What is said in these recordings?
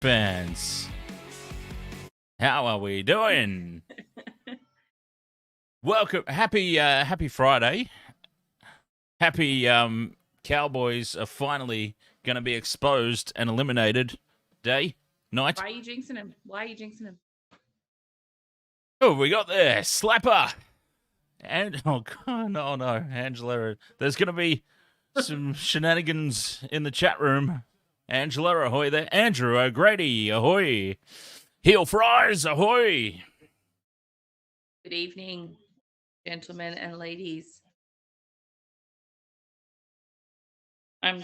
fans. How are we doing? Welcome. Happy Friday. Happy Cowboys are finally going to be exposed and eliminated night. Why are you jinxing him? Oh, we got there. Slapper. And oh no, Angela. There's going to be some shenanigans in the chat room. Angela, ahoy there. Andrew O'Grady, ahoy. Heel fries, ahoy. Good evening, gentlemen and ladies. I'm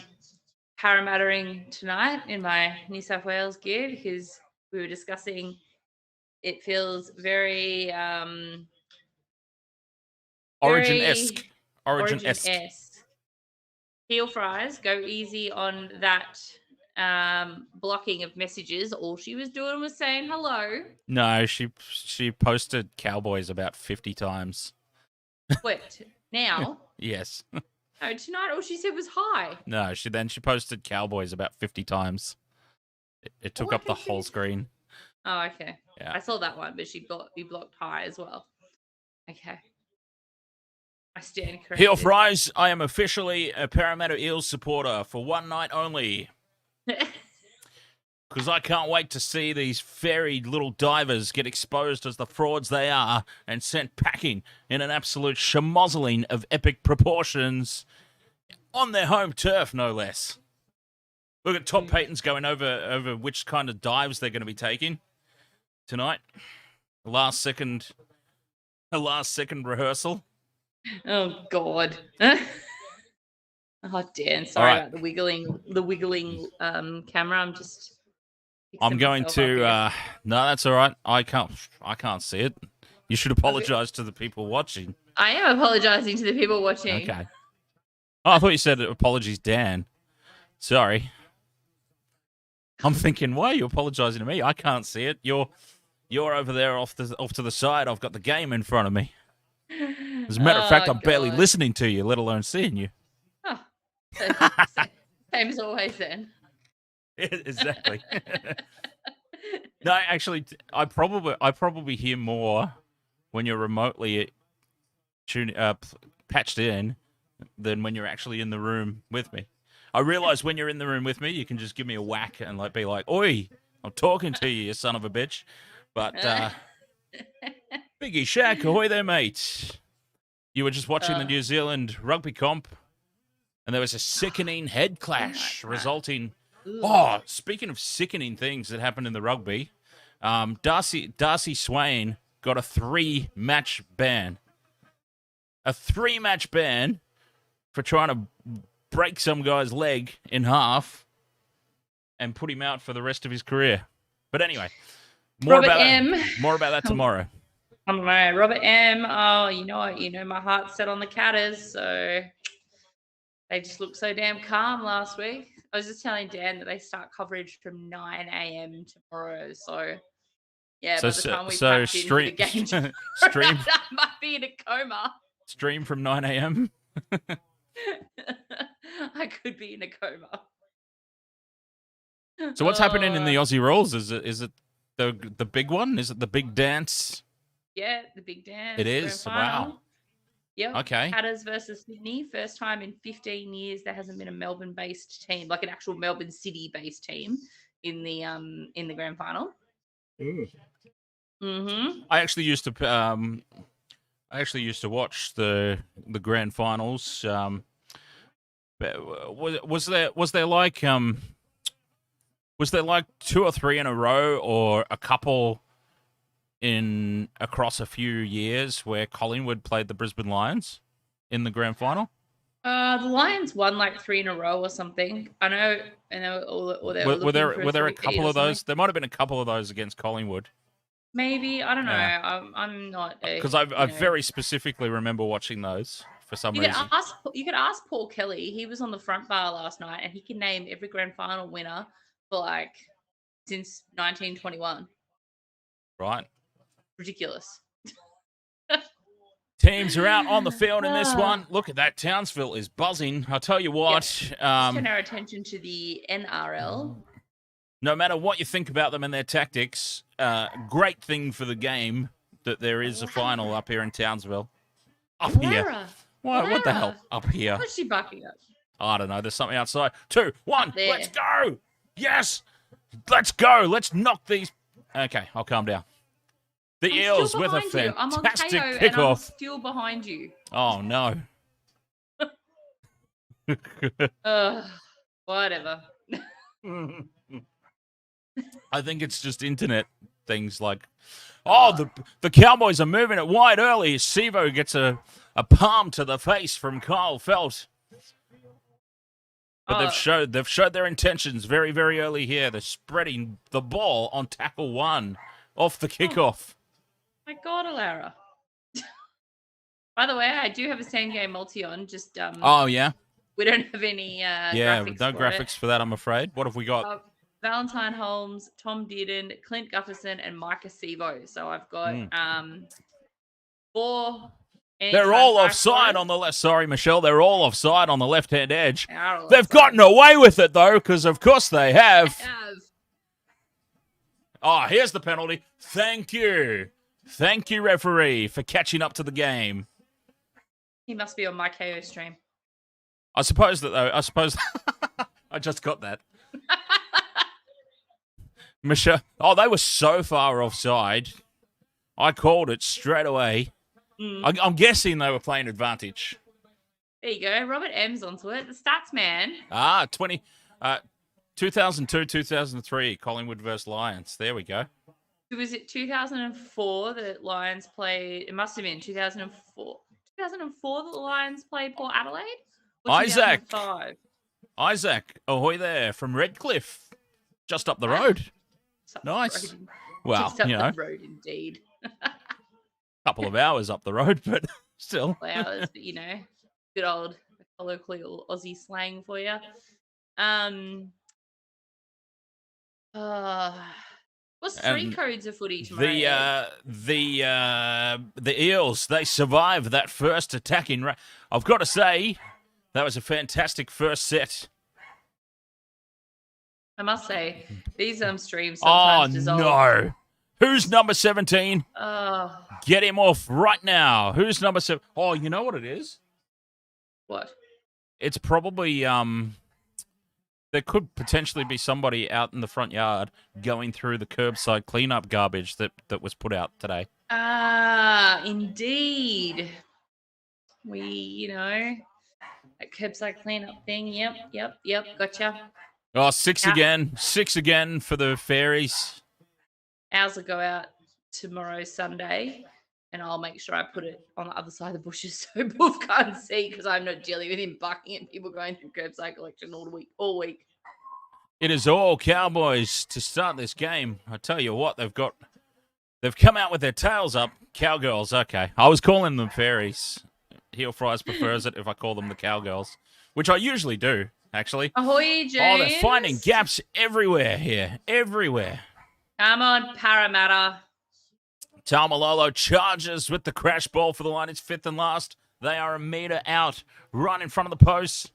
Parramattering tonight in my New South Wales gear because we were discussing it feels very Origin-esque. Heel fries, go easy on that blocking of messages. All she was doing was saying hello. No, she posted Cowboys about 50 times. What, now? Yes. No, tonight all she said was hi. No, she posted Cowboys about 50 times. It took up the whole screen. Oh, okay. Yeah. I saw that one, but you blocked hi as well. Okay. I stand corrected. Heel fries, I am officially a Parramatta Eels supporter for one night only. Because I can't wait to see these fairy little divers get exposed as the frauds they are and sent packing in an absolute schmozzling of epic proportions on their home turf, no less. Look at Tom Payton's going over which kind of dives they're going to be taking tonight. A last second rehearsal. Oh God. Oh Dan, sorry about the wiggling camera. I'm going to no, that's all right. I can't see it. You should apologize to the people watching. I am apologizing to the people watching. Okay. Oh, I thought you said apologies, Dan. Sorry. I'm thinking, why are you apologizing to me? I can't see it. You're over there off to the side. I've got the game in front of me. As a matter of fact, I'm barely listening to you, let alone seeing you. Oh, same as always then. Exactly. No, actually, I probably hear more when you're remotely patched in than when you're actually in the room with me. I realize when you're in the room with me, you can just give me a whack and be like, "Oi, I'm talking to you, you son of a bitch." But Biggie Shaq, ahoy there, mate. You were just watching the New Zealand rugby comp, and there was a sickening head clash resulting. Oh, speaking of sickening things that happened in the rugby, Darcy Swain got a 3-match ban. A 3-match ban for trying to break some guy's leg in half and put him out for the rest of his career. But anyway, more about that tomorrow. All right, Robert M. Oh, you know what? You know my heart's set on the Catters, so they just looked so damn calm last week. I was just telling Dan that they start coverage from 9 a.m. tomorrow, so yeah. By the time we packed into the game, stream. I might be in a coma. Stream from 9 a.m. I could be in a coma. So what's happening in the Aussie Rules? Is it the big one? Is it the big dance? Yeah, the big dance. It is. Wow. Yep. Okay. Hatters versus Sydney. First time in 15 years there hasn't been a Melbourne-based team, like an actual Melbourne City-based team, in the grand final. Mm-hmm. I actually used to watch the grand finals. Was there like 2 or 3 in a row, or a couple across a few years where Collingwood played the Brisbane Lions in the grand final? The Lions won like 3 in a row or something. I know. Were there a couple of those? There might have been a couple of those against Collingwood. Maybe, I don't know. Yeah. I'm not because I very specifically rember watching those for some reason. You could ask Paul Kelly. He was on the front bar last night, and he can name every grand final winner for since 1921. Right. Ridiculous. Teams are out on the field in this one. Look at that. Townsville is buzzing. I'll tell you what. Let's turn our attention to the NRL. no matter what you think about them and their tactics, great thing for the game that there is a final up here in Townsville. Up here. Lara. What the hell? Up here. What's she barking at? I don't know. There's something outside. 2, 1. there. Let's go. Yes. Let's go. Let's knock these. Okay, I'll calm down. The I'm Eels still with a behind you. I'm on fantastic KO and I'm kickoff. still behind you. Oh, no. Whatever. I think it's just internet things like, the Cowboys are moving it wide early. Sivo gets a palm to the face from Kyle Felt. But they've showed their intentions very, very early here. They're spreading the ball on tackle 1 off the kickoff. My God, Alara. By the way, I do have a same game multi on. Just Oh yeah. we don't have any graphics no for graphics for that, I'm afraid. What have we got? Valentine Holmes, Tom Dearden, Clint Gutherson, and Makahesi Makatoa. So I've got 4. They're all offside on the left. Sorry, Michelle. They're all offside on the left-hand edge. They've They've gotten away with it, though, because of course they have. Oh, here's the penalty. Thank you. Thank you, referee, for catching up to the game. He must be on my KO stream. I suppose I just got that. Michelle. Oh, they were so far offside. I called it straight away. I'm guessing they were playing advantage. There you go. Robert M's onto it. The stats man. 2002, 2003, Collingwood versus Lions. There we go. Was it 2004 that Lions played? It must have been 2004. 2004 that the Lions played Port Adelaide? Or Isaac. 2005? Isaac, ahoy there from Redcliffe. Just up the road. Nice. Well, Just up the road, indeed. Couple of hours up the road, but still. Hours, but good old colloquial Aussie slang for you. What's 3 codes of footy tomorrow? The Eels, they survived that first attacking. I've got to say, that was a fantastic first set. I must say, these streams sometimes dissolve. No. Who's number 17? Get him off right now. Who's number 7? Oh, you know what it is? What? It's probably, there could potentially be somebody out in the front yard going through the curbside cleanup garbage that was put out today. Indeed. That curbside cleanup thing. Yep. Gotcha. Oh, 6 again. 6 again for the Fairies. Ours will go out tomorrow, Sunday, and I'll make sure I put it on the other side of the bushes so Boof can't see because I'm not dealing with him barking at people going through curbside collection all week. It is all Cowboys to start this game. I tell you what, they've come out with their tails up. Cowgirls, okay. I was calling them Fairies. Heel Fries prefers it if I call them the Cowgirls, which I usually do, actually. Ahoy, James. Oh, they're finding gaps everywhere here. Everywhere. Come on, Parramatta. Tamalolo charges with the crash ball for the line. It's 5th and last. They are a metre out, right in front of the post.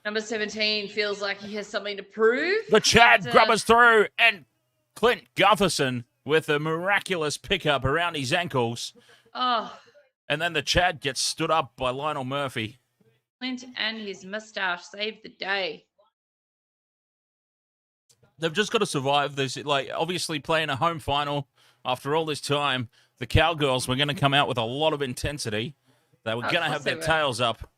Number 17 feels like he has something to prove. The Chad grubbers through, and Clint Gutherson with a miraculous pickup around his ankles. Oh. And then the Chad gets stood up by Lionel Murphy. Clint and his moustache saved the day. They've just got to survive this. Obviously playing a home final after all this time, the Cowgirls were going to come out with a lot of intensity. They were going to have their tails up.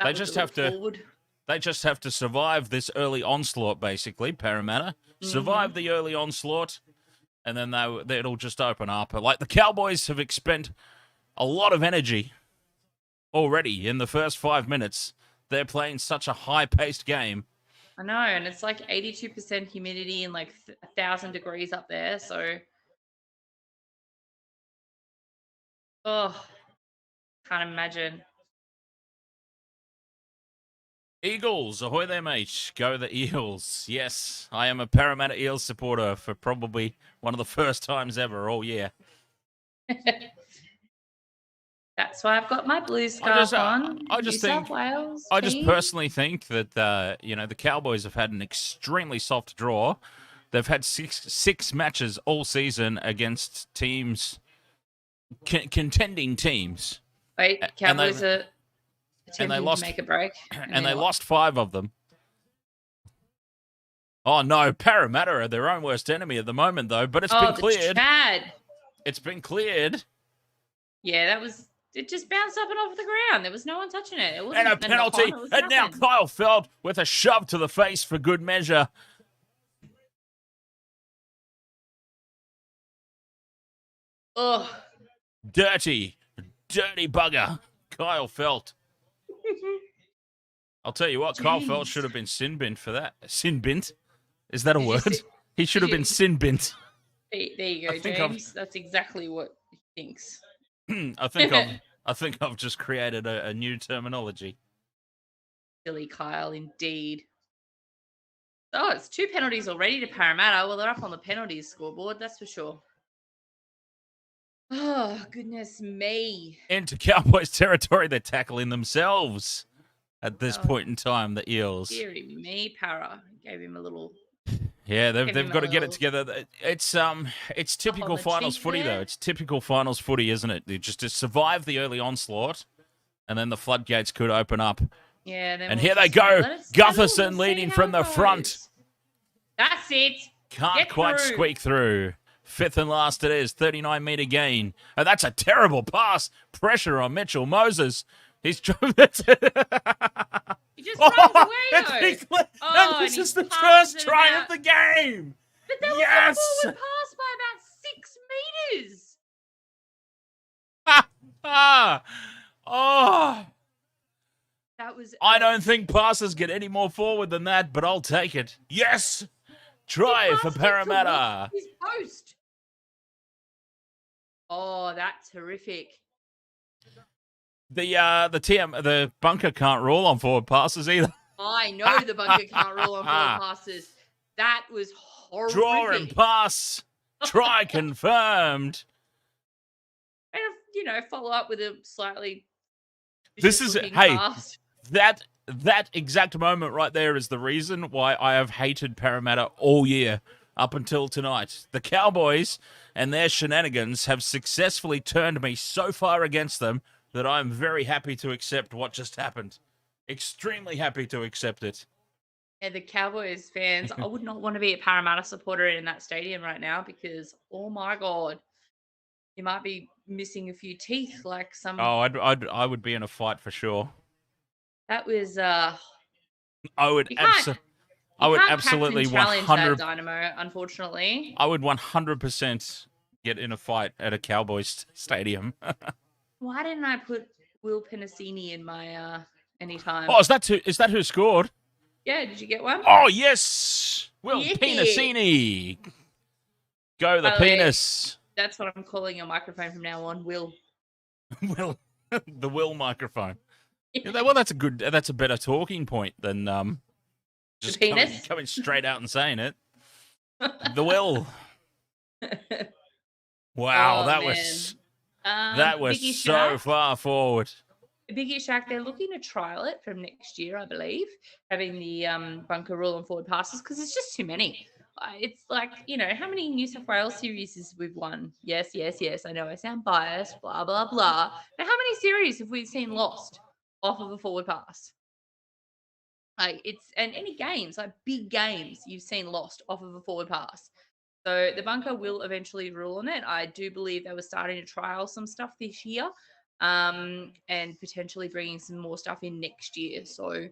They just have to survive this early onslaught, basically, Parramatta. Survive the early onslaught, and then it'll just open up. Like, the Cowboys have expended a lot of energy already in the first 5 minutes. They're playing such a high-paced game. I know, and it's like 82% humidity and like 1,000 degrees up there, so... can't imagine. Eagles, ahoy there, mate. Go the Eels. Yes, I am a Parramatta Eels supporter for probably one of the first times ever all year. That's why I've got my blue scarf on. I just personally think that the Cowboys have had an extremely soft draw. They've had six matches all season against teams, contending teams. Wait, Cowboys are attempting lost, to make a break. And they lost 5 of them. Oh, no. Parramatta are their own worst enemy at the moment, though. But it's been cleared. Chad. It's been cleared. Yeah, it just bounced up and off the ground. There was no one touching it. And a penalty. And now Kyle Feld with a shove to the face for good measure. Ugh. Dirty bugger. Kyle Felt. I'll tell you what, Kyle Felt should have been sin-bint for that. Sin-bint? Is that a word? He should have been sin-bint. There you go, James. That's exactly what he thinks. I think I've just created a new terminology. Silly Kyle, indeed. Oh, it's 2 penalties already to Parramatta. Well, they're up on the penalties scoreboard, that's for sure. Oh, goodness me. Into Cowboys territory, they're tackling themselves at this point in time, the Eels. Deary me, Para. Gave him a little... Yeah, they've got to get it together. It's typical finals footy, though. It's typical finals footy, isn't it? Just to survive the early onslaught, and then the floodgates could open up. Yeah, and here they go. Gutherson leading from the front. That's it. Can't quite squeak through. 5th and last it is. 39-meter gain. And that's a terrible pass. Pressure on Mitchell Moses. He's drove it. He just runs away, though. And this is the first try of the game. But that was a forward pass by about 6 meters. Oh. That was. I don't think passes get any more forward than that, but I'll take it. Yes. Try for Parramatta. His post. Oh, that's horrific. The bunker can't rule on forward passes either. I know the bunker can't rule on forward passes. That was horrific. Draw and pass. Try confirmed. And follow up with a slightly. This is pass. That exact moment right there is the reason why I have hated Parramatta all year up until tonight. The Cowboys and their shenanigans have successfully turned me so far against them that I'm very happy to accept what just happened. Extremely happy to accept it. Yeah, the Cowboys fans, I would not want to be a Parramatta supporter in that stadium right now because, oh my God, you might be missing a few teeth like some... Oh, I would be in a fight for sure. That was... I would absolutely 100 Dynamo, unfortunately. I would 100% get in a fight at a Cowboys stadium. Why didn't I put Will Penasini in my anytime? Oh, is that who scored? Yeah, did you get one? Oh, yes! Will Penasini! Go the penis. That's what I'm calling your microphone from now on, Will. Will. The Will microphone. Yeah, well, that's a better talking point than just coming straight out and saying it. The Will. Wow, that was so far forward. Biggie Shack, they're looking to trial it from next year, I believe, having the bunker rule on forward passes because it's just too many. It's like, how many New South Wales series we've won? Yes. I know I sound biased, blah, blah, blah. But how many series have we seen lost off of a forward pass? And any games, like big games, you've seen lost off of a forward pass. So the bunker will eventually rule on it. I do believe they were starting to trial some stuff this year, and potentially bringing some more stuff in next year. So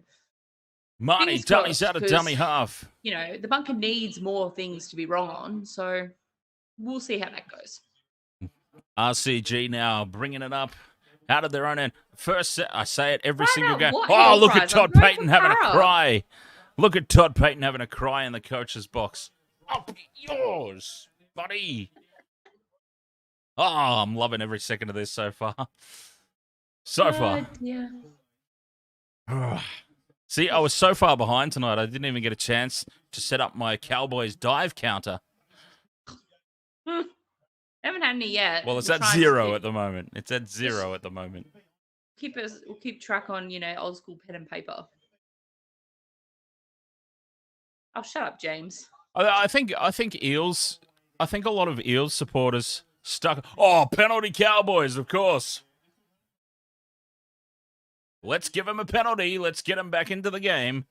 Marnie, dummies out of dummy half. The bunker needs more things to be wrong on. So we'll see how that goes. RCG now bringing it up out of their own end. First set, I say it every single game. Oh, look at Todd Payton having a cry. Look at Todd Payton having a cry in the coach's box. Up yours, buddy. Oh, I'm loving every second of this so far. Yeah. See, I was so far behind tonight, I didn't even get a chance to set up my Cowboys dive counter. Haven't had any yet. Well, it's at 0 at the moment. It's at 0 at the moment. We'll keep track on, old school pen and paper. Oh, shut up, James. I think Eels. I think a lot of Eels supporters stuck. Oh, penalty Cowboys, of course. Let's give him a penalty. Let's get him back into the game.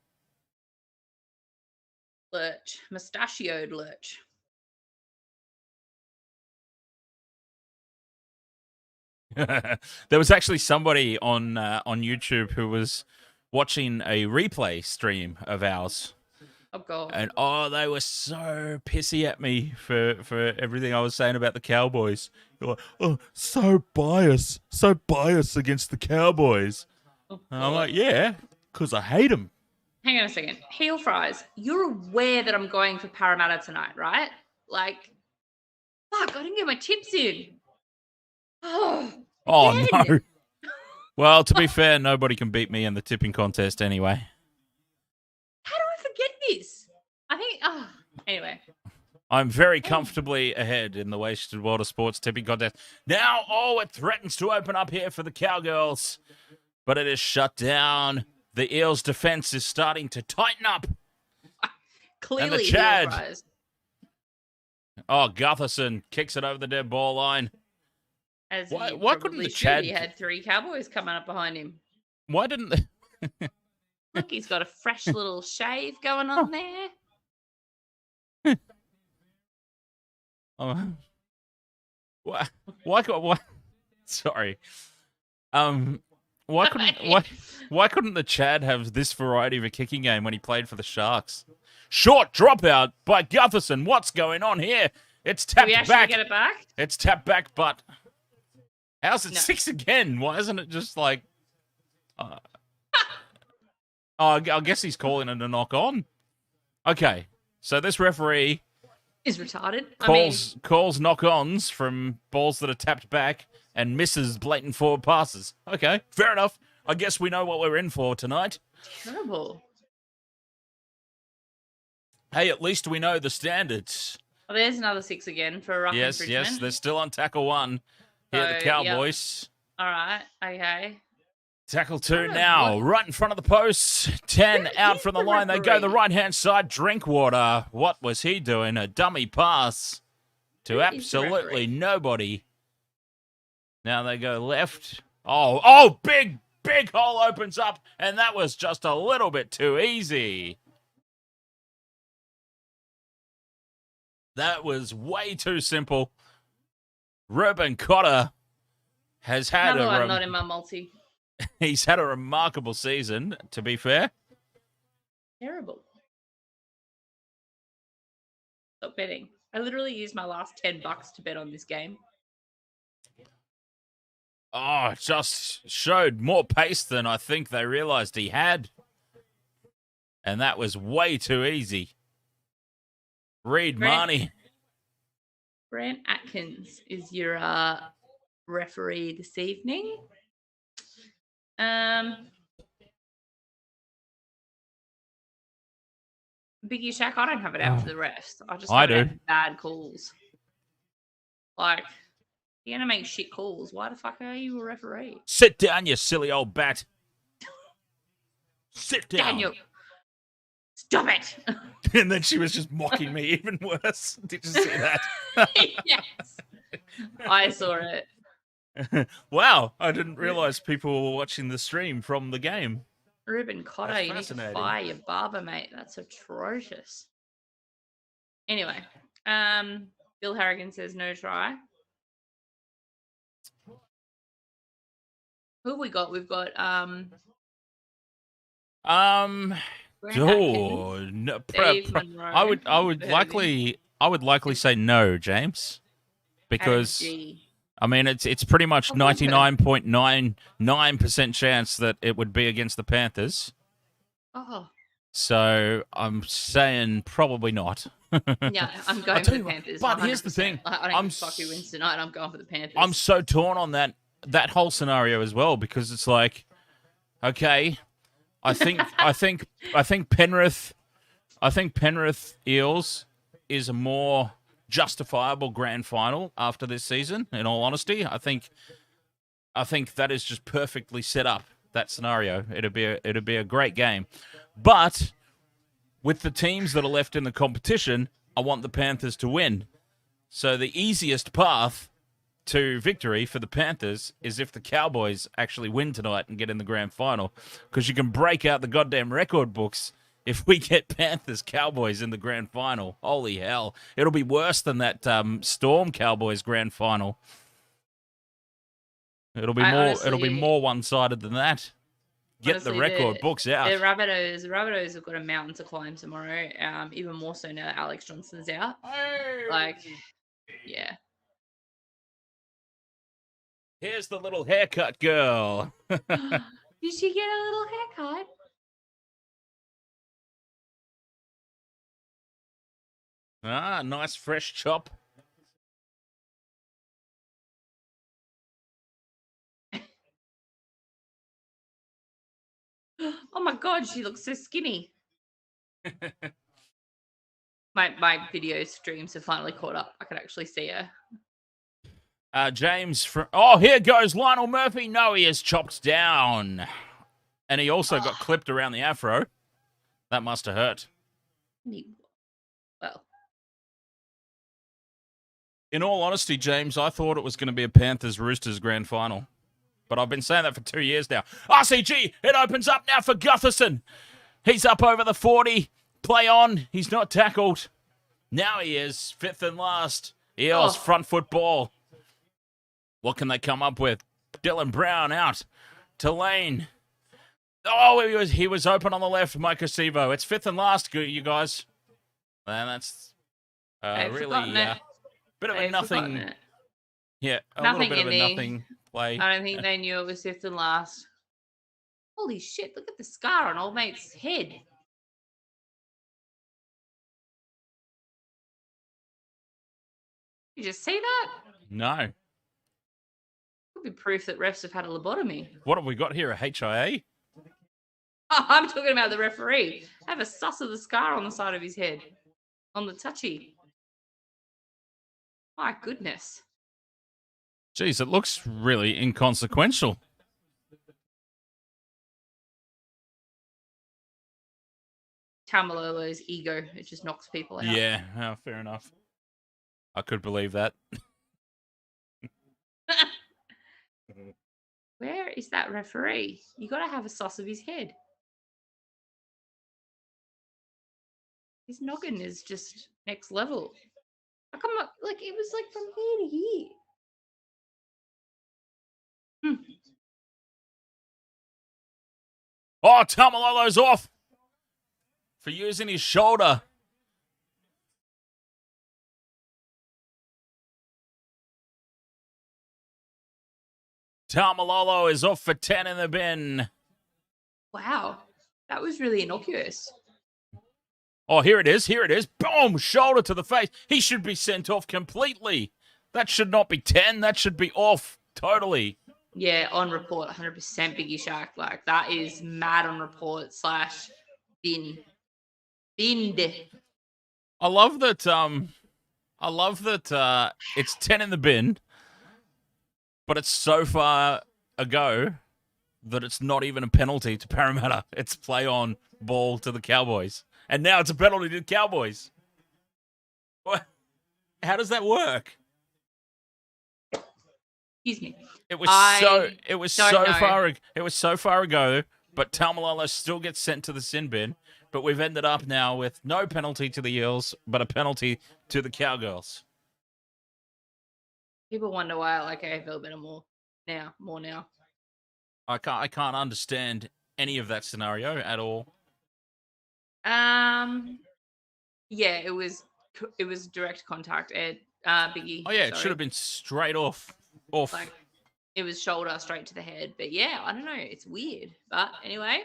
Lurch, mustachioed lurch. There was actually somebody on YouTube who was watching a replay stream of ours. Oh god. And they were so pissy at me for everything I was saying about the Cowboys. They're like, oh, so biased against the Cowboys. Oh, and I'm like, yeah, because I hate them. Hang on a second. Heel fries. You're aware that I'm going for Parramatta tonight, right? Like, fuck, I didn't get my tips in. Oh no. Well, to be fair, nobody can beat me in the tipping contest anyway. How do I forget this? I think, anyway. I'm very comfortably ahead in the Wasted Water Sports tipping contest. Now, it threatens to open up here for the Cowgirls, but it is shut down. The Eels' defense is starting to tighten up. Clearly, and the Chad. Gutherson kicks it over the dead ball line. Why couldn't the Chad? He had 3 Cowboys coming up behind him. Why didn't they? Look, he's got a fresh little shave going on there. Why? Sorry. Why couldn't the Chad have this variety of a kicking game when he played for the Sharks? Short dropout by Gutherson. What's going on here? It's tapped back. Did we actually get it back? It's tapped back, but how's it 6 again? Why isn't it just like? I guess he's calling it a knock on. Okay, so this referee is retarded. Calls knock-ons from balls that are tapped back and misses blatant forward passes. Okay, fair enough. I guess we know what we're in for tonight. Terrible. Hey, at least we know the standards. Oh, there's another 6 again for Ruck and Bridgman. Yes, they're still on tackle 1 here at the Cowboys. Yep. All right, okay. Tackle 2 now, right in front of the post. 10 out from the line. They go the right-hand side. Drinkwater. What was he doing? A dummy pass to absolutely nobody. Now they go left. Oh, big hole opens up, and that was just a little bit too easy. That was way too simple. Ruben Cotter has had not in my multi. He's had a remarkable season, to be fair. Terrible. Stop betting. I literally used my last $10 to bet on this game. It just showed more pace than I think they realized he had. And that was way too easy. Reed Marnie. Grant Atkins is your referee this evening. Biggie Shack, I don't have it out for the refs. I do. Bad calls. Like, you're going to make shit calls. Why the fuck are you a referee? Sit down, you silly old bat. Sit down. Daniel, stop it. And then she was just mocking me even worse. Did you see that? Yes. I saw it. Wow, I didn't realize people were watching the stream from the game. Ruben Cotter, you need to fire your barber, mate. That's atrocious. Anyway, Bill Harrigan says no try. Who have we got? We've got no, I would likely say no, James, because I mean it's pretty much 99.99% chance that it would be against the Panthers. Oh. So I'm saying probably not. Yeah, I'm going for the Panthers. But 100%. here's the thing: I don't give a fuck who wins tonight. I'm going for the Panthers. I'm so torn on that whole scenario as well, because it's like, okay, I think Penrith Eels is a more justifiable grand final after this season. In all honesty, I think that is just perfectly set up. That scenario, it'd be a great game, but with the teams that are left in the competition, I want the Panthers to win. So the easiest path to victory for the Panthers is if the Cowboys actually win tonight and get in the grand final, because you can break out the goddamn record books if we get Panthers Cowboys in the grand final. Holy hell. It'll be worse than that Storm Cowboys grand final. It'll be more one-sided than that. Get Honestly, the record books out. The Rabbitohs have got a mountain to climb tomorrow. Even more so now Alex Johnson's out. Like, yeah. Here's the little haircut girl. Did she get a little haircut? Ah, nice fresh chop. Oh my god, she looks so skinny. My video streams have finally caught up. I can actually see her. James from... Oh, here goes Lionel Murphy. No, he is chopped down. And he also got clipped around the afro. That must have hurt. Well. In all honesty, James, I thought it was going to be a Panthers-Roosters grand final. But I've been saying that for 2 years now. RCG, it opens up now for Gutherson. He's up over the 40. Play on. He's not tackled. Now he is. Fifth and last. Eels, front foot ball. What can they come up with? Dylan Brown out to Lane. Oh, he was open on the left. Makahesi. It's fifth and last, you guys. And that's really bit of a nothing. Yeah, nothing little bit of a nothing play. I don't think they knew it was fifth and last. Holy shit, look at the scar on old mate's head. You just see that? No. Could be proof that refs have had a lobotomy. What have we got here? A HIA? Oh, I'm talking about the referee. I have a suss of the scar on the side of his head. On the touchy. My goodness. Jeez, it looks really inconsequential. Tamalolo's ego. It just knocks people out. Yeah, fair enough. I could believe that. Where is that referee? You got to have a sauce of his head. His noggin is just next level. How come like it was like from here to here? Oh, Tamalolo's off for using his shoulder. Tamalolo is off for 10 in the bin. Wow. That was really innocuous. Oh, here it is. Here it is. Boom! Shoulder to the face. He should be sent off completely. That should not be 10. That should be off totally. Yeah, on report, 100% Biggie Shark. Like, that is mad on report / bin. Binned. I love that it's 10 in the bin, but it's so far ago that it's not even a penalty to Parramatta. It's play on ball to the Cowboys. And now it's a penalty to the Cowboys. What? How does that work? Excuse me. It was so far ago, but Tamalolo still gets sent to the sin bin. But we've ended up now with no penalty to the Eels, but a penalty to the Cowgirls. People wonder why I like AFL better more now. I can't understand any of that scenario at all. Yeah, it was direct contact, Ed. Biggie. Oh yeah, it should have been straight off. Like, it was shoulder straight to the head. But yeah, I don't know. It's weird. But anyway,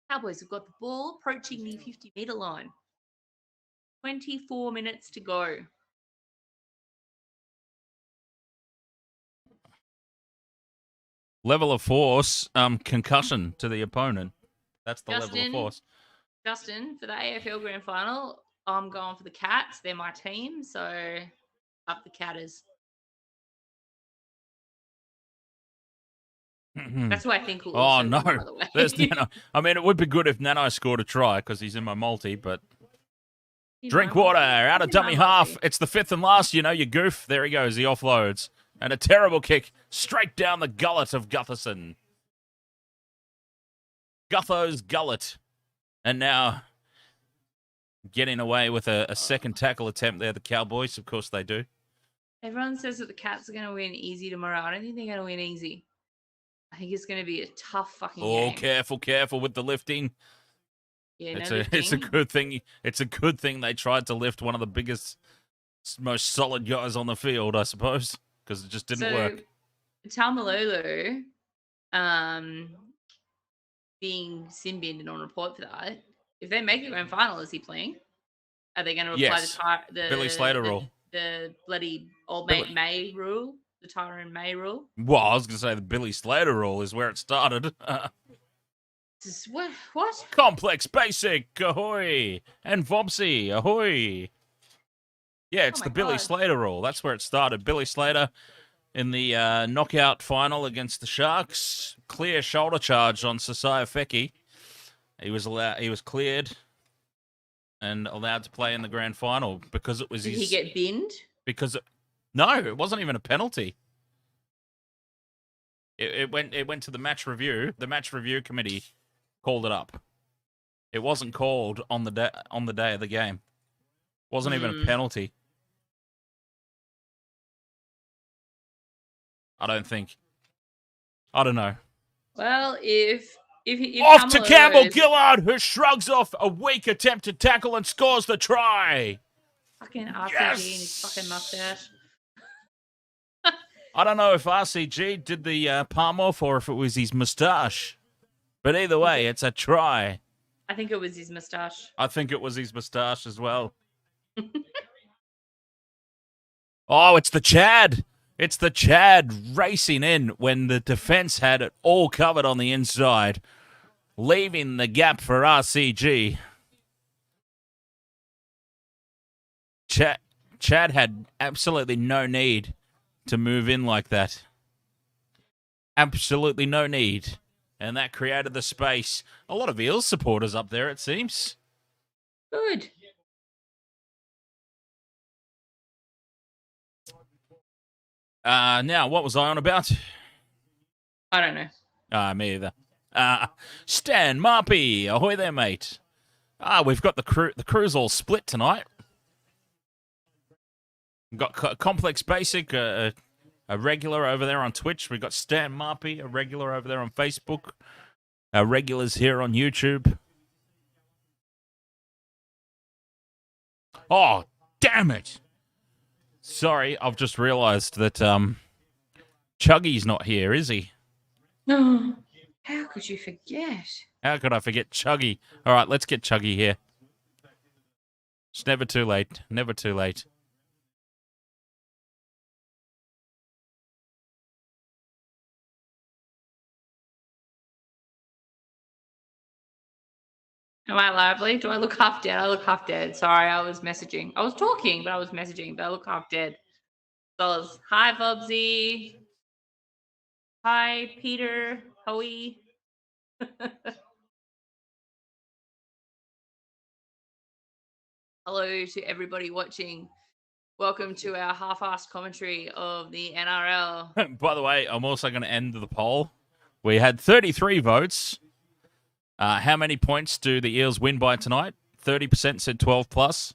Cowboys have got the ball approaching the 50-meter line. 24 minutes to go. Level of force, concussion to the opponent. That's the level of force. Justin, for the AFL Grand Final, I'm going for the Cats. They're my team, so up the Catters. That's who I think will Oh, also no. win, by the way. There's Nano. I mean, it would be good if Nano scored a try because he's in my multi, but He's drink my water multi. out of He's my dummy half. multi. It's the fifth and last, you goof. There he goes. He offloads. And a terrible kick straight down the gullet of Gutherson. Gutho's gullet. And now getting away with a second tackle attempt there, the Cowboys. Of course they do. Everyone says that the Cats are going to win easy tomorrow. I don't think they're going to win easy. I think it's going to be a tough fucking game. Careful with the lifting. Yeah, It's a good thing. It's a good thing they tried to lift one of the biggest, most solid guys on the field, I suppose, because it just didn't work. Tamalolo, being sin binned and on report for that. If they make the grand final, is he playing? Are they going to apply the Billy Slater rule? The bloody old mate May rule, the Tyrone May rule? Well, I was going to say the Billy Slater rule is where it started. What? Complex Basic, ahoy! And Vopsy, ahoy! Yeah, it's the Billy Slater rule. That's where it started. Billy Slater in the knockout final against the Sharks. Clear shoulder charge on Sasai Feki. He was cleared and allowed to play in the grand final because it was Did he get binned? No, it wasn't even a penalty. It went to the match review. The match review committee called it up. It wasn't called on the day of the game. Wasn't even a penalty. I don't think. I don't know. Well, if off to Campbell Gillard, who shrugs off a weak attempted tackle and scores the try. Fucking RCG and his fucking mustache. I don't know if RCG did the palm off or if it was his moustache. But either way, it's a try. I think it was his moustache. I think it was his moustache as well. Oh, it's the Chad. It's the Chad racing in when the defense had it all covered on the inside, leaving the gap for RCG. Chad had absolutely no need to move in like that. Absolutely no need. And that created the space. A lot of Eels supporters up there, it seems. Good. Now, what was I on about? I don't know. Me either. Stan Marpy, ahoy there, mate. We've got the crew's all split tonight. We've got Complex Basic, a regular over there on Twitch. We've got Stan Marpy, a regular over there on Facebook. Our regulars here on YouTube. Oh, damn it. Sorry, I've just realised that Chuggy's not here, is he? No. How could you forget? How could I forget Chuggy? All right, let's get Chuggy here. It's never too late. Never too late. Am I lively? Do I look half dead? I look half dead. Sorry, I was messaging. I was talking, but I was messaging, but I look half dead. So hi, Bubsy. Hi, Peter. Hoey. Hello to everybody watching. Welcome to our half-assed commentary of the NRL. By the way, I'm also going to end the poll. We had 33 votes. How many points do the Eels win by tonight? 30% said 12 plus.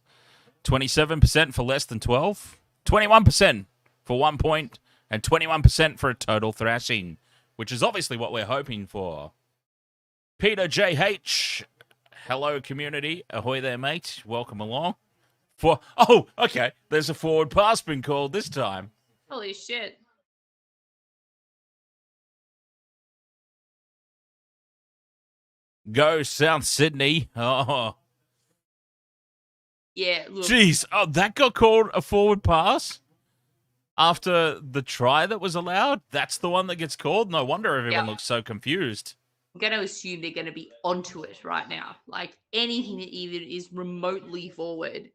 27% for less than 12. 21% for 1 point. And 21% for a total thrashing, which is obviously what we're hoping for. Peter J.H., hello, community. Ahoy there, mate. Welcome along. Okay. There's a forward pass been called this time. Holy shit. Go South Sydney. Oh. Yeah, look. Jeez. Oh, that got called a forward pass? After the try that was allowed? That's the one that gets called? No wonder everyone looks so confused. I'm going to assume they're going to be onto it right now. Like, anything that even is remotely forward.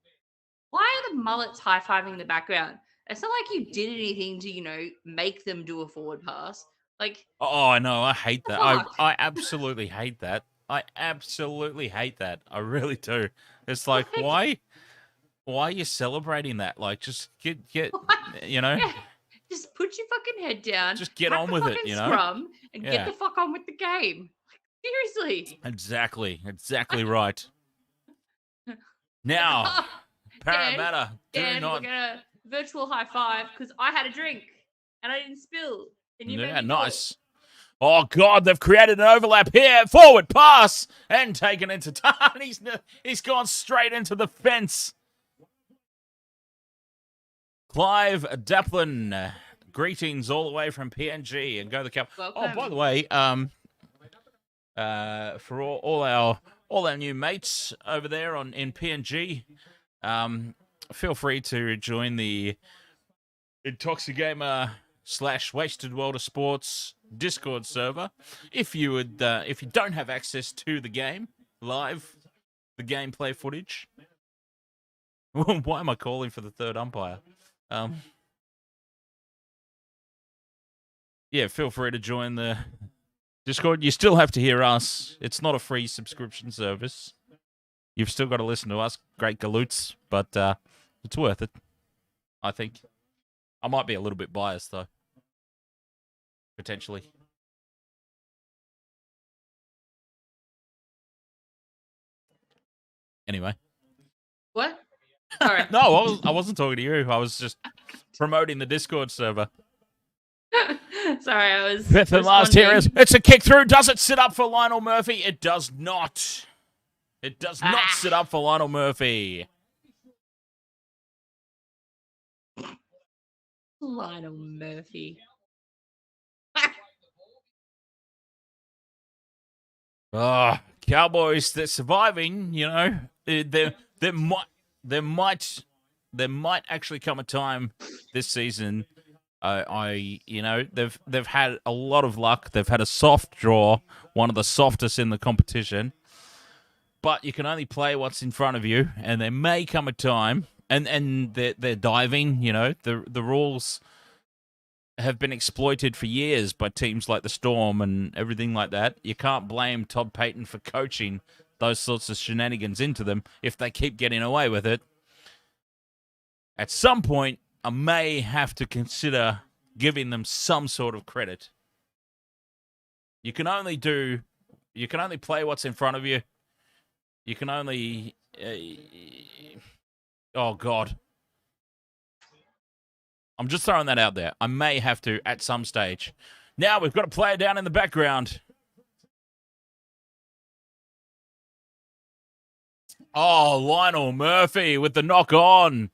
Why are the mullets high-fiving in the background? It's not like you did anything to, make them do a forward pass. Like, Oh, I know. I hate the that. fuck? I absolutely hate that. I absolutely hate that. I really do. It's like, Like, why are you celebrating that? Like, just get, what? you know, Yeah, just put your fucking head down, just get tap on the with it, fucking you know? scrum, and get Yeah, the fuck on with the game. Seriously. exactly right. Now, Dan, Parramatta, do Dan, we're not. gonna virtual high five because I had a drink and I didn't spill, and you made Yeah, me do it. nice. Oh, God, they've created an overlap here. Forward pass and taken into turn. He's gone straight into the fence. Clive Daplin, greetings all the way from PNG and go the Cow. Oh, by Welcome. the way, for all our new mates over there in PNG, feel free to join the Intoxigamer / Wasted World of Sports Discord server if you don't have access to the game live, the gameplay footage. Why am I calling for the third umpire? Yeah, feel free to join the Discord. You still have to hear us. It's not a free subscription service. You've still got to listen to us, great galoots, but it's worth it, I think. I might be a little bit biased, though. Potentially. Anyway. What? Sorry. No, I wasn't talking to you. I was just promoting the Discord server. Sorry, I was. Fifth and last here is, responding. it's a kick through. Does it sit up for Lionel Murphy? It does not. It does not sit up for Lionel Murphy. Lionel Murphy. Cowboys, they're surviving, you know. There might actually come a time this season. They've had a lot of luck. They've had a soft draw, one of the softest in the competition. But you can only play what's in front of you, and there may come a time, and they're diving. You know, the rules have been exploited for years by teams like the Storm and everything like that. You can't blame Todd Payton for coaching those sorts of shenanigans into them if they keep getting away with it. At some point, I may have to consider giving them some sort of credit. You can only play what's in front of you. You can only... oh, God. I'm just throwing that out there. I may have to at some stage. Now we've got a player down in the background. Oh, Lionel Murphy with the knock on.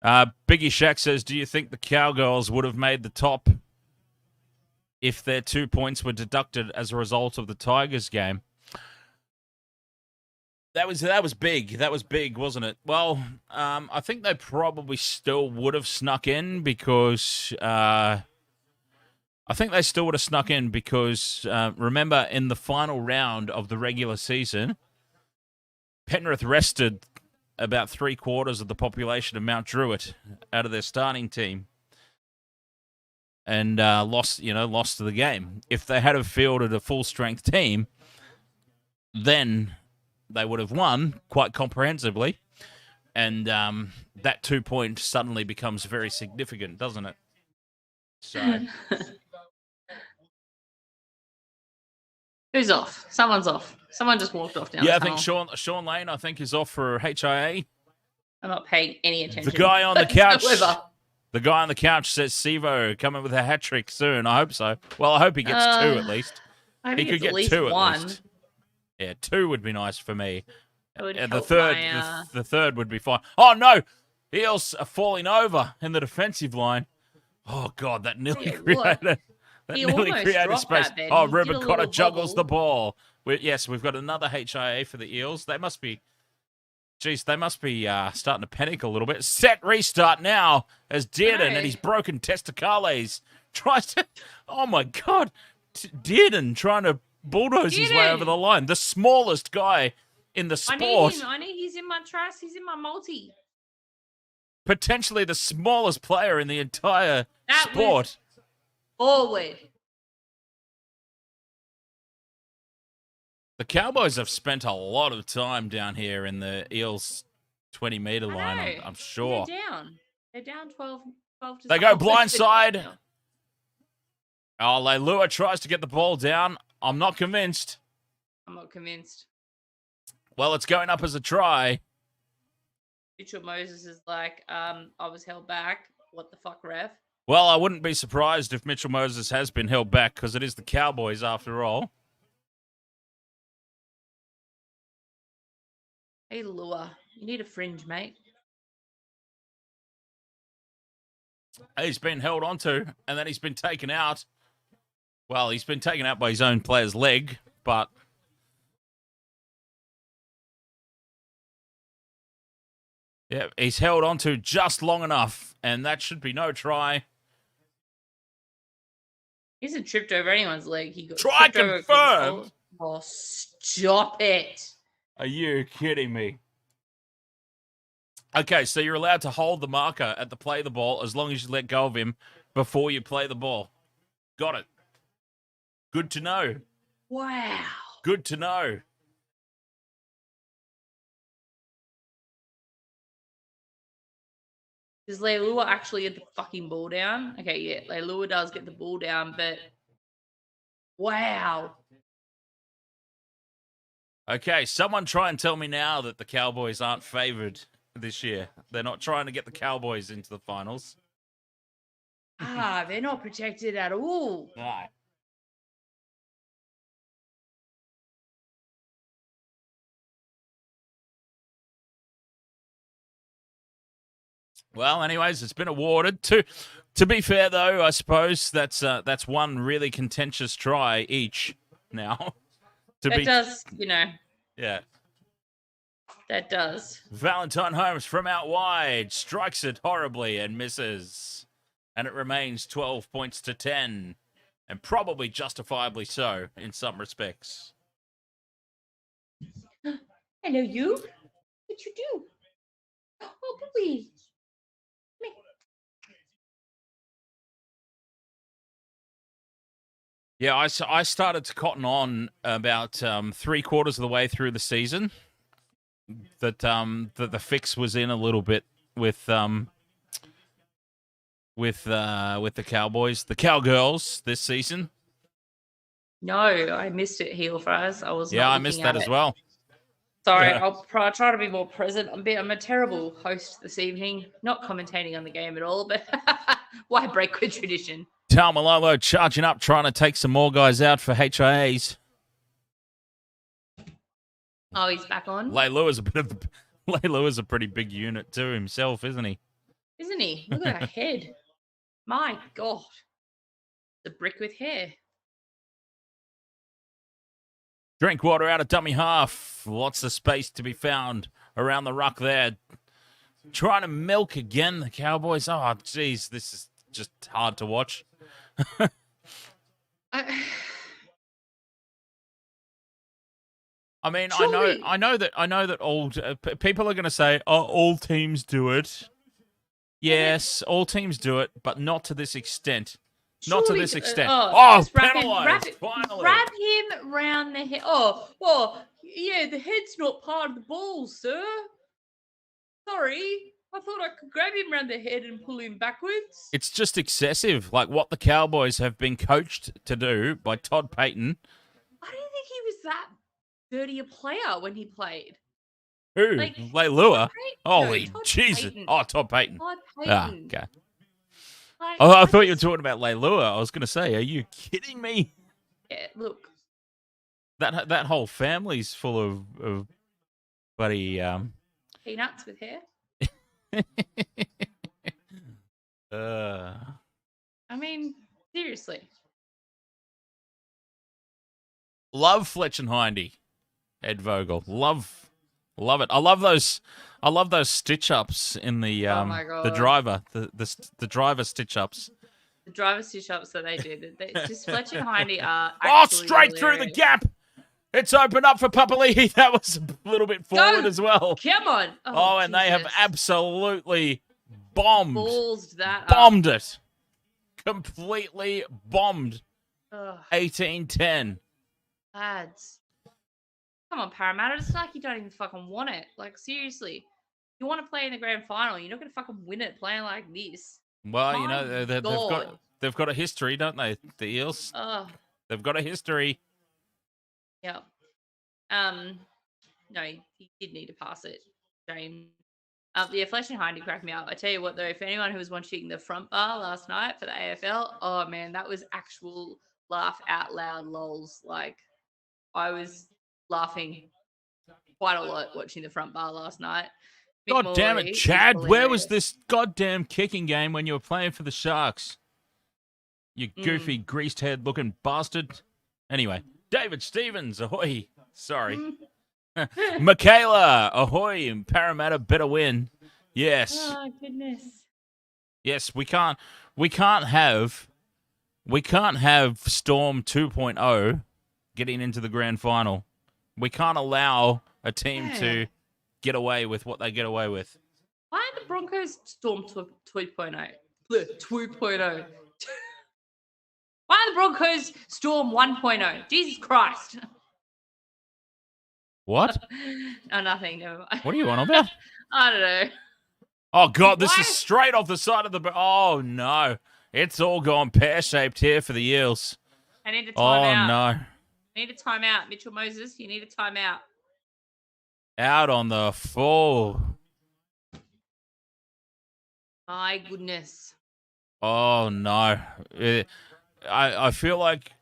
Biggie Shack says, do you think the Cowgirls would have made the top if their 2 points were deducted as a result of the Tigers game? That was big. That was big, wasn't it? Well, I think they probably still would have snuck in because remember in the final round of the regular season, Penrith rested about 3/4 of the population of Mount Druitt out of their starting team and lost to the game. If they had have fielded a full strength team, then they would have won quite comprehensively, and that 2 point suddenly becomes very significant, doesn't it? So, Who's off? Someone's off. Someone just walked off down the tunnel. I think Sean Lane, is off for HIA. I'm not paying any attention. The guy on the couch. Whatsoever. The guy on the couch says Sivo coming with a hat trick soon. I hope so. Well, I hope he gets 2 at least. I hope He could get at least 2 one. at least. Yeah, 2 would be nice for me. The third would be fine. Oh no, Eels are falling over in the defensive line. Oh God, that nearly created space. Oh, Ruben Cotter juggles the ball. We've got another HIA for the Eels. They must be starting to panic a little bit. Set restart now as Dearden and his broken testicles tries to. Oh my God, Dearden trying to bulldoze his way over the line. The smallest guy in the sport. I need him. He's in my trust. He's in my multi. potentially the smallest player in the entire sport. Forward. The Cowboys have spent a lot of time down here in the Eels 20-meter line, I'm sure. They're down. They're down 12 to They go blindside. Oh, Leilua tries to get the ball down. I'm not convinced. I'm not convinced. Well, it's going up as a try. Mitchell Moses is like, I was held back. What the fuck, ref? Well, I wouldn't be surprised if Mitchell Moses has been held back because it is the Cowboys after all. Hey, Lua, you need a fringe, mate. He's been held onto, and then he's been taken out. Well, he's been taken out by his own player's leg, but... yeah, he's held onto just long enough, and that should be no try. He hasn't tripped over anyone's leg. He got try tripped confirmed. Over. Oh, stop it. Are you kidding me? Okay, so you're allowed to hold the marker at the play the ball as long as you let go of him before you play the ball. Got it. Good to know. Wow. Good to know. Does Leilua actually get the fucking ball down? Okay, yeah, Leilua does get the ball down, but wow. Okay, someone try and tell me now that the Cowboys aren't favoured this year. They're not trying to get the Cowboys into the finals. They're not protected at all. Right. Well, anyways, it's been awarded. To be fair, though, I suppose that's one really contentious try each now. Does, Yeah. That does. Valentine Holmes from out wide strikes it horribly and misses. And it remains 12 points to 10. And probably justifiably so in some respects. Hello, you. What you do? Oh, boy. Yeah, I started to cotton on about 3/4 of the way through the season that the fix was in a little bit with the Cowboys, the Cowgirls this season. No, I missed it. Heel fries. I missed that as well. Sorry, yeah. I'll try to be more present. I'm a terrible host this evening, not commentating on the game at all, but why break with tradition? Tamalolo charging up, trying to take some more guys out for HIAs. Oh, he's back on? Leilua's a pretty big unit too himself, isn't he? Isn't he? Look at that head. My God. The brick with hair. Drinkwater out of dummy half. Lots of space to be found around the ruck there. Trying to milk again, the Cowboys. Oh, geez, this is just hard to watch. I mean, surely. I know that all people are going to say, "Oh, all teams do it." Yes, all teams do it, but not to this extent. Surely, not to this extent. Penalised! Finally, wrap him round the head. Oh, well, yeah, the head's not part of the ball, sir. Sorry. I thought I could grab him around the head and pull him backwards. It's just excessive, like what the Cowboys have been coached to do by Todd Payton. I don't think he was that dirty a player when he played. Who? Leilua? Holy Jesus. Oh, Todd Payton. Todd Payton. Ah, okay. I thought you were talking about Leilua. I was going to say, are you kidding me? Yeah, look. That whole family's full of buddy... peanuts with hair. I mean, seriously. Love Fletch and Hindy, Ed Vogel. Love it. I love those stitch ups in the driver, the driver stitch ups. The driver stitch ups that they do. Just Fletch and Hindy are straight hilarious. Through the gap. It's opened up for Papali'i. That was a little bit forward as well. Come on. And Jesus. They have absolutely Balls that Bombed it. Completely bombed. up. 18-10. Lads. Come on, Parramatta. It's like you don't even fucking want it. Like, seriously. You want to play in the grand final. You're not going to fucking win it playing like this. Well, you My know, God. they've got a history, don't they? The Eels. They've got a history. Yeah. No, he did need to pass it, James. Yeah, Flesh and Hindy cracked me up. I tell you what, though, if anyone who was watching the front bar last night for the AFL, oh man, that was actual laugh out loud lols. Like, I was laughing quite a lot watching the front bar last night. Mick God damn Malloy it, is Chad! Where was hilarious. this goddamn kicking game when you were playing for the Sharks? You goofy, greased head looking bastard. Anyway, David Stevens, ahoy! Sorry. Michaela, ahoy! And Parramatta better win. Yes. Oh goodness. Yes, we can't have Storm 2.0 getting into the grand final. We can't allow a team to get away with what they get away with. Why are the Broncos Storm 2.0? 2.0. Why are the Broncos Storm 1.0? Jesus Christ. What? Oh, nothing. Never mind. What are you on about? I don't know. Oh, God, this Why? is straight off the side of the... Oh, no. It's all gone pear-shaped here for the Eels. I need a timeout. Oh, no. I need a timeout. Mitchell Moses, you need a timeout. Out on the full. My goodness. Oh, no. I feel like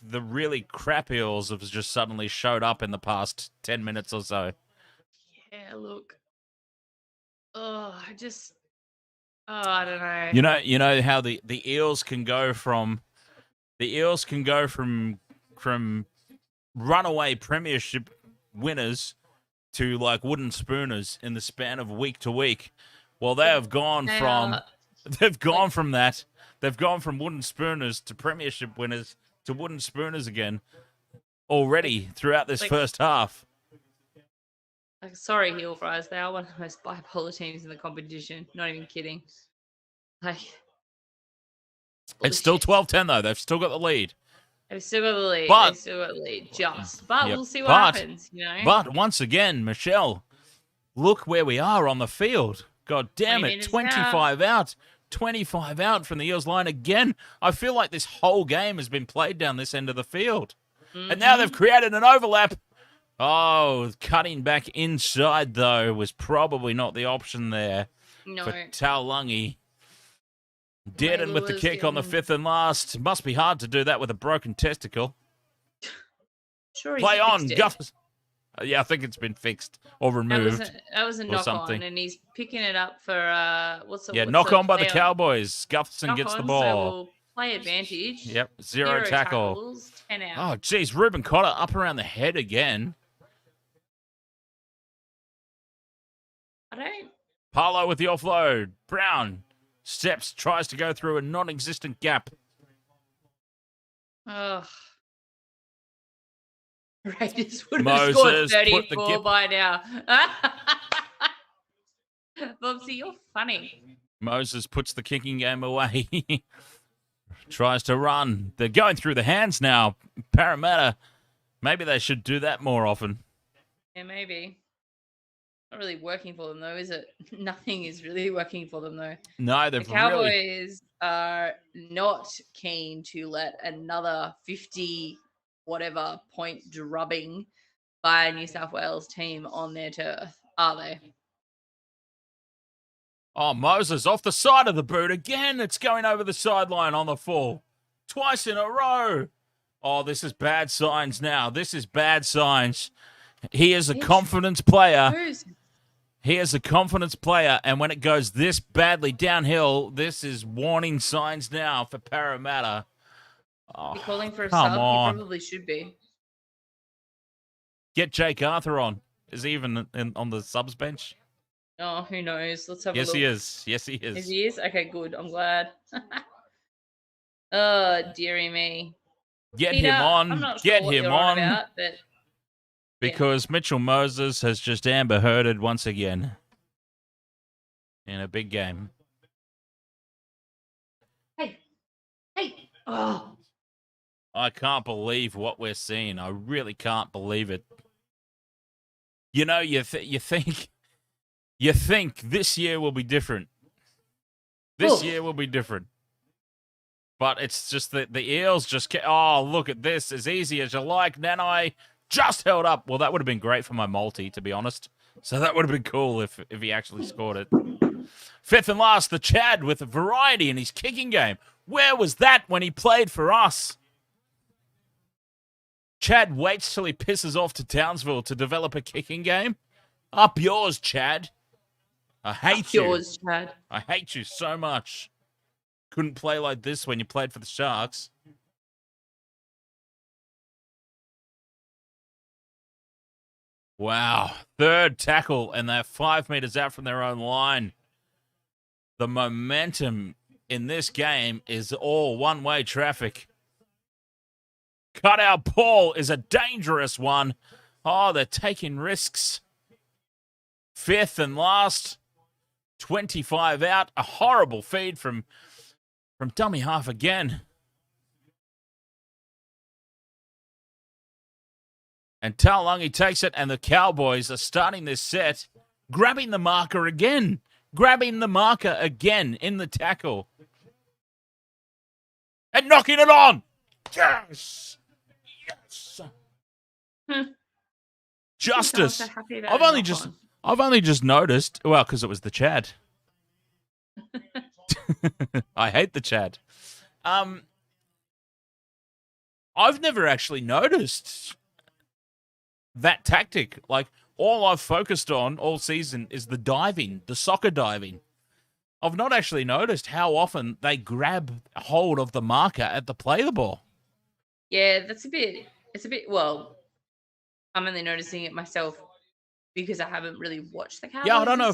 the really crap Eels have just suddenly showed up in the past 10 minutes or so. Yeah, look. Oh, I don't know. You know how the Eels can go from runaway premiership winners to like wooden spooners in the span of week to week. Well, they've gone from that. They've gone from wooden spooners to premiership winners to wooden spooners again already throughout this first half. Like, sorry, Heel Fries. They are one of the most bipolar teams in the competition. Not even kidding. Like, it's still 12-10 though. They've still got the lead. They've still got the lead. But We'll see what happens. You know. But once again, Michelle, look where we are on the field. God damn 20 it, minutes 25 out. 25 out from the Eels line again. I feel like this whole game has been played down this end of the field. Mm-hmm. And now they've created an overlap. Oh, cutting back inside, though, was probably not the option there for Taulungi. Dearden with the kick on the fifth and last. Must be hard to do that with a broken testicle. Sure, Play on, Guff. Yeah, I think it's been fixed or removed. That was a knock on, and he's picking it up for knock on by the Cowboys. Gutherson gets the ball. So we'll play advantage. Yep, zero tackle. Tackles, 10 out. Oh, geez, Ruben Cotter up around the head again. Parlo with the offload. Brown steps, tries to go through a non-existent gap. Ugh. Raiders would have scored 34 by now. Bobsy, you're funny. Moses puts the kicking game away. Tries to run. They're going through the hands now. Parramatta. Maybe they should do that more often. Yeah, maybe. Not really working for them, though, is it? Nothing is really working for them, though. No, the Cowboys are not keen to let another 50-whatever point drubbing by a New South Wales team on their turf, are they? Oh, Moses off the side of the boot again. It's going over the sideline on the full. Twice in a row. Oh, this is bad signs now. This is bad signs. He is a confidence player. He is a confidence player, and when it goes this badly downhill, this is warning signs now for Parramatta. Oh, you're calling for a sub? He probably should be. Get Jake Arthur on. Is he even on the subs bench? Oh, who knows? Let's have a look. Yes, he is. Yes, he is. Yes, he is? Okay, good. I'm glad. Oh, dearie me. Get Peter, him on. I'm not sure Get what him you're on. About, but because Mitchell Moses has just Amber Hearded once again. in a big game. Hey. Oh. I can't believe what we're seeing. I really can't believe it. You know, you think this year will be different. This year will be different. But it's just that the Eels just look at this, as easy as you like. Nanai just held up. Well, that would have been great for my multi, to be honest. So that would have been cool if he actually scored it. Fifth and last, the Chad with a variety in his kicking game. Where was that when he played for us? Chad waits till he pisses off to Townsville to develop a kicking game. Up yours, Chad. I hate you. Yours, Chad. I hate you so much. Couldn't play like this when you played for the Sharks. Wow. Third tackle, and they're 5 meters out from their own line. The momentum in this game is all one-way traffic. Cutout ball is a dangerous one. Oh, they're taking risks. Fifth and last. 25 out. A horrible feed from dummy half again. And Taulungi takes it, and the Cowboys are starting this set, grabbing the marker again. Grabbing the marker again in the tackle. And knocking it on. Yes! Yes! Justice. I've only just noticed, well, because it was the Chad. I hate the Chad. I've never actually noticed that tactic. Like, all I've focused on all season is the diving, the soccer diving. I've not actually noticed how often they grab hold of the marker at the play the ball. Yeah, it's a bit, well, I'm only noticing it myself because I haven't really watched the Cowboys. Yeah, I don't know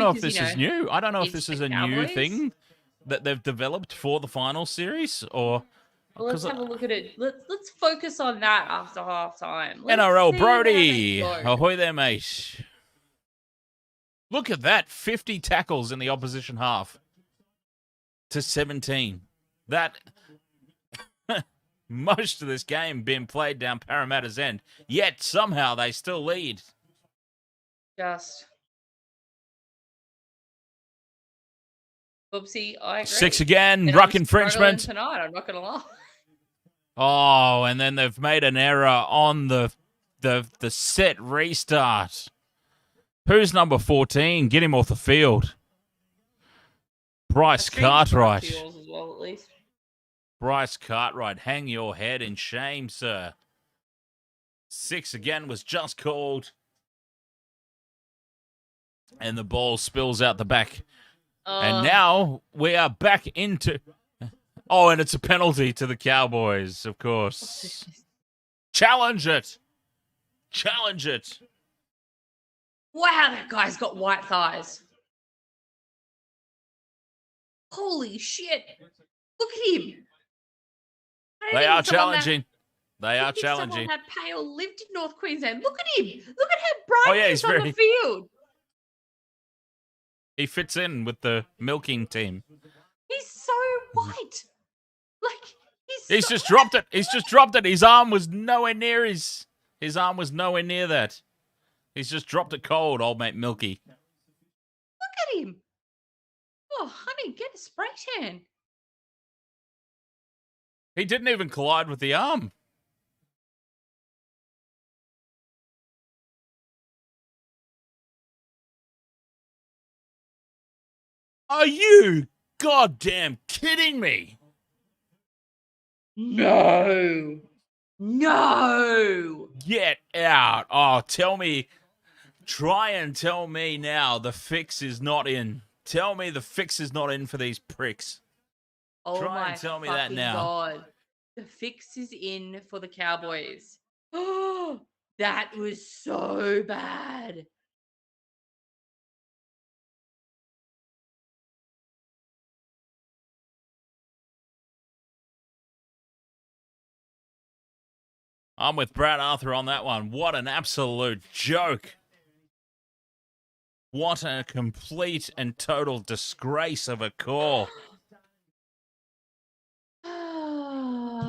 if this is new. I don't know if this it's is a the new Cowboys. thing that they've developed for the final series, or Well, let's have a look at it. Let's focus on that after half time. NRL Brody. Ahoy there, mate. Look at that. 50 tackles in the opposition half to 17. That most of this game being played down Parramatta's end, yet somehow they still lead. Just. Oopsie, I agree. 6 again. And Ruck I'm infringement. tonight, I'm not going to lie. Oh, and then they've made an error on the set restart. Who's number 14? Get him off the field. Bryce Cartwright. As well, at least. Bryce Cartwright, hang your head in shame, sir. 6 again was just called. And the ball spills out the back. And now we are back into... Oh, and it's a penalty to the Cowboys, of course. Challenge it. Challenge it. Wow, that guy's got white thighs. Holy shit. Look at him. They are challenging. They are challenging. Someone that pale lived in North Queensland. Look at him. Look at how bright he is on the field. He fits in with the milking team. He's so white. Like, he's just dropped it. He's just dropped it. His arm was nowhere near his arm was nowhere near that. He's just dropped it cold, old mate Milky. Look at him. Oh, honey, get a spray tan. He didn't even collide with the arm. Are you goddamn kidding me? No. No. Get out. Oh, tell me. Try and tell me now the fix is not in. Tell me the fix is not in for these pricks. Oh, Try and tell me that now. God. The fix is in for the Cowboys. Oh, that was so bad. I'm with Brad Arthur on that one. What an absolute joke. What a complete and total disgrace of a call. Oh.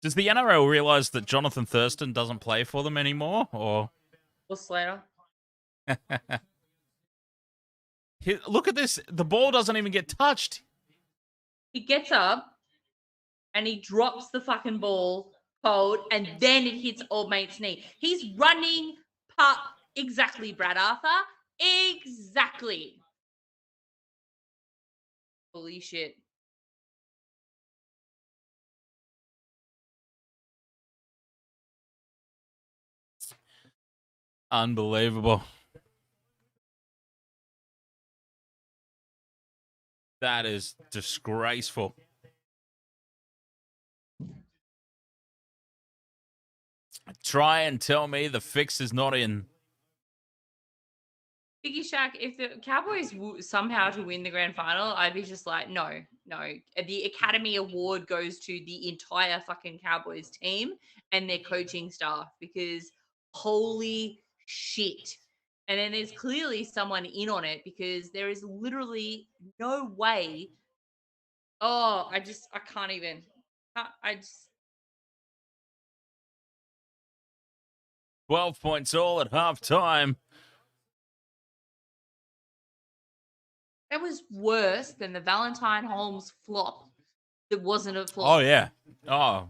Does the NRL realise that Jonathan Thurston doesn't play for them anymore? Or What's Slater? Look at this. The ball doesn't even get touched. He gets up and he drops the fucking ball cold, and then it hits old mate's knee. He's running exactly, Brad Arthur. Exactly. Holy shit. Unbelievable. That is disgraceful. Try and tell me the fix is not in. Biggie Shack, if the Cowboys somehow to win the grand final, I'd be just like, no. The Academy Award goes to the entire fucking Cowboys team and their coaching staff, because holy shit. And then there's clearly someone in on it, because there is literally no way. Oh, I can't even. I just. 12 points all at halftime. That was worse than the Valentine Holmes flop. That wasn't a flop. Oh, yeah. Oh,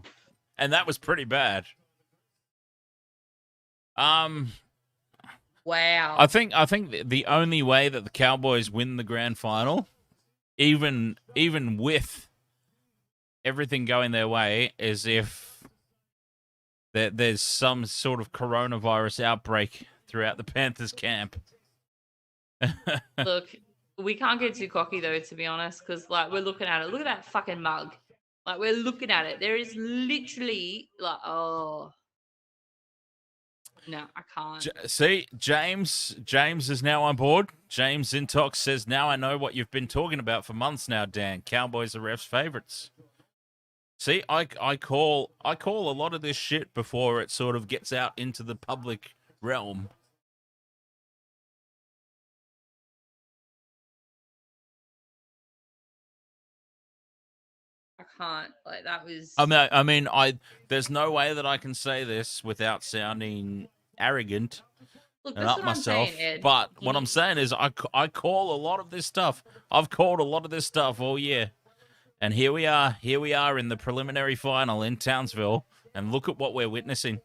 and that was pretty bad. Wow. I think the only way that the Cowboys win the grand final, even with everything going their way, is if there's some sort of coronavirus outbreak throughout the Panthers camp. Look, we can't get too cocky though, to be honest, because like we're looking at it. Look at that fucking mug. Like we're looking at it. There is literally like, oh no, I can't. See, James is now on board. James Intox says, now I know what you've been talking about for months now, Dan. Cowboys are refs' favourites. See, I call a lot of this shit before it sort of gets out into the public realm. I can't. Like that was. I mean, there's no way that I can say this without sounding arrogant. Look, And that's up what myself, I'm saying, Ed. but what I'm saying is I call a lot of this stuff. I've called a lot of this stuff all year. And here we are in the preliminary final in Townsville, and look at what we're witnessing.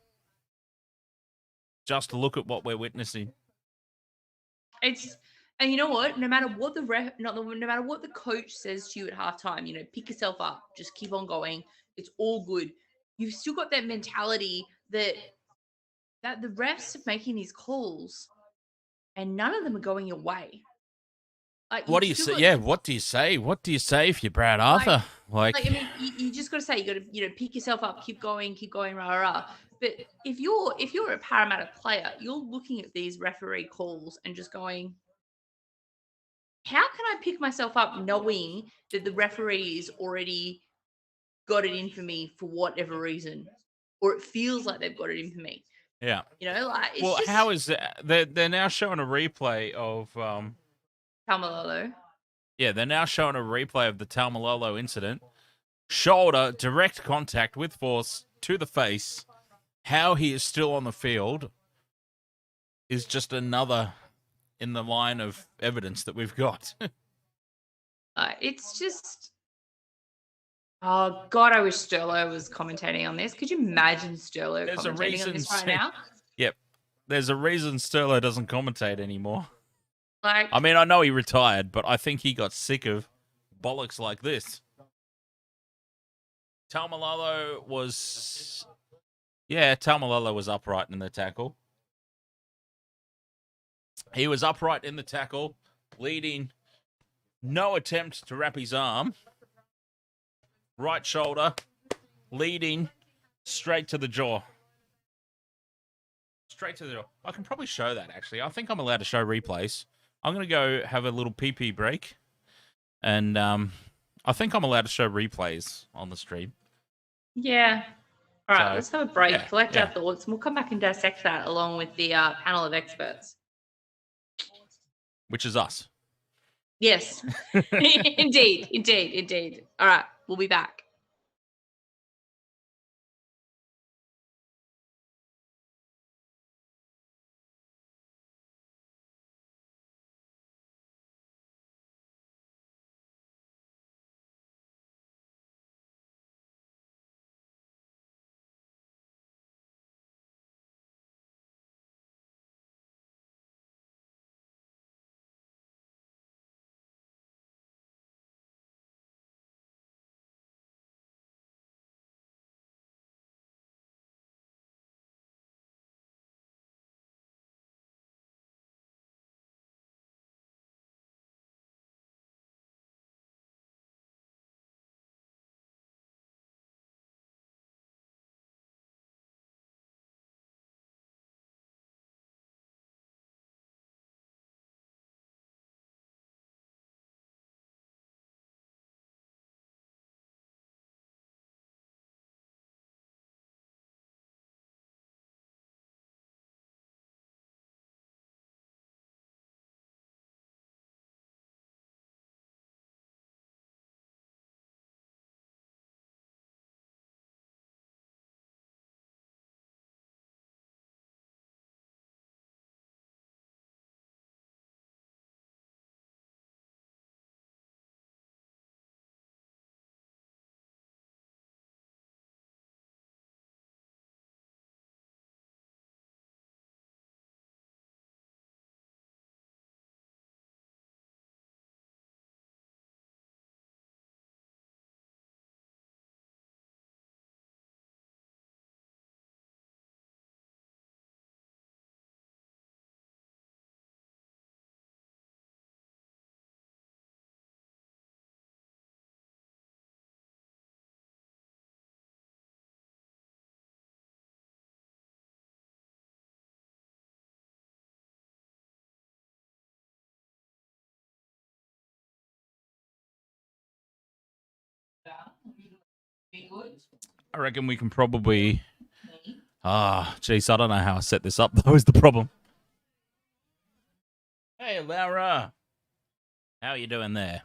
Just look at what we're witnessing. And you know what? No matter what no matter what the coach says to you at halftime, pick yourself up, just keep on going. It's all good. You've still got that mentality that the refs are making these calls, and none of them are going your way. Like, What do you say? Yeah, what do you say? What do you say if you're Brad Arthur? I mean, you just got to say, you got to pick yourself up, keep going, rah rah. But if you're a Parramatta player, you're looking at these referee calls and just going, how can I pick myself up knowing that the referee's already got it in for me for whatever reason, or it feels like they've got it in for me? Yeah. It's well, just... how is that? They're now showing a replay of Tamalolo. Yeah, they're now showing a replay of the Tamalolo incident. Shoulder, direct contact with force to the face. How he is still on the field is just another in the line of evidence that we've got. It's just... Oh, God, I wish Sterlo was commentating on this. Could you imagine Sterlo commentating on this right now? Yep. There's a reason Sterlo doesn't commentate anymore. Like, I mean, I know he retired, but I think he got sick of bollocks like this. Tamalolo was upright in the tackle. He was upright in the tackle, leading, no attempt to wrap his arm. Right shoulder, leading, straight to the jaw. Straight to the jaw. I can probably show that, actually. I think I'm allowed to show replays. I'm going to go have a little pee-pee break. And I think I'm allowed to show replays on the stream. Yeah. All right, let's have a break, collect our yeah. thoughts, and we'll come back and dissect that along with the panel of experts. which is us. Yes. Indeed. All right, we'll be back. I reckon we can probably... geez, I don't know how I set this up, though, is the problem. Hey, Laura. How are you doing there?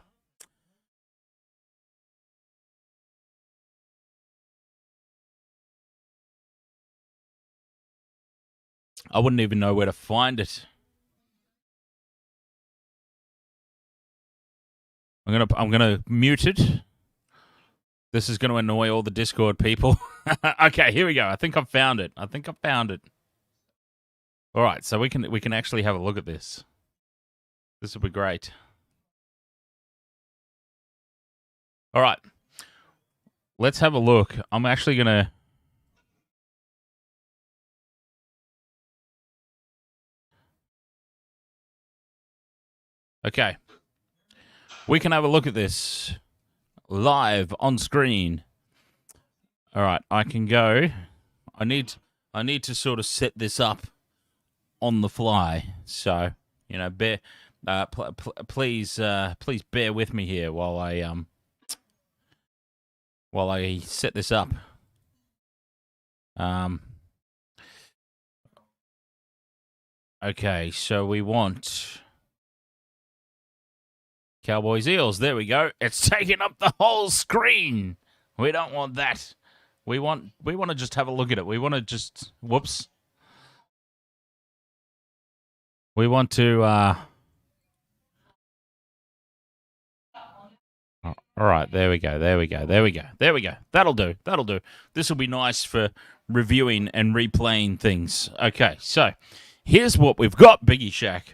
I wouldn't even know where to find it. I'm gonna mute it. This is gonna annoy all the Discord people. Okay, here we go. I think I've found it. All right, so we can actually have a look at this. This will be great. All right, let's have a look. I'm actually gonna. Okay. We can have a look at this live on screen. All right, I can go. I need to sort of set this up on the fly. So, please bear with me here while I set this up. Okay, so we want Cowboys Eels. There we go. It's taking up the whole screen. We don't want that. We want to just have a look at it. We want to just whoops. We want to all right, there we go. That'll do. This will be nice for reviewing and replaying things. Okay, so here's what we've got, Biggie Shack.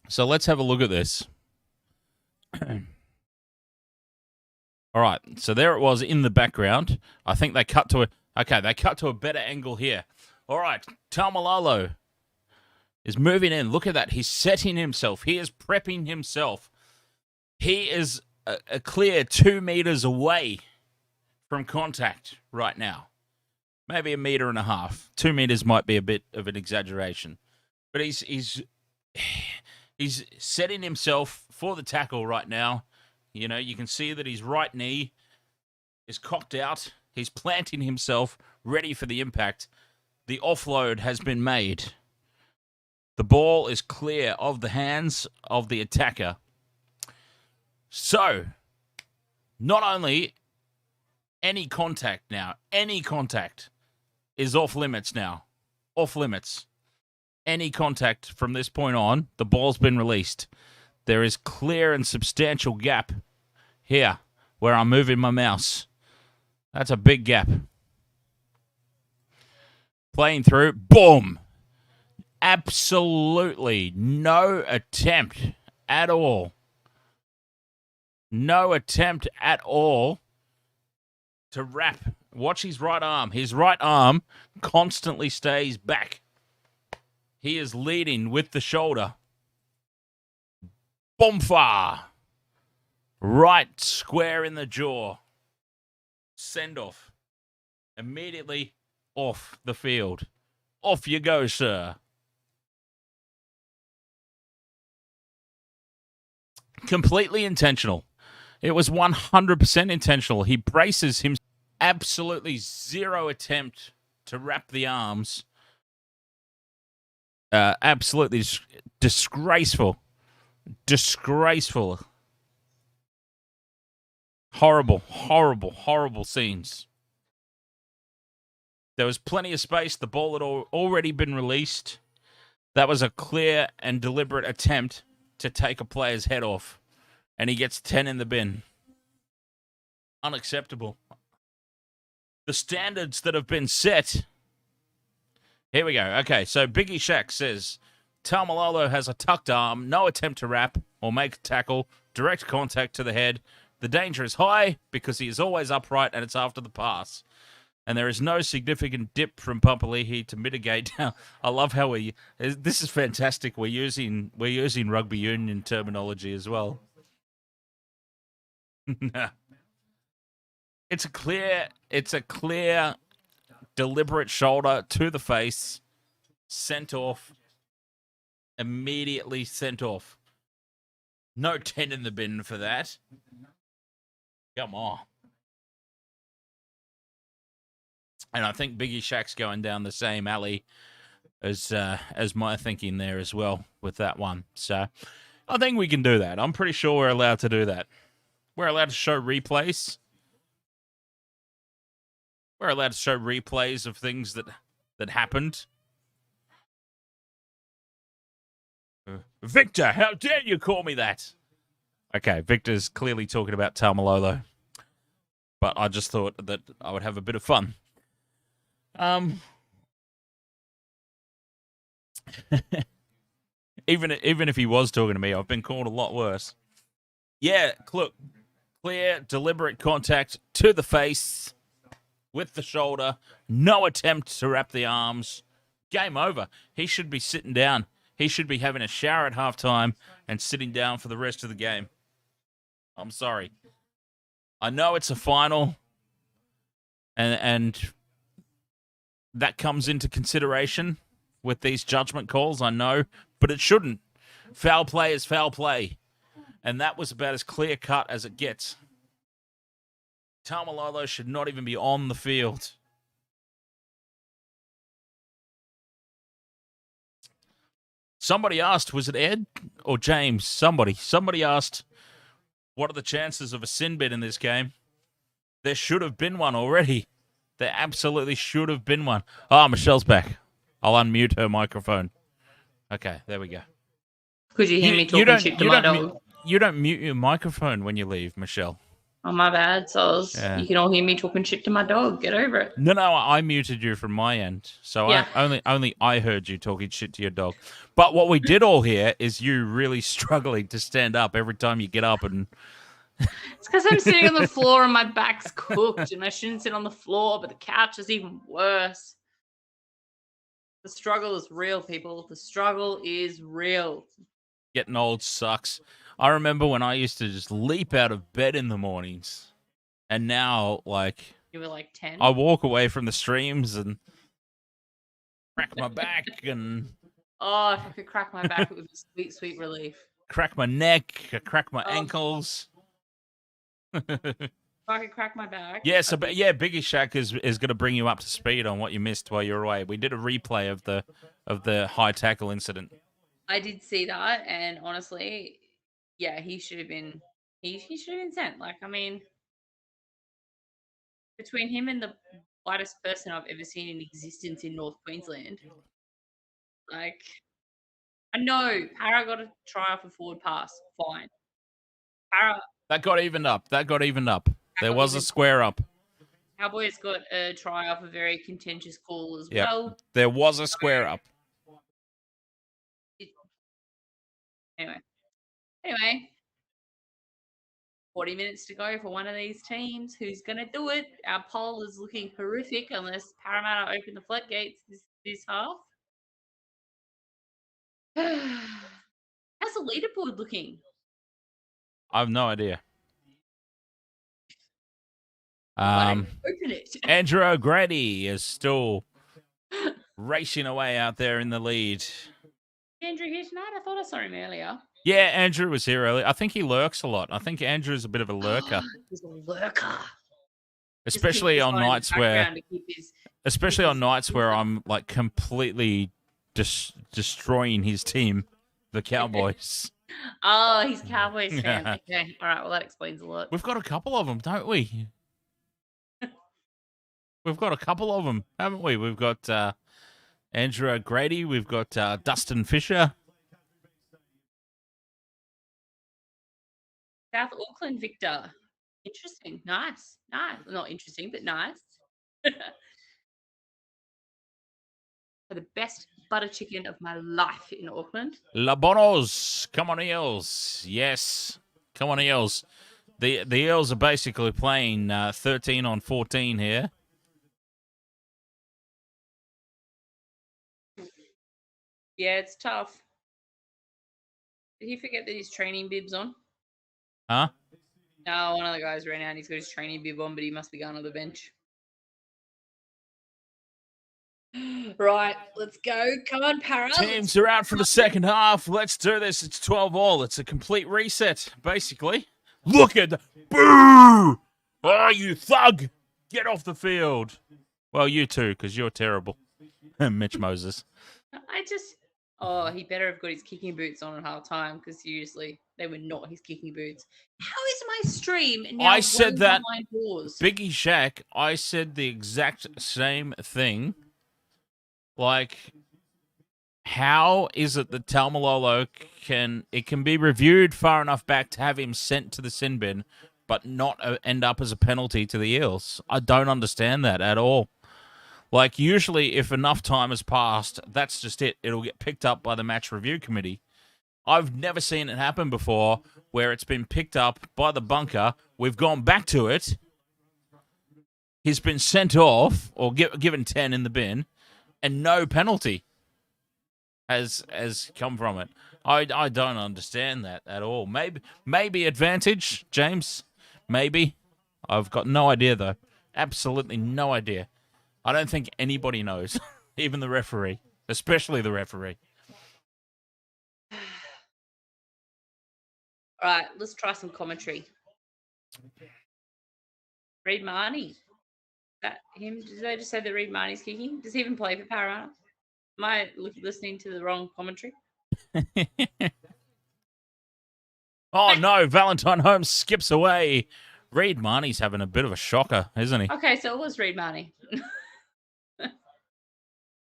So let's have a look at this. All right, so there it was in the background. I think they cut to a better angle here. All right, Tamalolo is moving in. Look at that. He's setting himself. He is prepping himself. He is a clear 2 meters away from contact right now. Maybe 1.5 meters. 2 meters might be a bit of an exaggeration. But he's setting himself for the tackle right now. You know, you can see that his right knee is cocked out. He's planting himself, ready for the impact. The offload has been made. The ball is clear of the hands of the attacker. So, not only any contact is off limits now. Off limits. Any contact from this point on, the ball's been released. There is clear and substantial gap here where I'm moving my mouse. That's a big gap. Playing through. Boom. Absolutely no attempt at all. No attempt at all to wrap. Watch his right arm. His right arm constantly stays back. He is leading with the shoulder. Boomfa. Right square in the jaw. Send off. Immediately off the field. Off you go, sir. Completely intentional. It was 100% intentional. He braces him. Absolutely zero attempt to wrap the arms. Absolutely disgraceful. Disgraceful. Horrible, horrible, horrible scenes. There was plenty of space. The ball had already been released. That was a clear and deliberate attempt to take a player's head off. And he gets 10 in the bin. Unacceptable. The standards that have been set. Here we go. Okay, so Biggie Shack says, Tamalolo has a tucked arm, no attempt to wrap or make a tackle, direct contact to the head. The danger is high because he is always upright and it's after the pass. And there is no significant dip from Papali'i to mitigate. I love how this is fantastic. We're using rugby union terminology as well. It's a clear, deliberate shoulder to the face, sent off, immediately sent off. No 10 in the bin for that. Come on. And I think Biggie Shack's going down the same alley as my thinking there as well with that one. So I think we can do that. I'm pretty sure we're allowed to do that. We're allowed to show replays. We're allowed to show replays of things that happened. Victor, how dare you call me that? Okay, Victor's clearly talking about Tamalolo. But I just thought that I would have a bit of fun. Even if he was talking to me, I've been called a lot worse. Yeah, look, clear, deliberate contact to the face with the shoulder. No attempt to wrap the arms. Game over. He should be sitting down. He should be having a shower at halftime and sitting down for the rest of the game. I'm sorry. I know it's a final, and that comes into consideration with these judgment calls, I know, but it shouldn't. Foul play is foul play, and that was about as clear-cut as it gets. Tamalolo should not even be on the field. Somebody asked, was it Ed or James? Somebody asked, what are the chances of a sin bin in this game? There should have been one already. There absolutely should have been one. Oh, Michelle's back. I'll unmute her microphone. Okay, there we go. Could you hear me talking shit to my dog? You don't mute your microphone when you leave, Michelle. Oh, my bad. So you can all hear me talking shit to my dog. Get over it. No, I muted you from my end. So yeah. only I heard you talking shit to your dog. But what we did all hear is you really struggling to stand up every time you get up and... It's because I'm sitting on the floor and my back's cooked and I shouldn't sit on the floor, but the couch is even worse. The struggle is real, people. The struggle is real. Getting old sucks. I remember when I used to just leap out of bed in the mornings. And now, like... You were like 10? I walk away from the streams and crack my back and... Oh, if I could crack my back, it would be sweet, sweet relief. Crack my neck, crack my ankles. If I could crack my back. Yeah, so Biggie Shack is going to bring you up to speed on what you missed while you were away. We did a replay of the high tackle incident. I did see that, and honestly, yeah, he should have been. He should have been sent. Like, I mean, between him and the whitest person I've ever seen in existence in North Queensland, like, I know Para got a try off a forward pass, fine. Para That got evened up. There got was a even square up. Cowboys got a try off a very contentious call as Yep. well. There was a square up. Anyway, 40 minutes to go for one of these teams. Who's going to do it? Our poll is looking horrific unless Parramatta open the floodgates this half. How's the leaderboard looking? I have no idea. Why don't you open it? Andrew O'Grady is still racing away out there in the lead. Andrew here tonight? I thought I saw him earlier. Yeah, Andrew was here earlier. I think he lurks a lot. I think Andrew's a bit of a lurker. He's a lurker. Especially on nights where I'm like completely destroying his team, the Cowboys. Oh, he's Cowboys fan. Okay. All right. Well, that explains a lot. We've got a couple of them, don't we? We've got a couple of them, haven't we? We've got Andrew O'Grady. We've got Dustin Fisher. South Auckland Victor. Interesting. Nice. Not interesting, but nice. For the best butter chicken of my life in Auckland. La Bonos. Come on, Eels. Yes. Come on, Eels. The Eels are basically playing 13 on 14 here. Yeah, it's tough. Did he forget that he's training bibs on? Huh? No, one of the guys ran out and he's got his training bib on, but he must be going on the bench. Right, let's go. Come on, Para. Teams are out for the second half. Let's do this. It's 12-all. It's a complete reset, basically. Look at the... Boo! Oh, you thug! Get off the field. Well, you too, because you're terrible. Mitch Moses. Oh, he better have got his kicking boots on at half time, because seriously, they were not his kicking boots. How is my stream now? I said that. Doors? Biggie Shack, I said the exact same thing. Like, how is it that Tamalolo can be reviewed far enough back to have him sent to the sin bin, but not end up as a penalty to the Eels? I don't understand that at all. Like, usually if enough time has passed, that's just it. It'll get picked up by the match review committee. I've never seen it happen before where it's been picked up by the bunker. We've gone back to it. He's been sent off or given 10 in the bin, and no penalty has come from it. I don't understand that at all. Maybe advantage, James. Maybe. I've got no idea, though. Absolutely no idea. I don't think anybody knows, even the referee, especially the referee. All right, let's try some commentary. Reid Marnie. That him? Did they just say that Reid Marnie's kicking? Does he even play for Parramatta? Am I listening to the wrong commentary? Oh, no. Valentine Holmes skips away. Reid Marnie's having a bit of a shocker, isn't he? Okay, so it was Reid Marnie.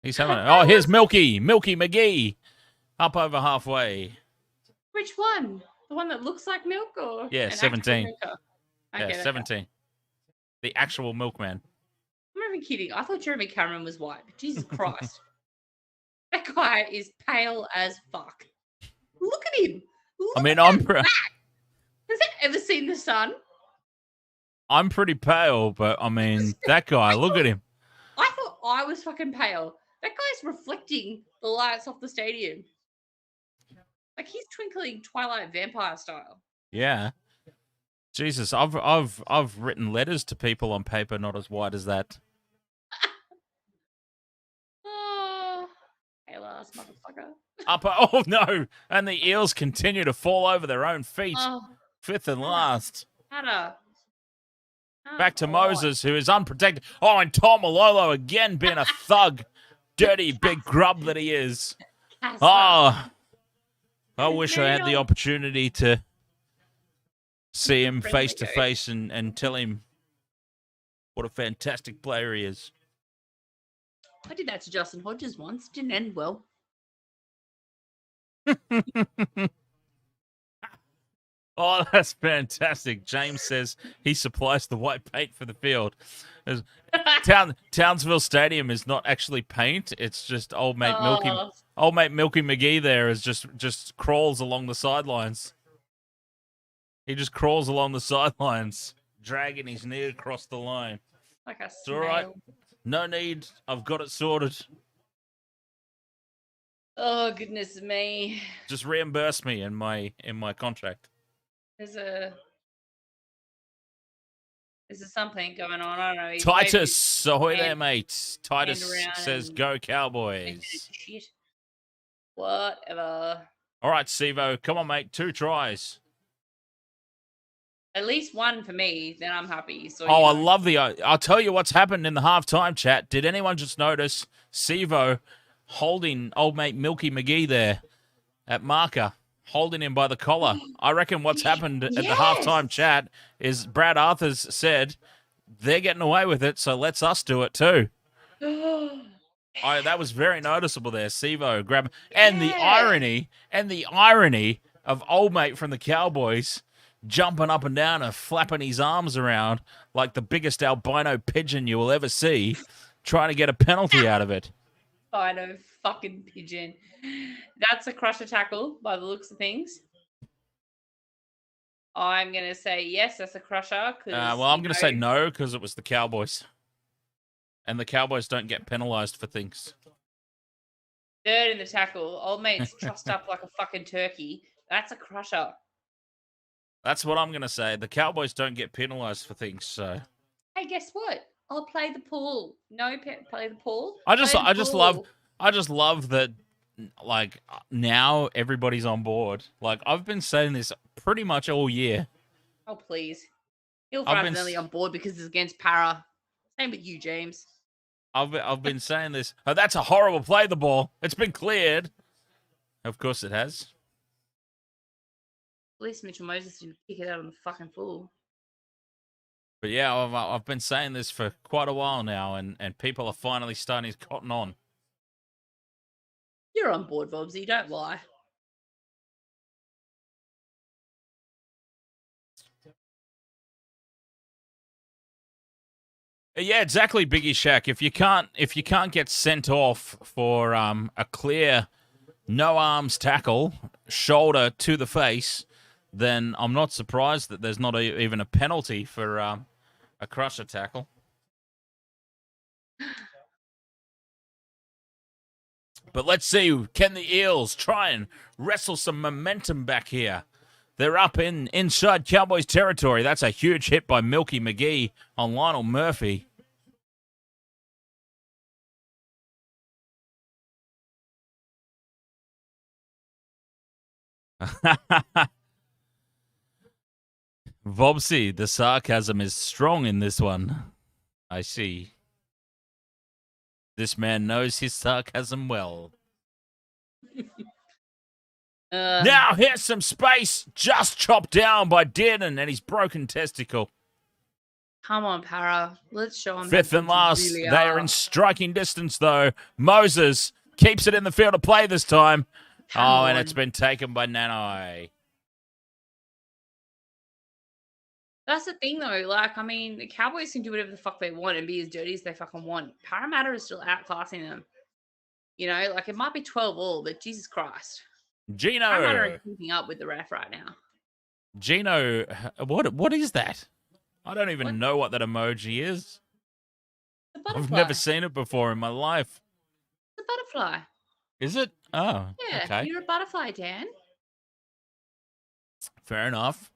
He's having it. Oh, here's Milky McGee. Up over halfway. Which one? The one that looks like milk, or yeah, 17. Okay, yeah, 17. The actual milkman. I'm not even kidding. I thought Jeremy Cameron was white. Jesus Christ. That guy is pale as fuck. Look at him. Has he ever seen the sun? I'm pretty pale, but I mean, that guy, look at him. I thought I was fucking pale. That guy's reflecting the lights off the stadium. Like, he's twinkling Twilight vampire style. Yeah. Jesus, I've written letters to people on paper not as white as that. Oh, pale ass motherfucker. Oh no! And the Eels continue to fall over their own feet. Fifth and last. Back to Moses, who is unprotected. Oh, and Tamalolo again being a thug. Dirty big grub that he is. Oh, I wish I had the opportunity to see him Friendly face to face and tell him what a fantastic player he is. I did that to Justin Hodges once. Didn't end well. Oh, that's fantastic. James says he supplies the white paint for the field. Townsville Stadium is not actually paint. It's just old mate Milky McGee there is just crawls along the sidelines. He just crawls along the sidelines, dragging his knee across the line. Like a It's snail. all right. No need. I've got it sorted. Oh goodness me. Just reimburse me in my contract. There's something going on. I don't know. He's Titus, ahoy there, hand- mate. Titus around says, and- go Cowboys. Shit. Whatever. All right, Sivo, come on, mate. 2 tries. At least one for me, then I'm happy. So I love the... I'll tell you what's happened in the halftime chat. Did anyone just notice Sivo holding old mate Milky McGee there at marker, holding him by the collar? I reckon what's happened at the halftime chat is Brad Arthurs said, they're getting away with it, so let's us do it too. That was very noticeable there. Sivo grab and the irony of old mate from the Cowboys jumping up and down and flapping his arms around like the biggest albino pigeon you will ever see, trying to get a penalty out of it. Albino fucking pigeon. That's a crusher tackle by the looks of things. I'm gonna say yes, that's a crusher. Well, I'm gonna say no because it was the Cowboys. And the Cowboys don't get penalised for things. Third in the tackle. Old mate's trussed up like a fucking turkey. That's a crusher. That's what I'm going to say. The Cowboys don't get penalised for things, so... Hey, guess what? I'll play the pool. No, play the pool. I just love that, like, now everybody's on board. Like, I've been saying this pretty much all year. Oh, please. He'll finally on board because it's against Para. Same with you, James. I've been saying this. Oh, that's a horrible play, the ball. It's been cleared. Of course it has. At least Mitchell Moses didn't kick it out on the fucking full. But yeah, I've been saying this for quite a while now, and people are finally starting to cotton on. You're on board, Bobsy. Don't lie. Yeah, exactly, Biggie Shack. If you can't get sent off for a clear no arms tackle, shoulder to the face, then I'm not surprised that there's not even a penalty for a crusher tackle. But let's see, can the Eels try and wrestle some momentum back here? They're up inside Cowboys territory. That's a huge hit by Milky McGee on Lionel Murphy. Vobsy, the sarcasm is strong in this one. I see. This man knows his sarcasm well. Now here's some space just chopped down by Dearden and his broken testicle. Come on, Para. Let's show them. Fifth and last. They are in striking distance, though. Moses keeps it in the field of play this time. And it's been taken by Nanai. That's the thing, though. Like, I mean, the Cowboys can do whatever the fuck they want and be as dirty as they fucking want. Parramatta is still outclassing them. You know, like, it might be 12-all, but Jesus Christ. Gino. Parramatta are keeping up with the ref right now. Gino, what is that? I don't even know what that emoji is. I've never seen it before in my life. It's a butterfly. Is it? Oh, yeah. Okay. You're a butterfly, Dan. Fair enough.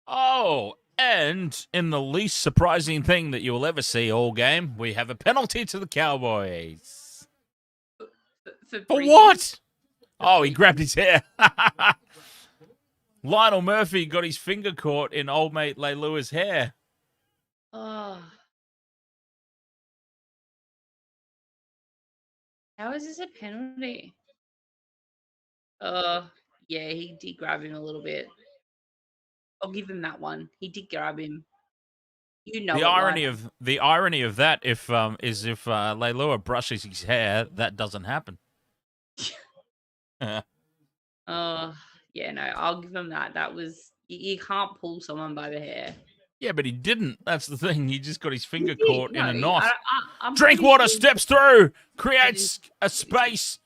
Oh, and in the least surprising thing that you will ever see all game, we have a penalty to the Cowboys. For what? Oh, he grabbed his hair. Lionel Murphy got his finger caught in old mate Leilua's hair. Oh. How is this a penalty? Yeah, he did grab him a little bit. I'll give him that one. He did grab him. You know The it, irony like. of that is if Leilua brushes his hair, that doesn't happen. Yeah, no, I'll give him that. That was you can't pull someone by the hair. Yeah, but he didn't. That's the thing. He just got his He finger did. caught No, in a knot. I'm pretty Drinkwater sure steps through, he creates didn't. a space.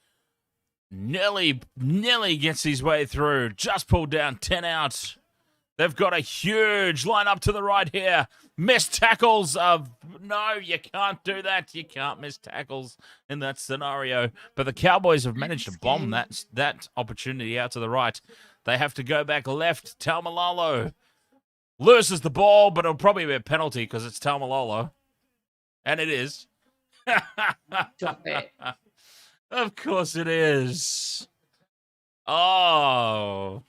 Nelly gets his way through. Just pulled down 10 out. They've got a huge line up to the right here. Missed tackles of no, you can't do that. You can't miss tackles in that scenario. But the Cowboys have managed to bomb that opportunity out to the right. They have to go back left. Tamalolo loses the ball, but it'll probably be a penalty because it's Tamalolo. And it is. Drop it. Of course it is. Oh.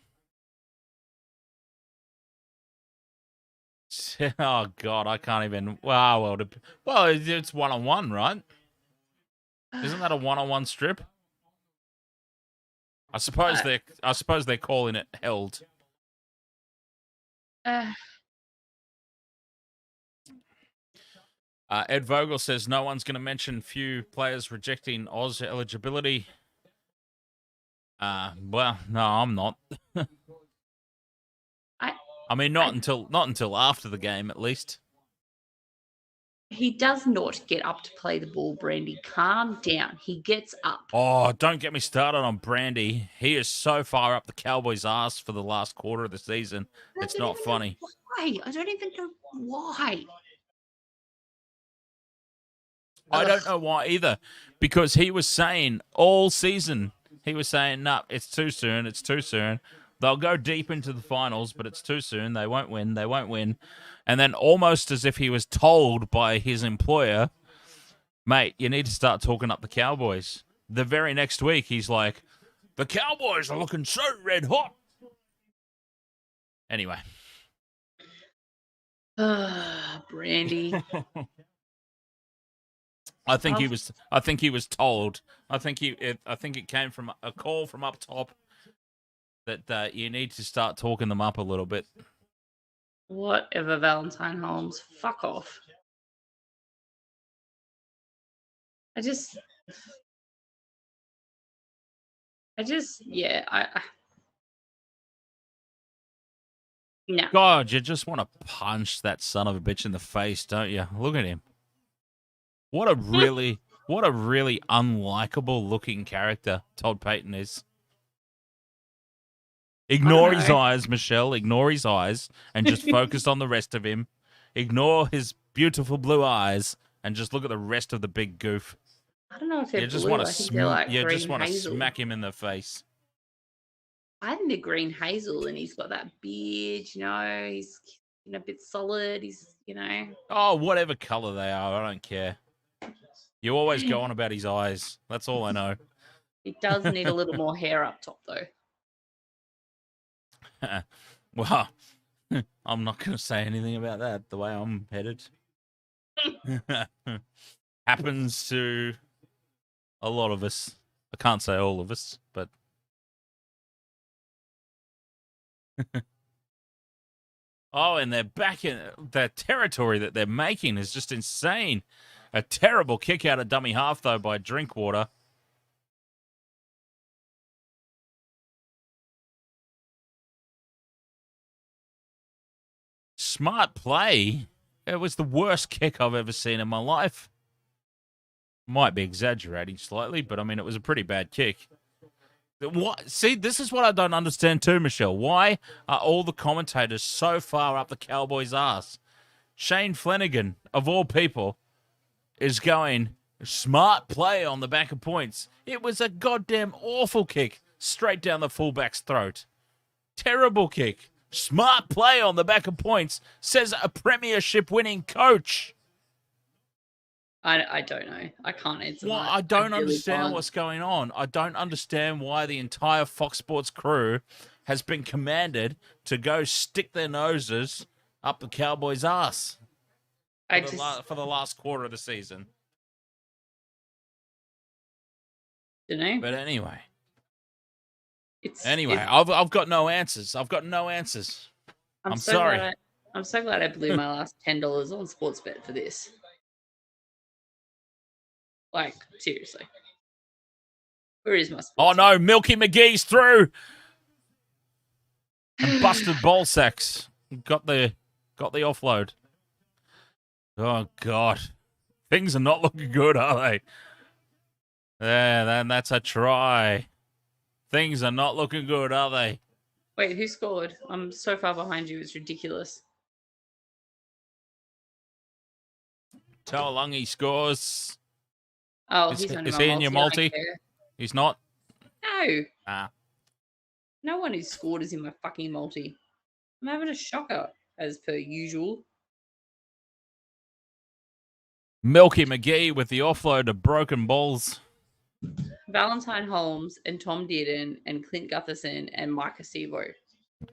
Oh, God, I can't even. Well, it's one-on-one, right? Isn't that a one-on-one strip? I suppose they're calling it held. Ed Vogel says no one's going to mention few players rejecting Oz eligibility. Well, no, I'm not. I mean, not until after the game, at least. He does not get up to play the ball, Brandy. Calm down. He gets up. Oh, don't get me started on Brandy. He is so far up the Cowboys' ass for the last quarter of the season. It's not funny. Why? I don't even know why. I don't know why either, because he was saying all season, nah, it's too soon, it's too soon. They'll go deep into the finals, but it's too soon. They won't win. And then almost as if he was told by his employer, mate, you need to start talking up the Cowboys. The very next week, he's like, the Cowboys are looking so red hot. Anyway. Brandy. I think he was told. I think it came from a call from up top that you need to start talking them up a little bit. Whatever, Valentine Holmes. Fuck off. No. God, you just want to punch that son of a bitch in the face, don't you? Look at him. What a really unlikable looking character Todd Payton is. Ignore his eyes, Michelle. Ignore his eyes and just focus on the rest of him. Ignore his beautiful blue eyes and just look at the rest of the big goof. I don't know if they're you just blue. want I think they're like green just want to hazel. smack him in the face. I think they're green hazel, and he's got that beard. He's a bit solid. He's Oh, whatever color they are, I don't care. You always go on about his eyes. That's all I know. He does need a little more hair up top, though. Well, I'm not going to say anything about that. The way I'm headed happens to a lot of us. I can't say all of us, but oh, and they're back in their territory that they're making is just insane. A terrible kick out of dummy half, though, by Drinkwater. Smart play. It was the worst kick I've ever seen in my life. Might be exaggerating slightly, but I mean, it was a pretty bad kick. What? See, this is what I don't understand too, Michelle. Why are all the commentators so far up the Cowboys' ass? Shane Flanagan, of all people, is going, smart play on the back of points. It was a goddamn awful kick straight down the fullback's throat. Terrible kick. Smart play on the back of points, says a premiership-winning coach. I don't know. I can't answer that. I don't understand what's going on. I don't understand why the entire Fox Sports crew has been commanded to go stick their noses up the Cowboys' ass for the last quarter of the season. You know. But anyway, It's I've got no answers. I'm so sorry. glad I'm so glad I blew my last $10 on Sportsbet for this. Like, seriously. Where is my sports? Oh no, Milky McGee's through. And busted ball sacks. Got the offload. Oh God. Things are not looking good, are they? Yeah, then that's a try. Things are not looking good, are they? Wait, who scored? I'm so far behind you, it's ridiculous. Tamalolo scores. Oh, he's on is he in your multi? He's not? No. Ah. No one who scored is in my fucking multi. I'm having a shocker, as per usual. Milky McGee with the offload of broken balls. Valentine Holmes and Tom Dearden and Clint Gutherson and Makahesi Makatoa.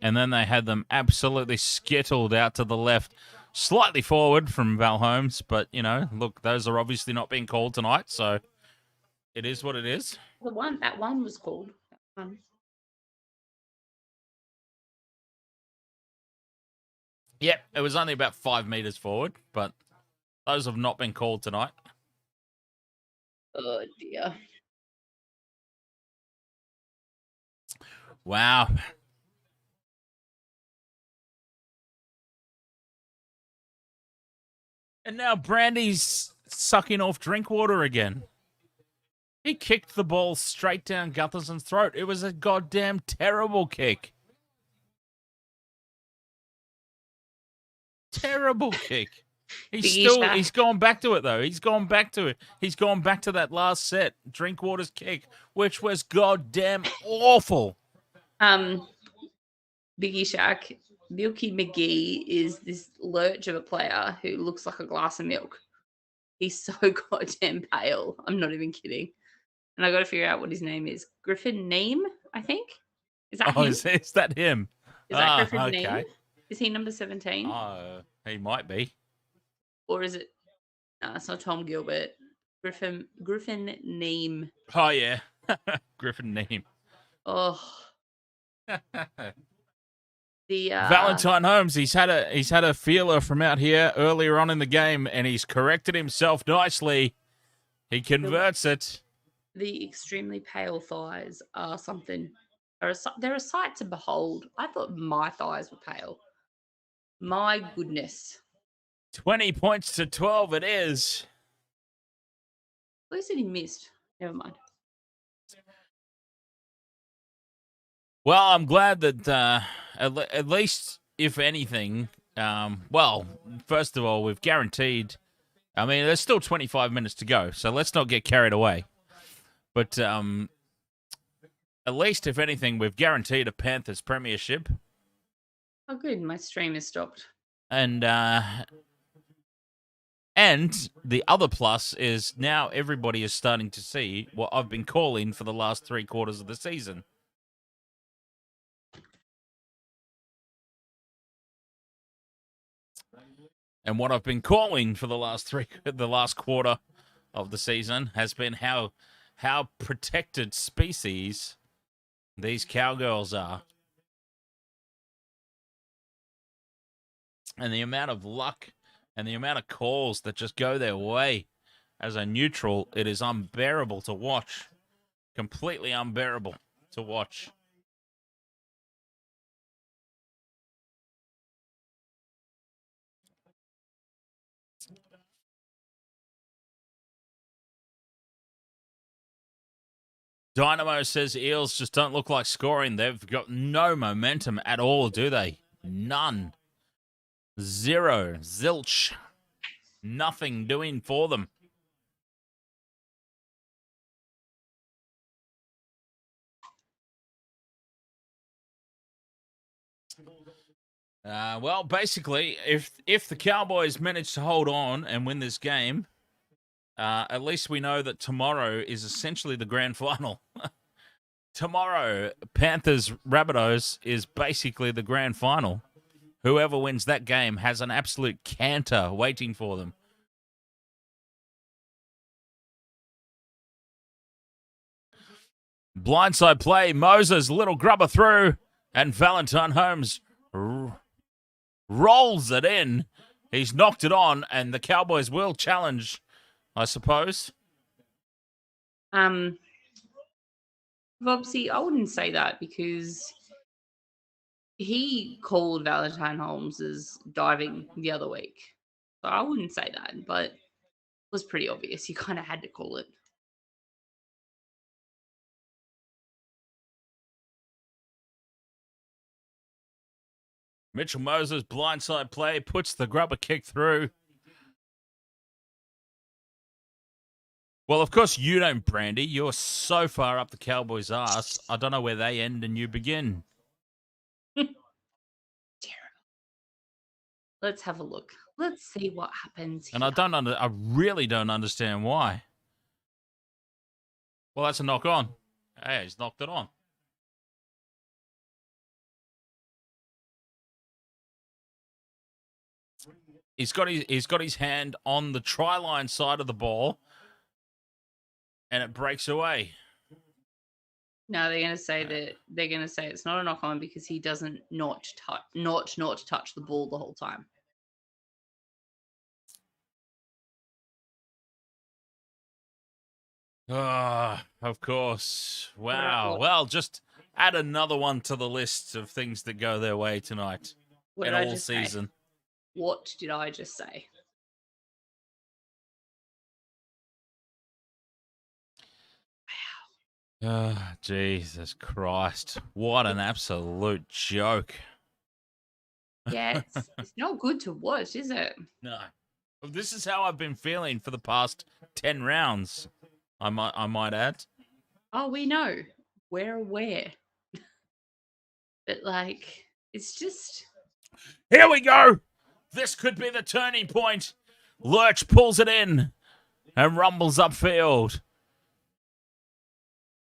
And then they had them absolutely skittled out to the left, slightly forward from Val Holmes. But, you know, look, those are obviously not being called tonight, so it is what it is. That one was called. Yep, it was only about 5 meters forward, but those have not been called tonight. Oh, dear. Wow. And now Brandy's sucking off drink water again. He kicked the ball straight down Gutherson's throat. It was a goddamn terrible kick. Terrible kick. He's gone back to it, though. He's gone back to it. He's gone back to that last set, Drinkwater's kick, which was goddamn awful. Biggie Shack, Milky McGee is this lurch of a player who looks like a glass of milk. He's so goddamn pale. I'm not even kidding. And I got to figure out what his name is. Griffin Neem, I think. Is that him? Is that him? Is that Griffin Neem? Is he number 17? He might be. Or is it? No, it's not Tom Gilbert. Griffin Neem. Oh yeah, Griffin Neem. Oh. The Valentine Holmes. He's had a feeler from out here earlier on in the game, and he's corrected himself nicely. He converts it. The extremely pale thighs are something. They're a sight to behold. I thought my thighs were pale. My goodness. 20 points to 12 it is. At least he missed. Never mind. Well, I'm glad that at least, if anything, well, first of all, we've guaranteed. I mean, there's still 25 minutes to go, so let's not get carried away. But at least, if anything, we've guaranteed a Panthers premiership. Oh, good. My stream has stopped. And the other plus is now everybody is starting to see what I've been calling for the last 3 quarters of the season. And what I've been calling for the last quarter of the season has been how protected species these cowgirls are. And the amount of luck and the amount of calls that just go their way as a neutral, it is unbearable to watch. Completely unbearable to watch. Dynamo says Eels just don't look like scoring. They've got no momentum at all, do they? None. Zero. Zilch. Nothing doing for them. Well, basically, if the Cowboys manage to hold on and win this game, at least we know that tomorrow is essentially the grand final. Tomorrow, Panthers-Rabbitohs is basically the grand final. Whoever wins that game has an absolute canter waiting for them. Blindside play. Moses, little grubber through. And Valentine Holmes rolls it in. He's knocked it on, and the Cowboys will challenge, I suppose. Obviously, I wouldn't say that because he called Valentine Holmes as diving the other week. So I wouldn't say that, but it was pretty obvious. You kind of had to call it. Mitchell Moses, blindside play, puts the grubber kick through. Well, of course you don't, Brandy. You're so far up the Cowboys' ass. I don't know where they end and you begin. Let's have a look. Let's see what happens And here. I really don't understand why. Well, that's a knock on. Hey, he's knocked it on. He's got his hand on the try line side of the ball, and it breaks away. No, they're going to say it's not a knock on because he doesn't not touch the ball the whole time. Ah, of course. Wow. What- Well, just add another one to the list of things that go their way tonight What and did I all just say? season. What did I just say? Ah, Jesus Christ. What an absolute joke. Yeah, it's not good to watch, is it? No. Well, this is how I've been feeling for the past 10 rounds, I might add. Oh, we know. We're aware. But like, it's just Here we go. This could be the turning point. Lurch pulls it in and rumbles upfield.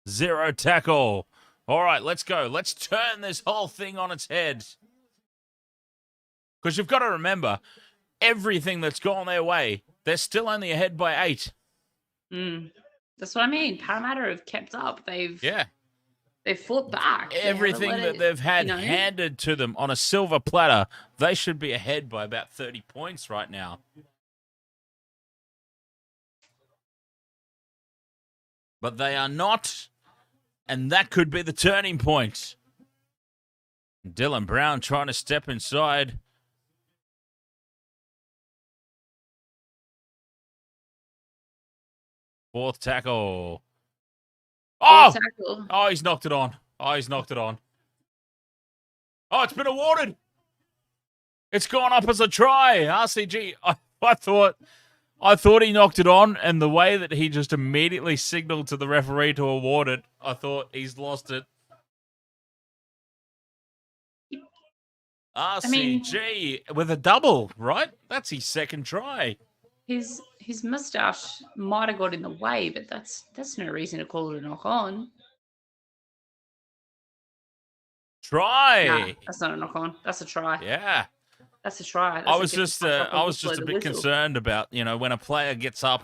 Zero tackle. All right, let's go. Let's turn this whole thing on its head. Because you've got to remember, everything that's gone their way, they're still only ahead by 8. that's what I mean. Parramatta have kept up. They've fought back. Everything that they've had handed to them on a silver platter, they should be ahead by about 30 points right now. But they are not, and that could be the turning point. Dylan Brown trying to step inside. Fourth tackle. Oh! Oh, he's knocked it on. Oh, it's been awarded. It's gone up as a try. RCG. I thought he knocked it on, and the way that he just immediately signaled to the referee to award it, I thought he's lost it. RCG with a double, right? That's his second try. His moustache might have got in the way, but that's no reason to call it a knock on. Try. Nah, that's not a knock on. That's a try. Yeah. That's a try. I was just a bit concerned about, when a player gets up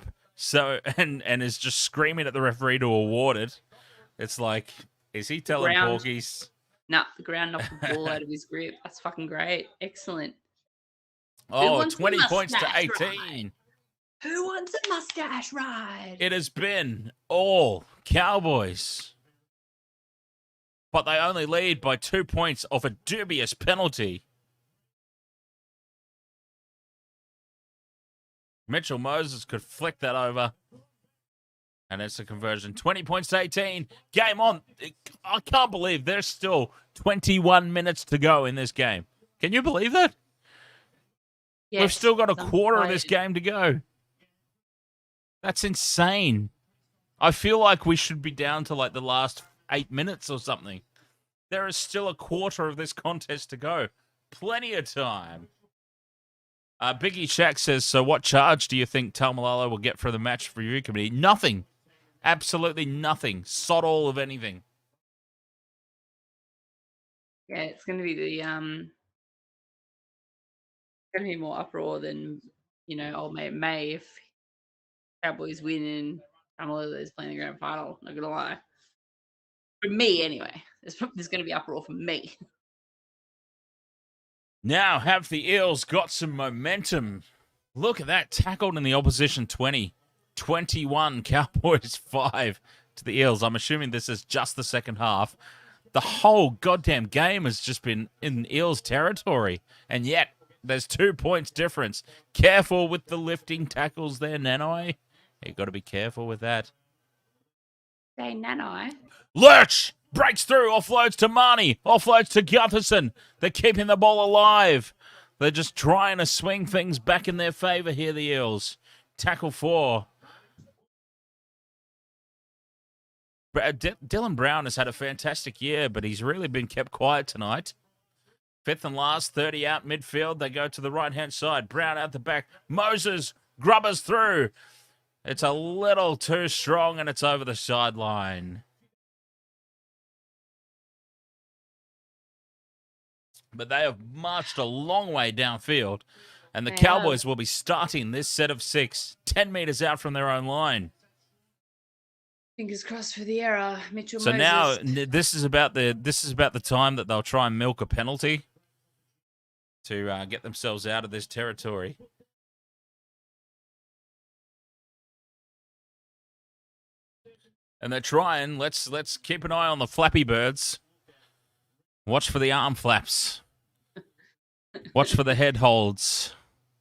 and is just screaming at the referee to award it. It's like, is he telling porkies? Nah, the ground knocked the ball out of his grip. That's fucking great. Excellent. Oh, 20 points to 18. Ride? Who wants a mustache ride? It has been all Cowboys. But they only lead by 2 points off a dubious penalty. Mitchell Moses could flick that over. And it's a conversion. 20 points to 18. Game on. I can't believe there's still 21 minutes to go in this game. Can you believe that? Yes, we've still got a quarter of this game to go. That's insane. I feel like we should be down to like the last 8 minutes or something. There is still a quarter of this contest to go. Plenty of time. Biggie Shack says, so what charge do you think Tamalolo will get for the match review committee? Nothing. Absolutely nothing. Sod all of anything. Yeah, it's going to be going to be more uproar than, old mate May if Cowboys win and Tamalolo is playing the grand final. Not going to lie. From me, anyway. There's going to be uproar from me. Now have the Eels got some momentum? Look at that, tackled in the opposition 20. 21, Cowboys 5 to the Eels. I'm assuming this is just the second half. The whole goddamn game has just been in Eels territory. And yet, there's 2 points difference. Careful with the lifting tackles there, Nanai. You've got to be careful with that. Hey, Nanai. Lurch breaks through, offloads to Marnie, offloads to Gutherson. They're keeping the ball alive. They're just trying to swing things back in their favour here, the Eels. Tackle 4. Dylan Brown has had a fantastic year, but he's really been kept quiet tonight. 5th and last, 30 out midfield. They go to the right-hand side. Brown out the back. Moses grubbers through. It's a little too strong, and it's over the sideline. But they have marched a long way downfield, and the Cowboys will be starting this set of 6, 10 metres out from their own line. Fingers crossed for the error, Mitchell So Moses. now this is about the time that they'll try and milk a penalty to get themselves out of this territory. And they're trying. Let's keep an eye on the Flappy Birds. Watch for the arm flaps. Watch for the head holds.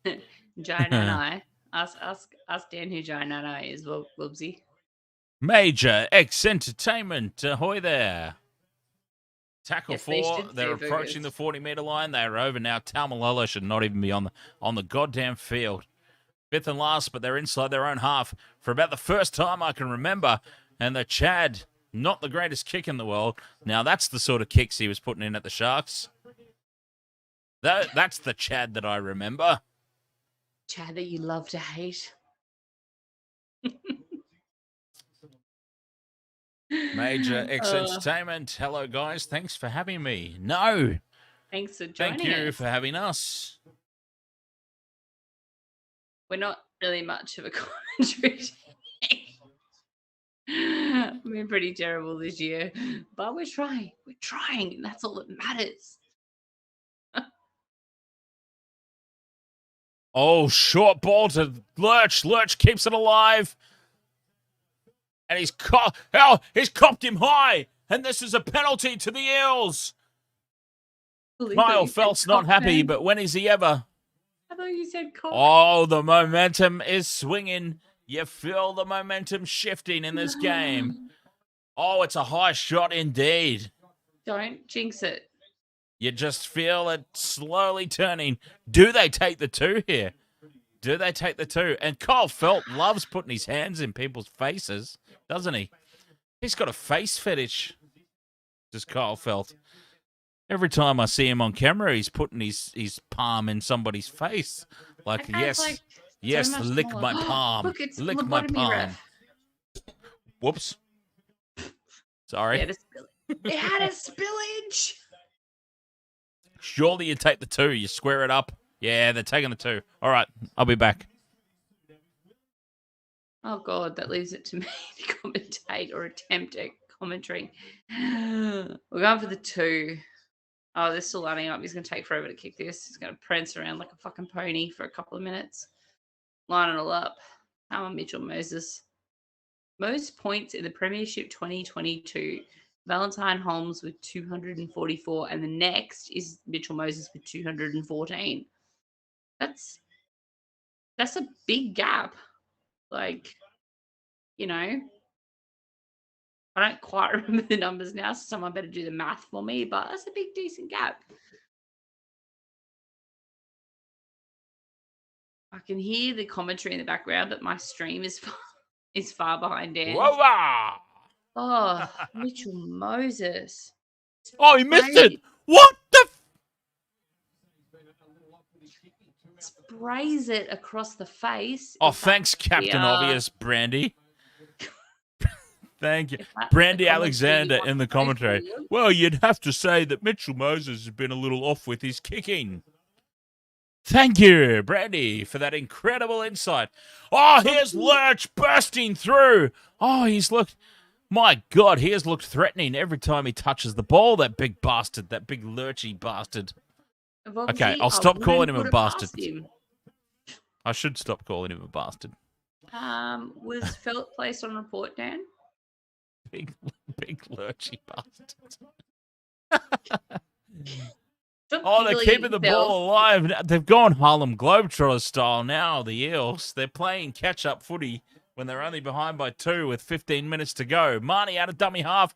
Jai Nanai. Ask Dan who Jai Nanai is, Whoopsie. Major X Entertainment. Ahoy there. Tackle 4. They're approaching the 40-metre line. They're over now. Tamalolo should not even be on the goddamn field. 5th and last, but they're inside their own half for about the first time I can remember. And the Chad, not the greatest kick in the world. Now, that's the sort of kicks he was putting in at the Sharks. That's the Chad that I remember. Chad that you love to hate. Major X Entertainment. Hello, guys. Thanks for having me. No. Thanks for joining us. Thank you for having us. We're not really much of a commentary team. We've been pretty terrible this year, but we're trying. We're trying, and that's all that matters. Oh, short ball to Lurch. Lurch keeps it alive. And he's copped him high. And this is a penalty to the Eels. Kyle Felt's not happy, but when is he ever? I thought you said cop. Oh, the momentum is swinging. You feel the momentum shifting in this game. Oh, it's a high shot indeed. Don't jinx it. You just feel it slowly turning. Do they take the 2 here? Do they take the 2? And Kyle Felt loves putting his hands in people's faces, doesn't he? He's got a face fetish. Just Kyle Felt. Every time I see him on camera, he's putting his palm in somebody's face. Like, yes, yes, so lick smaller. My palm. Look, it's lick my palm. Ref. Whoops. Sorry. It had a spillage. Surely you take the 2. You square it up. Yeah, they're taking the 2. All right, I'll be back. Oh, God, that leaves it to me to commentate or attempt at commentary. We're going for the 2. Oh, they're still lining up. He's going to take forever to kick this. He's going to prance around like a fucking pony for a couple of minutes. Line it all up. Come on, Mitchell Moses. Most points in the Premiership 2022. Valentine Holmes with 244, and the next is Mitchell Moses with 214. That's a big gap. Like, you know, I don't quite remember the numbers now, so someone better do the math for me, but that's a big, decent gap. I can hear the commentary in the background, but my stream is far behind Dan. Whoa! Oh, Mitchell Moses. Oh, he missed it. What the? Sprays it across the face. Oh, thanks, Captain Obvious, Brandy. Thank you. Brandy Alexander in the commentary. Well, you'd have to say that Mitchell Moses has been a little off with his kicking. Thank you, Brandy, for that incredible insight. Oh, here's Lurch bursting through. Oh, he's looked... My God, he has looked threatening every time he touches the ball, that big bastard, that big lurchy bastard. Okay, I'll stop calling him a bastard. I should stop calling him a bastard. Was Felt placed on report, Dan? Big lurchy bastard. Oh, they're keeping the ball alive. They've gone Harlem Globetrotter style now, the Eels. They're playing catch-up footy when they're only behind by 2 with 15 minutes to go. Marnie out of dummy half.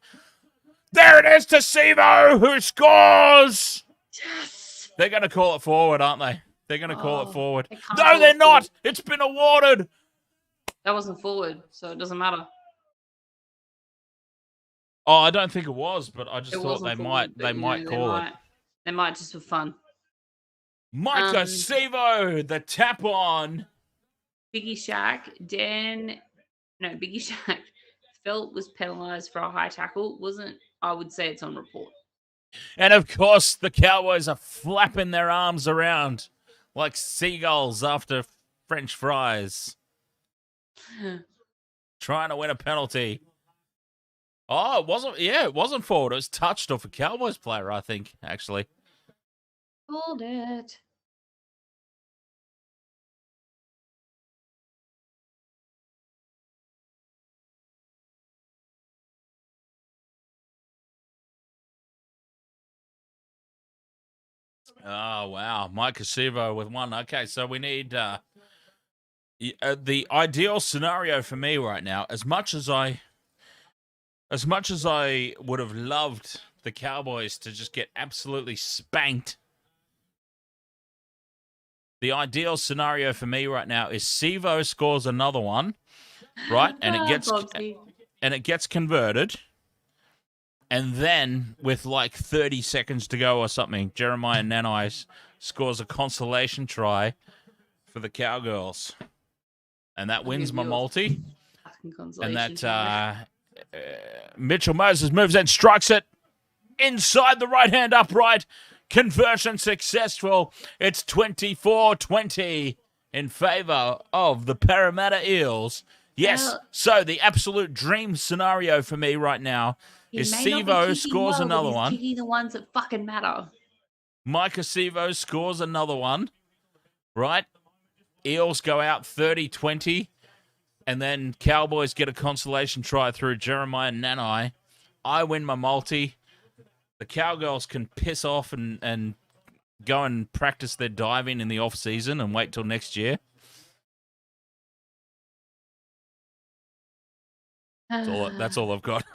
There it is to Sivo, who scores! Yes! They're going to call it forward, aren't they? They're going to call it forward. No, they're not! It's been awarded! That wasn't forward, so it doesn't matter. Oh, I don't think it was, but I just thought they might call it. They might just for fun. Makahesi, the tap on. Biggie Shaq, Biggie Shaq Felt was penalised for a high tackle. I would say it's on report. And of course, the Cowboys are flapping their arms around like seagulls after French fries. Trying to win a penalty. Oh, it wasn't forward. It was touched off a Cowboys player, I think, actually. Hold it. Oh, wow. Makahesi with one. Okay, so we need the ideal scenario for me right now, as much as I would have loved the Cowboys to just get absolutely spanked, the ideal scenario for me right now is Sivo scores another one, right? And it gets converted. And then, with like 30 seconds to go or something, Jeremiah Nanai scores a consolation try for the Cowgirls. And that wins my multi. And that Mitchell Moses moves and strikes it inside the right-hand upright. Conversion successful. It's 24-20 in favour of the Parramatta Eels. Yes, so the absolute dream scenario for me right now is Sivo scores another one. Kicking the ones that fucking matter. Makahesi scores another one, right? Eels go out 30-20, and then Cowboys get a consolation try through Jeremiah Nanai. I win my multi. The Cowgirls can piss off and go and practice their diving in the off-season and wait till next year. That's all I've got.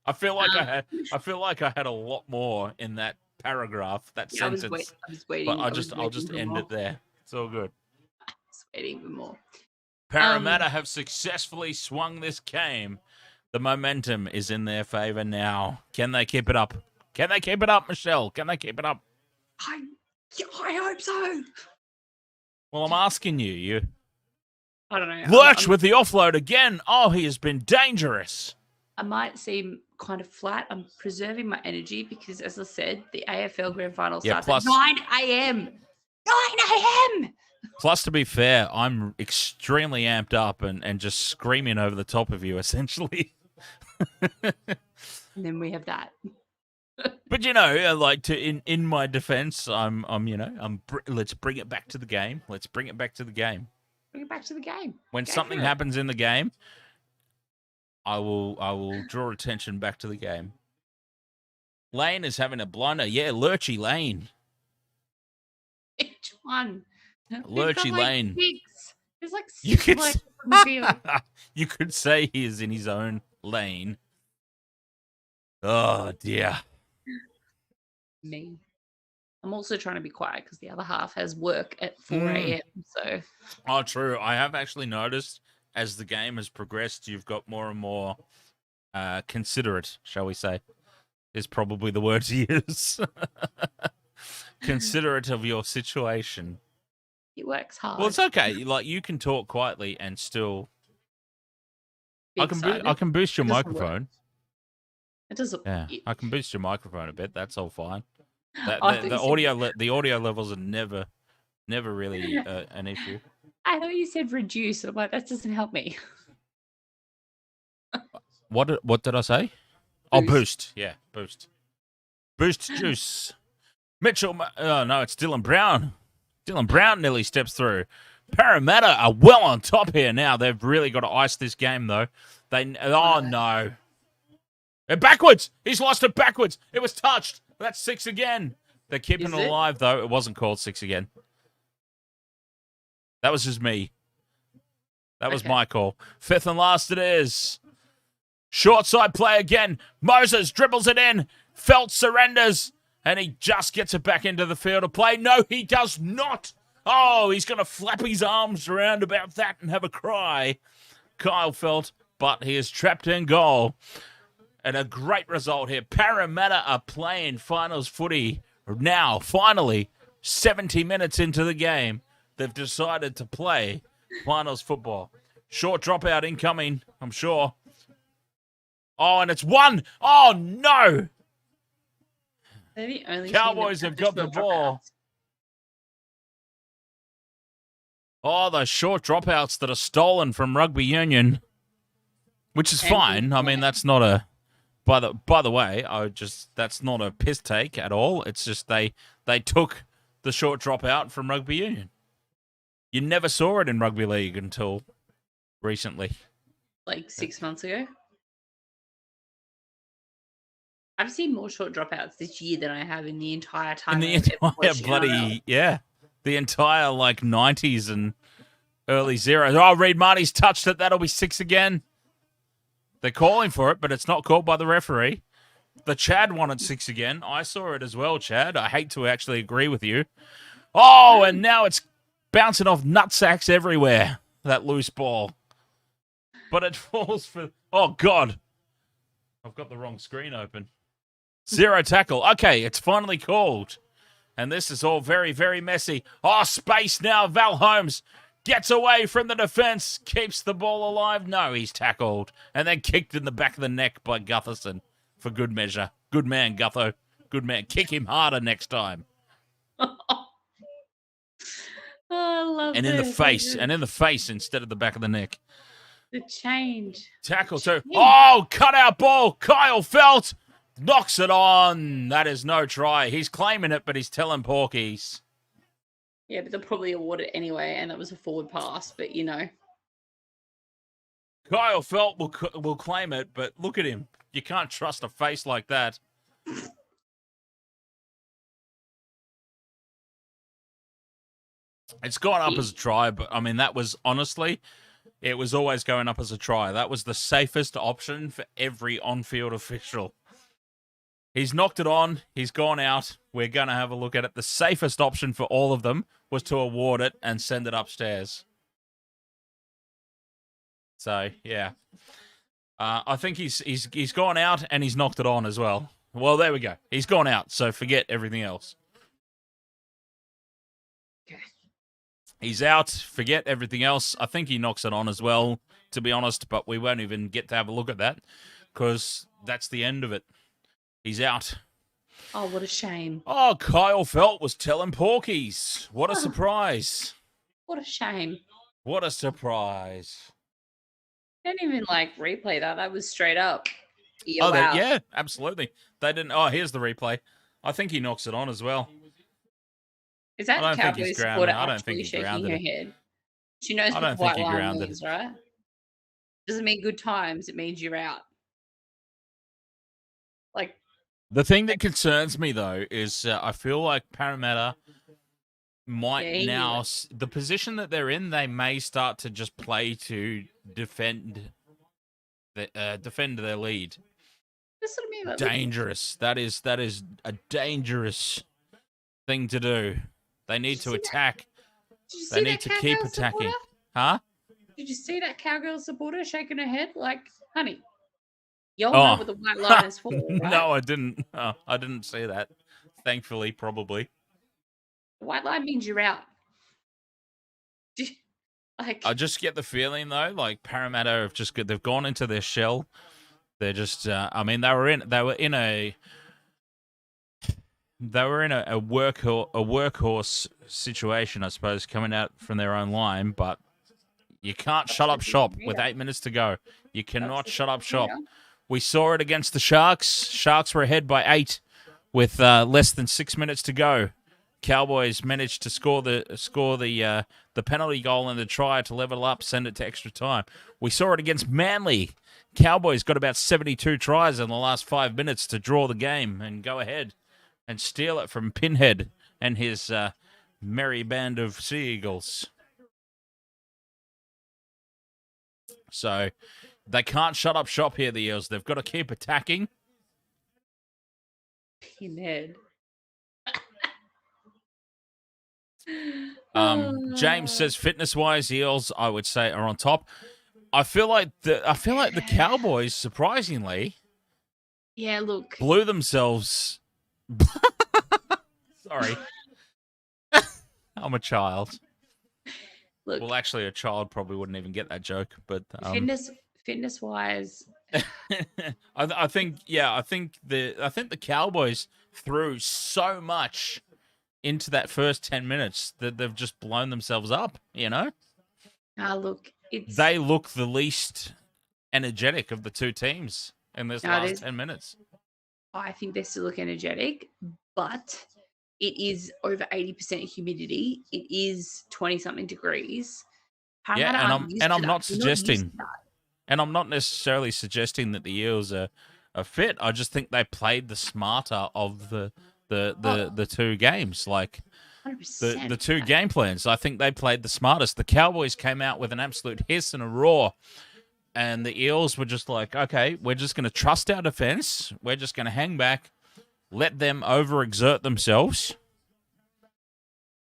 I feel like I had a lot more in that paragraph, that sentence. I was waiting. But I'll just end it there. It's all good. I was waiting for more. Parramatta have successfully swung this game. The momentum is in their favour now. Can they keep it up? Can they keep it up, Michelle? Can they keep it up? I hope so. Well, I'm asking you. I don't know. Lurch with the offload again. Oh, he has been dangerous. I might seem kind of flat. I'm preserving my energy because, as I said, the AFL Grand Final starts at 9 a.m. 9 a.m. Plus, to be fair, I'm extremely amped up and just screaming over the top of you, essentially. And then we have that. But like in my defense, let's bring it back to the game. Let's bring it back to the game. Bring it back to the game. When something happens in the game, I will draw attention back to the game. Lane is having a blunder. Yeah, Lurchy Lane. Which one? Lurchy Lane. There's like six players on the field. You could say he is in his own lane. Oh, dear. Me. I'm also trying to be quiet because the other half has work at 4 a.m. So. Oh, true. I have actually noticed as the game has progressed, you've got more and more considerate, shall we say, is probably the word to use. Considerate of your situation. He works hard. Well, it's okay. Like, you can talk quietly and still. I can boost your microphone. It doesn't. Yeah, I can boost your microphone a bit. That's all fine. The audio levels are never really an issue. I thought you said reduce. I'm like, that doesn't help me. What did I say? Oh, Boost. boost. Yeah, boost. Boost juice. Mitchell. Oh no, it's Dylan Brown. Dylan Brown nearly steps through. Parramatta are well on top here now. They've really got to ice this game though. Oh no. And backwards. He's lost it backwards. It was touched. That's 6 again. They're keeping it alive though. It wasn't called 6 again. That was just me. That was my call. 5th and last it is. Short side play again. Moses dribbles it in. Felt surrenders. And he just gets it back into the field of play. No, he does not. Oh, he's going to flap his arms around about that and have a cry. Kyle Felt, but he is trapped in goal. And a great result here. Parramatta are playing finals footy now, finally, 70 minutes into the game. They've decided to play finals football. Short dropout incoming, I'm sure. Oh, and it's one. Oh, no. They're the only Cowboys have got the ball. Oh, those short dropouts that are stolen from rugby union, which is fine. I mean, that's not a... By the way, that's not a piss take at all. It's just they took the short dropout from rugby union. You never saw it in rugby league until recently. Like 6 months ago. I've seen more short dropouts this year than I have in the entire time. The entire like 90s and early zeros. Oh, Reed Marty's touched it. That'll be 6 again. They're calling for it, but it's not called by the referee. The Chad wanted 6 again. I saw it as well, Chad. I hate to actually agree with you. Oh, and now it's bouncing off nutsacks everywhere, that loose ball. But it falls for... Oh, God. I've got the wrong screen open. 0 tackle. Okay, it's finally called. And this is all very, very messy. Oh, space now. Val Holmes gets away from the defense, keeps the ball alive. No, he's tackled. And then kicked in the back of the neck by Gutherson for good measure. Good man, Gutho. Good man. Kick him harder next time. Oh, I love and in the face. And in the face instead of the back of the neck. The change. Tackle too. Oh, cut out ball. Kyle Felt knocks it on. That is no try. He's claiming it, but he's telling Porkies. Yeah, but they'll probably award it anyway, and it was a forward pass, but you know. Kyle Felt will claim it, but look at him. You can't trust a face like that. It's gone up as a try, but I mean, that was honestly, it was always going up as a try. That was the safest option for every on-field official. He's knocked it on. He's gone out. We're going to have a look at it. The safest option for all of them was to award it and send it upstairs. So, yeah. I think he's gone out and he's knocked it on as well. Well, there we go. He's gone out, so forget everything else. Okay. He's out. Forget everything else. I think he knocks it on as well, to be honest, but we won't even get to have a look at that because that's the end of it. He's out. Oh, what a shame. Oh, Kyle Felt was telling Porkies. What a surprise. What a shame. What a surprise. They didn't even replay that. That was straight up. Out. Yeah, absolutely. They didn't. Oh, here's the replay. I think he knocks it on as well. Is that Cowboys supporter actually shaking her head? She knows what white line means, right? Doesn't mean good times. It means you're out. The thing that concerns me, though, is I feel like Parramatta might now... The position that they're in, they may start to just play to defend their lead. That's what I mean. Dangerous. That is a dangerous thing to do. They need to attack. They need to keep attacking. Huh? Did you see that Cowgirl supporter shaking her head? Honey... Y'all know what the white line is for, right? No, I didn't. I didn't see that. Thankfully, probably. The white line means you're out. I just get the feeling though, Parramatta have they've gone into their shell. They're just. I mean, they were in a workhorse situation, I suppose, coming out from their own line. But You can't shut up shop with 8 minutes to go. You cannot shut up shop. We saw it against the Sharks. Sharks were ahead by 8 with less than 6 minutes to go. Cowboys managed to score the penalty goal and the try to level up, send it to extra time. We saw it against Manly. Cowboys got about 72 tries in the last 5 minutes to draw the game and go ahead and steal it from Pinhead and his merry band of Sea Eagles. So they can't shut up shop here, the Eels. They've got to keep attacking. Pinhead. James says, fitness-wise, the Eels, I would say, are on top. I feel like the Cowboys, surprisingly, look, blew themselves. Sorry, I'm a child. Look, well, actually, a child probably wouldn't even get that joke. But fitness-wise, I think the Cowboys threw so much into that first 10 minutes that they've just blown themselves up. You know. Look, they look the least energetic of the two teams in this last 10 minutes. I think they still look energetic, but it is over 80% humidity. It is 20-something degrees. Parramatta and I'm not suggesting, and I'm not necessarily suggesting that the Eels are fit. I just think they played the smarter of the two games, like 100%. the two game plans. I think they played the smartest. The Cowboys came out with an absolute hiss and a roar, and the Eels were just like, okay, we're just going to trust our defense. We're just going to hang back, let them overexert themselves.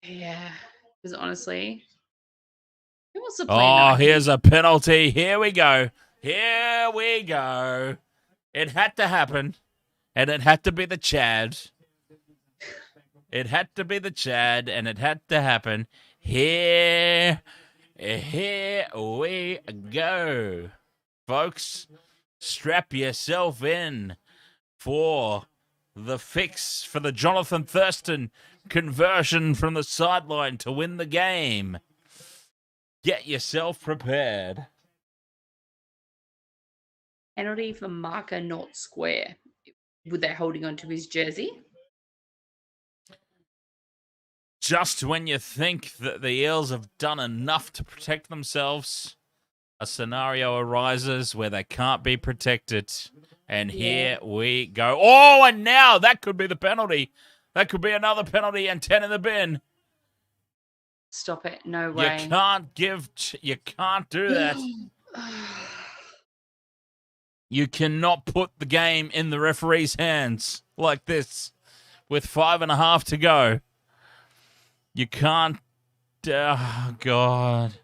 Yeah, because honestly, who wants to play? Here's a penalty. Here we go. Here we go. It had to happen, and it had to be the Chad. It had to be the Chad, and it had to happen. Here we go. Folks, strap yourself in for the fix for the Jonathan Thurston conversion from the sideline to win the game. Get yourself prepared. Penalty for marker not square. Were they holding on to his jersey? Just when you think that the Eels have done enough to protect themselves, a scenario arises where they can't be protected. And here we go. Oh, and now that could be the penalty. That could be another penalty and 10 in the bin. Stop it. No way. You can't do that. You cannot put the game in the referee's hands like this with 5.5 to go. You can't. Oh, God.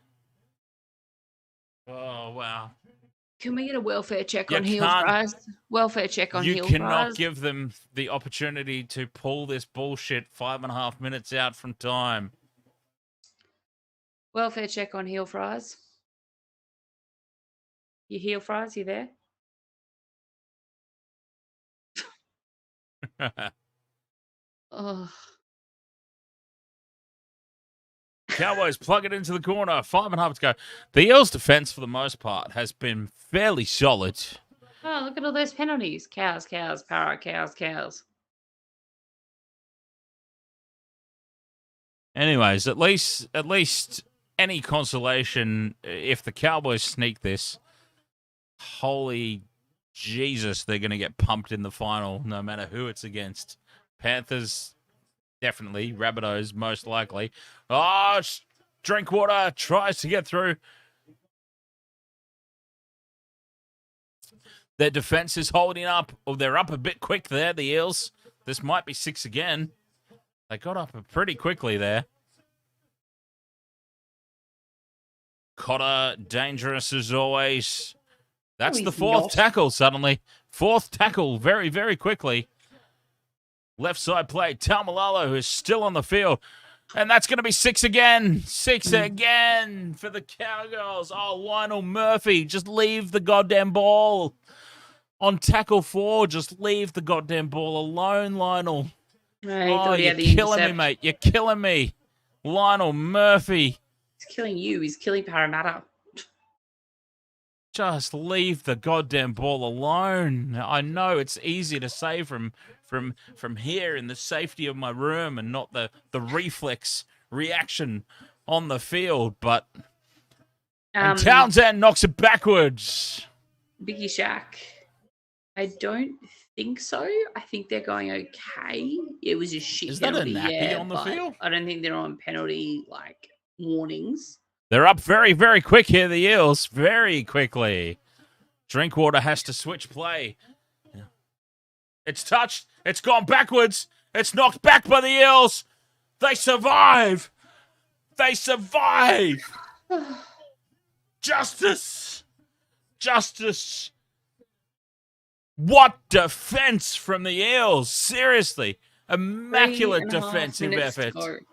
Oh, wow. Can we get a welfare check on Heels, Bryce? Welfare check on Heels, You cannot give them the opportunity to pull this bullshit 5.5 minutes out from time. Welfare check on Heel Fries. You Heel Fries, you there? Oh. Cowboys plug it into the corner. 5.5 to go. The Eels' defense, for the most part, has been fairly solid. Oh, look at all those penalties. Cows, para, cows. Anyways, at least any consolation if the Cowboys sneak this. Holy Jesus, they're going to get pumped in the final, no matter who it's against. Panthers, definitely. Rabbitohs, most likely. Oh, Drinkwater tries to get through. Their defense is holding up. Oh, they're up a bit quick there, the Eels. This might be 6 again. They got up pretty quickly there. Cotter, dangerous as always. That's the fourth tackle suddenly. Fourth tackle very, very quickly. Left side play. Tamalolo is still on the field. And that's going to be 6 again. 6 again for the Cowgirls. Oh, Lionel Murphy, just leave the goddamn ball. On tackle 4, just leave the goddamn ball alone, Lionel. You're killing me, mate. You're killing me. Lionel Murphy. He's killing you. He's killing Parramatta. Just leave the goddamn ball alone. I know it's easy to say from here in the safety of my room and not the reflex reaction on the field, but and Townsend knocks it backwards. Biggie Shack. I don't think so. I think they're going okay. It was a shit Is that a penalty, nappy on the field? I don't think they're on penalty warnings. They're up very, very quick here, the Eels. Very quickly. Drinkwater has to switch play. It's touched. It's gone backwards. It's knocked back by the Eels. They survive. They survive. Justice. Justice. What defense from the Eels. Seriously. Immaculate defensive effort.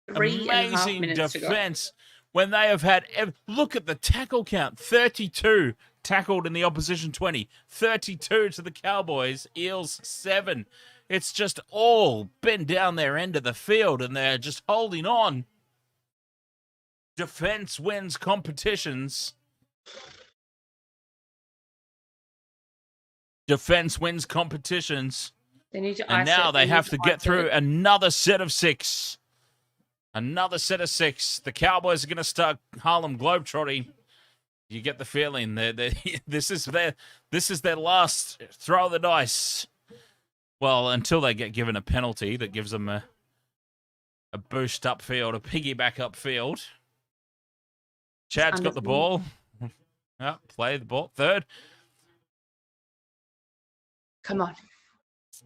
Amazing defense. When they have had, look at the tackle count, 32 tackled in the opposition 20, 32 to the Cowboys, Eels 7. It's just all been down their end of the field and they're just holding on. Defense wins competitions. Defense wins competitions. They need to and now they have to get through another set of 6. Another set of 6. The Cowboys are going to start Harlem Globetrotting. You get the feeling this is their last throw of the dice. Well, until they get given a penalty that gives them a boost upfield, a piggyback upfield. Chad's got the ball. Play the ball. Third. Come on.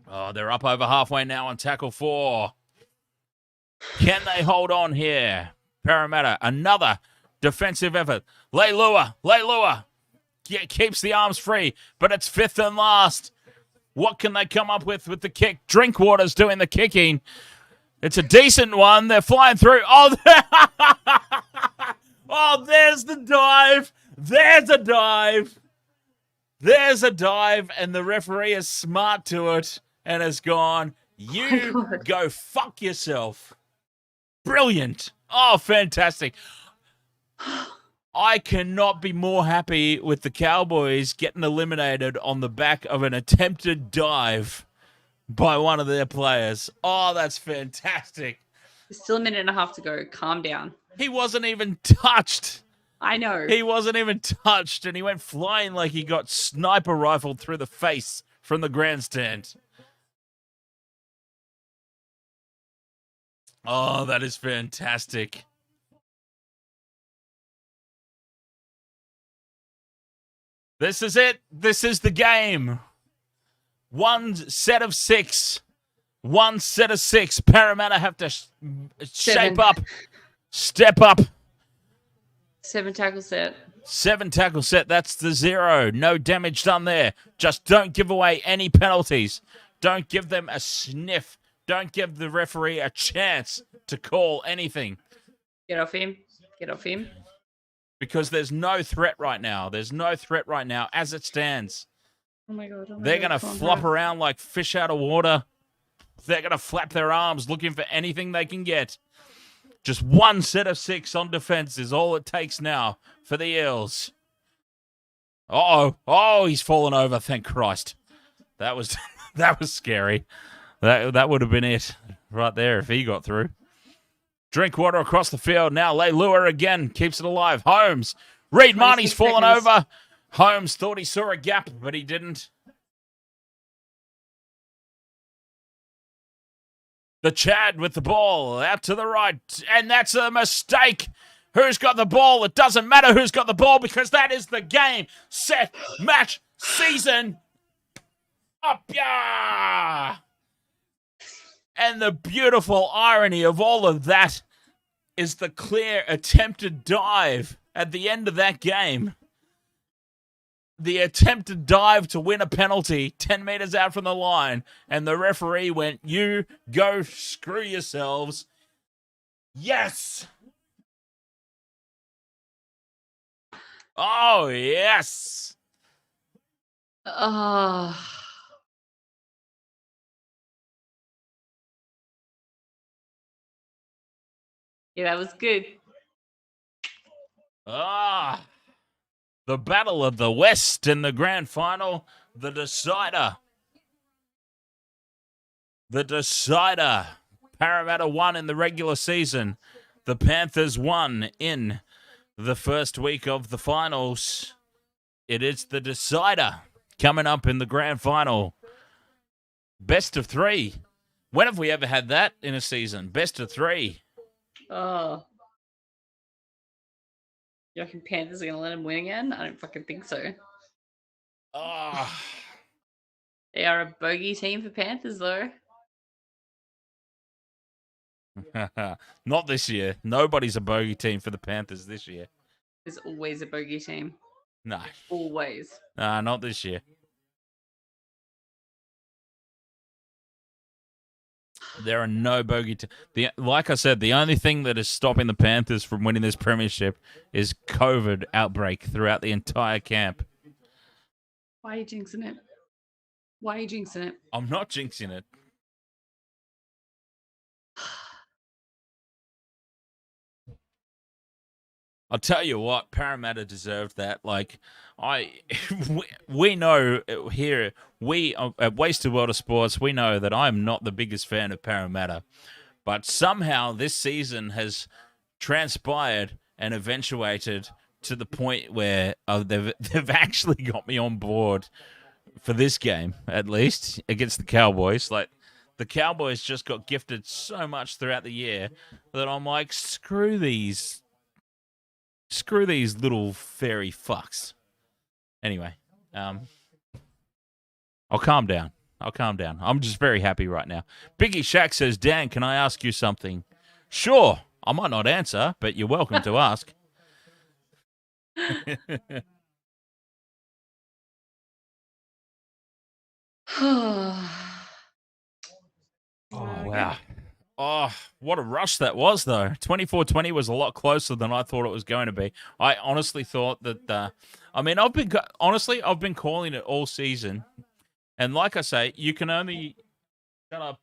Oh, they're up over halfway now on tackle 4. Can they hold on here? Parramatta, another defensive effort. Leilua. Keeps the arms free, but it's 5th and last. What can they come up with the kick? Drinkwater's doing the kicking. It's a decent one. They're flying through. Oh, there's the dive. There's a dive. There's a dive, and the referee is smart to it and has gone, you go fuck yourself. Brilliant. Oh, fantastic. I cannot be more happy with the Cowboys getting eliminated on the back of an attempted dive by one of their players. Oh, that's fantastic. There's still a minute and a half to go. Calm down. He wasn't even touched. I know. He wasn't even touched, and he went flying like he got sniper rifled through the face from the grandstand. Oh, that is fantastic. This is it. This is the game. One set of 6. One set of 6. Parramatta have to shape up. Step up. 7 tackle set. 7 tackle set. That's the 0. No damage done there. Just don't give away any penalties. Don't give them a sniff. Don't give the referee a chance to call anything. Get off him. Get off him. Because there's no threat right now. There's no threat right now as it stands. Oh my God. They're going to flop around like fish out of water. They're going to flap their arms looking for anything they can get. Just one set of 6 on defense is all it takes now for the Eels. Uh-oh. Oh, he's fallen over. Thank Christ. That was scary. That would have been it right there if he got through. Drinkwater across the field. Now Leilua again keeps it alive. Holmes. Reed Marnie's fallen over. Holmes thought he saw a gap, but he didn't. The Chad with the ball out to the right. And that's a mistake. Who's got the ball? It doesn't matter who's got the ball because that is the game. Set, match, season. Up ya! And the beautiful irony of all of that is the clear attempted dive at the end of that game. The attempted dive to win a penalty 10 meters out from the line, and the referee went, you go screw yourselves. Yes! Oh, yes! Oh. Yeah, that was good. Ah. The Battle of the West in the grand final. The decider. The decider. Parramatta won in the regular season. The Panthers won in the first week of the finals. It is the decider coming up in the grand final. Best of 3. When have we ever had that in a season? Best of 3. Oh. You reckon Panthers are going to let him win again? I don't fucking think so. Oh. They are a bogey team for Panthers, though. Not this year. Nobody's a bogey team for the Panthers this year. There's always a bogey team. No. Always. Not this year. There are no bogey teams. Like I said, the only thing that is stopping the Panthers from winning this premiership is COVID outbreak throughout the entire camp. Why are you jinxing it? Why are you jinxing it? I'm not jinxing it. I'll tell you what, Parramatta deserved that. Like, we know here, we at Wasted World of Sports, we know that I'm not the biggest fan of Parramatta, but somehow this season has transpired and eventuated to the point where they've actually got me on board for this game, at least against the Cowboys. Like, the Cowboys just got gifted so much throughout the year that I'm like, screw these little fairy fucks. Anyway, I'll calm down. I'm just very happy right now. Biggie Shack says, Dan, can I ask you something? Sure. I might not answer, but you're welcome to ask. Oh, wow. Oh, what a rush that was, though. 24-20 was a lot closer than I thought it was going to be. I honestly thought that, I've been calling it all season. And like I say, you can only... Shut up,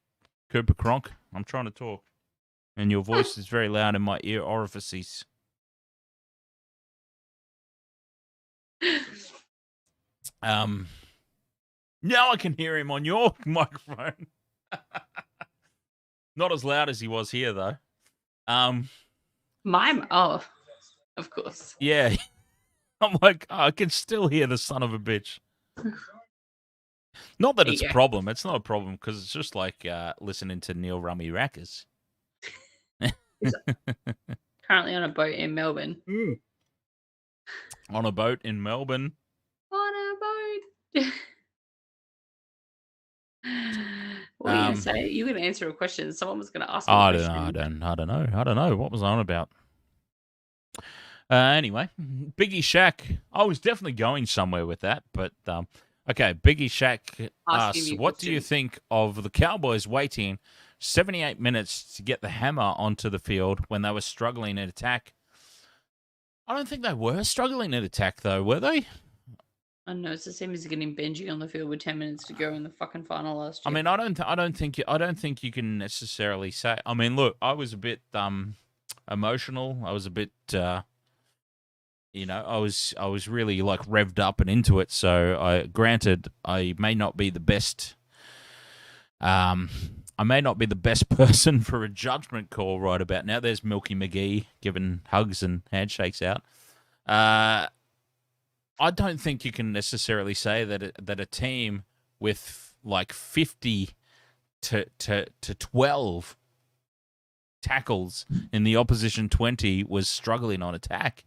Cooper Cronk. I'm trying to talk. And your voice is very loud in my ear orifices. Now I can hear him on your microphone. Not as loud as he was here, though. Oh, of course. Yeah. I'm like, I can still hear the son of a bitch. Not that it's a problem. It's not a problem because it's just like listening to Neil Rummy Rackers. Currently on a boat in Melbourne. On a boat in Melbourne. On a boat. What were you going to say? You were going to answer a question. Someone was going to ask me a question. I don't know. What was I on about? Anyway, Biggie Shack. I was definitely going somewhere with that, but okay. Biggie Shack asks, what do you think of the Cowboys waiting 78 minutes to get the hammer onto the field when they were struggling in attack? I don't think they were struggling in attack, though, were they? I know it's the same as getting Benji on the field with 10 minutes to go in the fucking final last year. I mean, I don't think you can necessarily say. I mean, look, I was a bit emotional. I was a bit, I was really like revved up and into it. So, granted, I may not be the best. I may not be the best person for a judgment call right about now. There's Milky McGee giving hugs and handshakes out. I don't think you can necessarily say that a team with like 50 to 12 tackles in the opposition 20 was struggling on attack.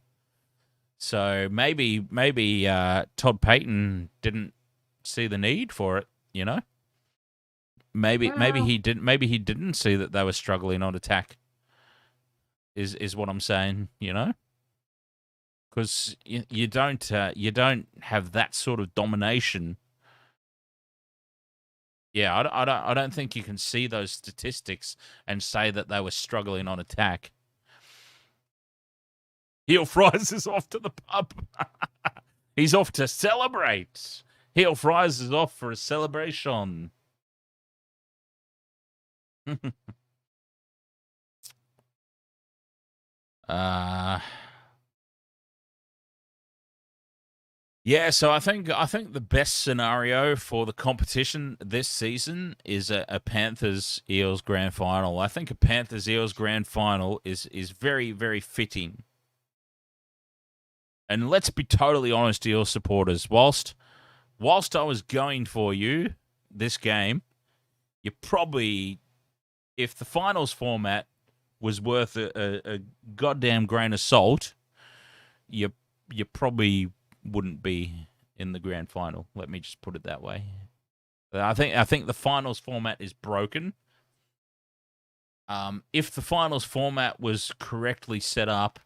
So maybe Todd Payton didn't see the need for it, you know? Maybe he didn't see that they were struggling on attack. Is what I'm saying, you know? Because you don't have that sort of domination. Yeah, I don't think you can see those statistics and say that they were struggling on attack. Heel Fries is off to the pub. He's off to celebrate. Heel Fries is off for a celebration. Yeah, so I think the best scenario for the competition this season is a Panthers Eels grand final. I think a Panthers Eels grand final is very very fitting. And let's be totally honest, Eels supporters. Whilst I was going for you this game, you probably, if the finals format was worth a goddamn grain of salt, you probably wouldn't be in the grand final. Let me just put it that way. I think the finals format is broken. If the finals format was correctly set up,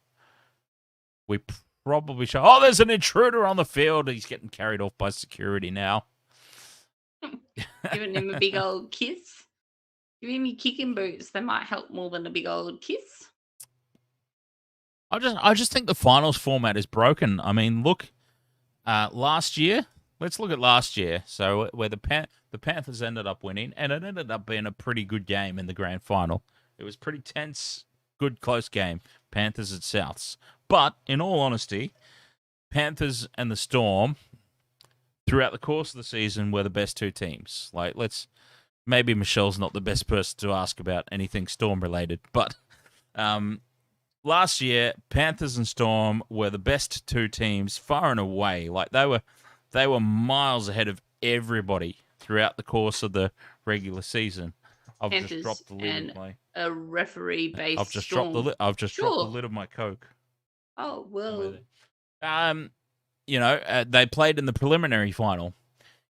we probably should. Oh, there's an intruder on the field. He's getting carried off by security now. Giving him a big old kiss. Give him your kicking boots. They might help more than a big old kiss. I just think the finals format is broken. I mean, look, last year. Let's look at last year. So where the Panthers ended up winning, and it ended up being a pretty good game in the grand final. It was pretty tense, good close game. Panthers at Souths. But in all honesty, Panthers and the Storm throughout the course of the season were the best two teams. Like, maybe Michelle's not the best person to ask about anything Storm related, but last year Panthers and Storm were the best two teams far and away. Like, they were miles ahead of everybody throughout the course of the regular season. I've Panthers just dropped the lid of my a referee-based. I've just Storm. dropped the lid. I've just dropped the lid of my Coke. Oh well. They played in the preliminary final.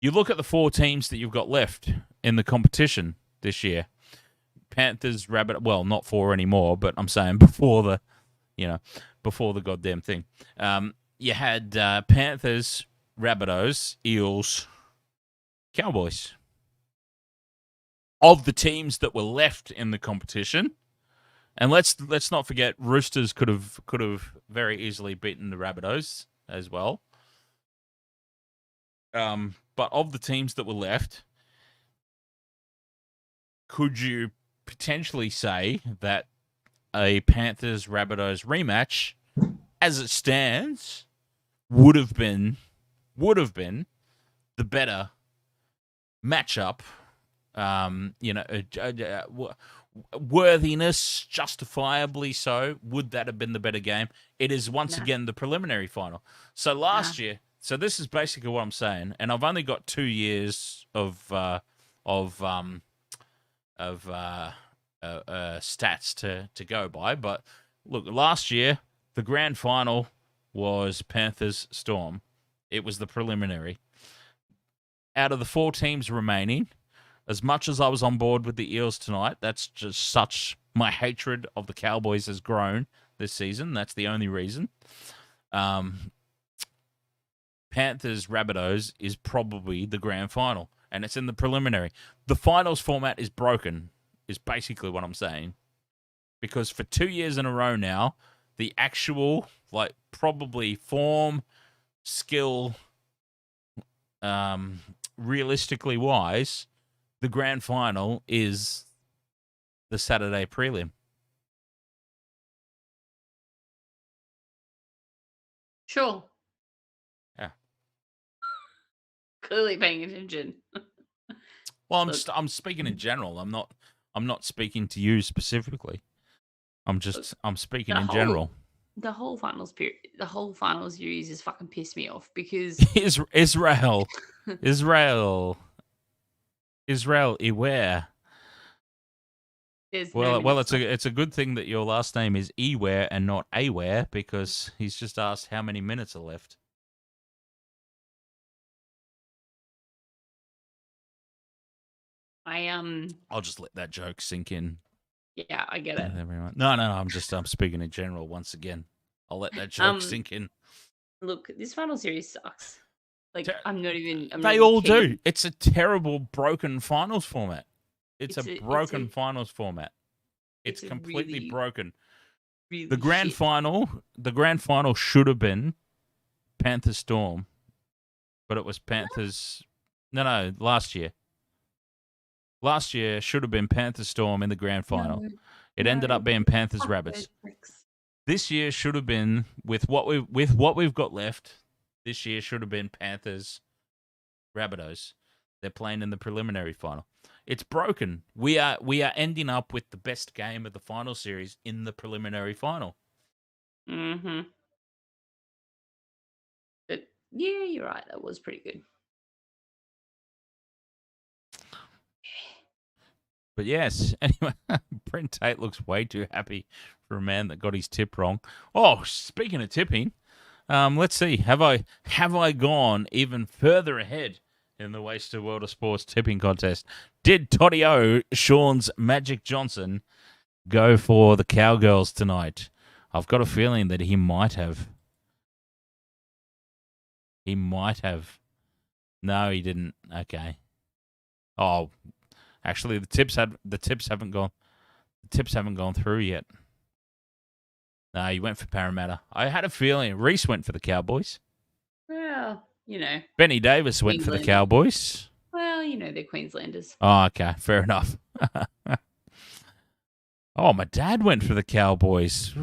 You look at the four teams that you've got left in the competition this year. Panthers, Rabbit. Well, not four anymore, but I'm saying before the goddamn thing. You had Panthers, Rabbitohs, Eels, Cowboys. Of the teams that were left in the competition, and let's not forget, Roosters could have very easily beaten the Rabbitohs as well. But of the teams that were left, could you potentially say that a Panthers Rabbitohs rematch, as it stands, would have been the better matchup? Worthiness, justifiably so. Would that have been the better game? It is once again the preliminary final. So last year, so this is basically what I'm saying, and I've only got 2 years of stats to go by. But look, last year the grand final was Panthers Storm. It was the preliminary. Out of the 4 teams remaining, as much as I was on board with the Eels tonight, that's just such, my hatred of the Cowboys has grown this season. That's the only reason. Panthers Rabbitohs is probably the grand final, and it's in the preliminary. The finals format is broken, is basically what I'm saying. Because for 2 years in a row now, the actual, probably form, skill, realistically wise, the grand final is the Saturday prelim. Sure. Yeah. Clearly paying attention. Well, I'm speaking in general. I'm not speaking to you specifically. I'm speaking in general. The whole finals period, the whole finals series has fucking pissed me off because Israel, Eware. Well, it's a good thing that your last name is Eware and not Aware, because he's just asked how many minutes are left. I'll just let that joke sink in. Yeah, I get it. No, I'm speaking in general once again. I'll let that joke sink in. Look, this final series sucks. They all do. It's a terrible, broken finals format. It's a broken finals format. It's completely really, broken. Really the grand final should have been Panthers Storm, but it was Panthers. No, last year. Last year should have been Panthers Storm in the grand final. It ended up being Panthers Rabbits. This year should have been, with what we've got left, This year should have been Panthers, Rabbitohs. They're playing in the preliminary final. It's broken. We are ending up with the best game of the final series in the preliminary final. Mm-hmm. But yeah, you're right. That was pretty good. But yes, anyway, Brent Tate looks way too happy for a man that got his tip wrong. Oh, speaking of tipping, let's see. Have I gone even further ahead in the Wasted World of Sports tipping contest? Did Toddy O, Sean's Magic Johnson, go for the Cowgirls tonight? I've got a feeling that he might have. He might have. No, he didn't. Okay. Oh, actually, the tips haven't gone through yet. No, he went for Parramatta. I had a feeling Reese went for the Cowboys. Well, Benny Davis went for the Cowboys. Well, they're Queenslanders. Oh, okay, fair enough. Oh, my dad went for the Cowboys.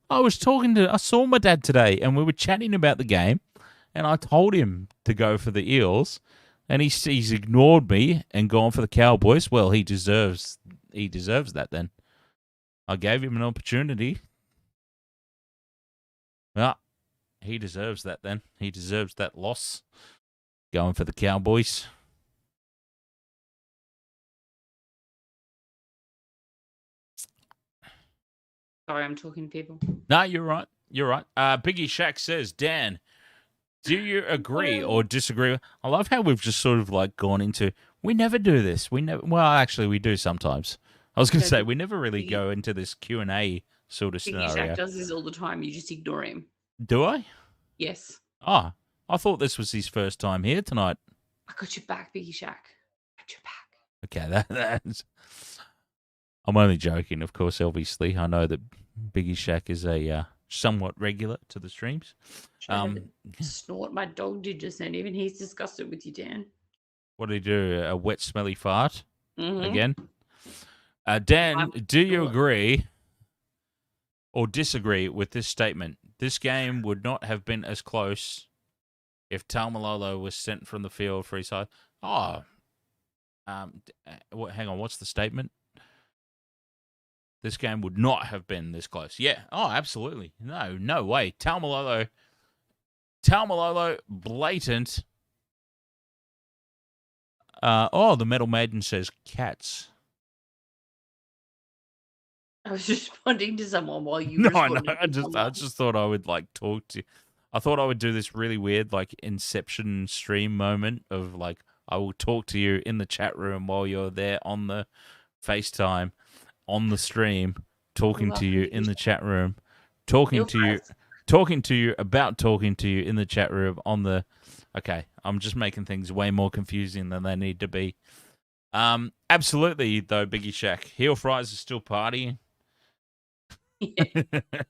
I saw my dad today, and we were chatting about the game, and I told him to go for the Eels, and he's ignored me and gone for the Cowboys. Well, he deserves that then. I gave him an opportunity. Well, he deserves that then. He deserves that loss. Going for the Cowboys. Sorry, I'm talking to people. No, you're right. You're right. Biggie Shack says, Dan, do you agree or disagree? I love how we've just sort of like gone into, we never do this. Well, actually, we do sometimes. I was going to say, we never really go into this Q&A sort of scenario. Biggie Shack does this all the time. You just ignore him. Do I? Yes. Oh, I thought this was his first time here tonight. I got your back, Biggie Shack. Got your back. Okay, that's... I'm only joking, of course, obviously. I know that Biggie Shack is a somewhat regular to the streams. Snort my dog did just then. Even he's disgusted with you, Dan. What did he do? A wet, smelly fart? Mm-hmm. Again? Dan, do you agree or disagree with this statement? This game would not have been as close if Tamalolo was sent from the field for his side. Oh, hang on. What's the statement? This game would not have been this close. Yeah. Oh, absolutely. No way. Tamalolo, blatant. The Metal Maiden says cats. I was responding to someone while you No, responded. I just thought I would like talk to. I thought I would do this really weird like Inception stream moment of like I will talk to you in the chat room while you're there on the FaceTime, on the stream, talking to you in the chat room, talking to you about talking to you in the chat room on the. Okay, I'm just making things way more confusing than they need to be. Absolutely though, Biggie Shack. Heel Fries is still partying. Yeah.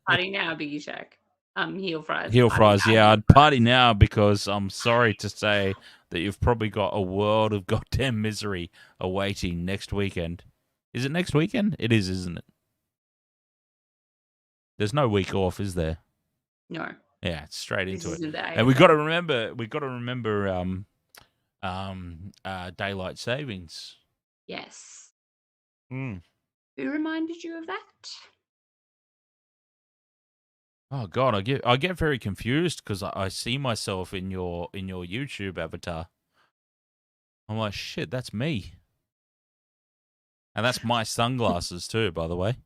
Party now, Biggie Shack. Heel Fries. Heel Fries, yeah. I'd party now because I'm sorry to say that you've probably got a world of goddamn misery awaiting next weekend. Is it next weekend? It is, isn't it? There's no week off, is there? No. Yeah, it's straight into it. And we got to remember daylight savings. Yes. Mm. Who reminded you of that? Oh God, I get very confused because I see myself in your YouTube avatar. I'm like, shit, that's me. And that's my sunglasses too, by the way.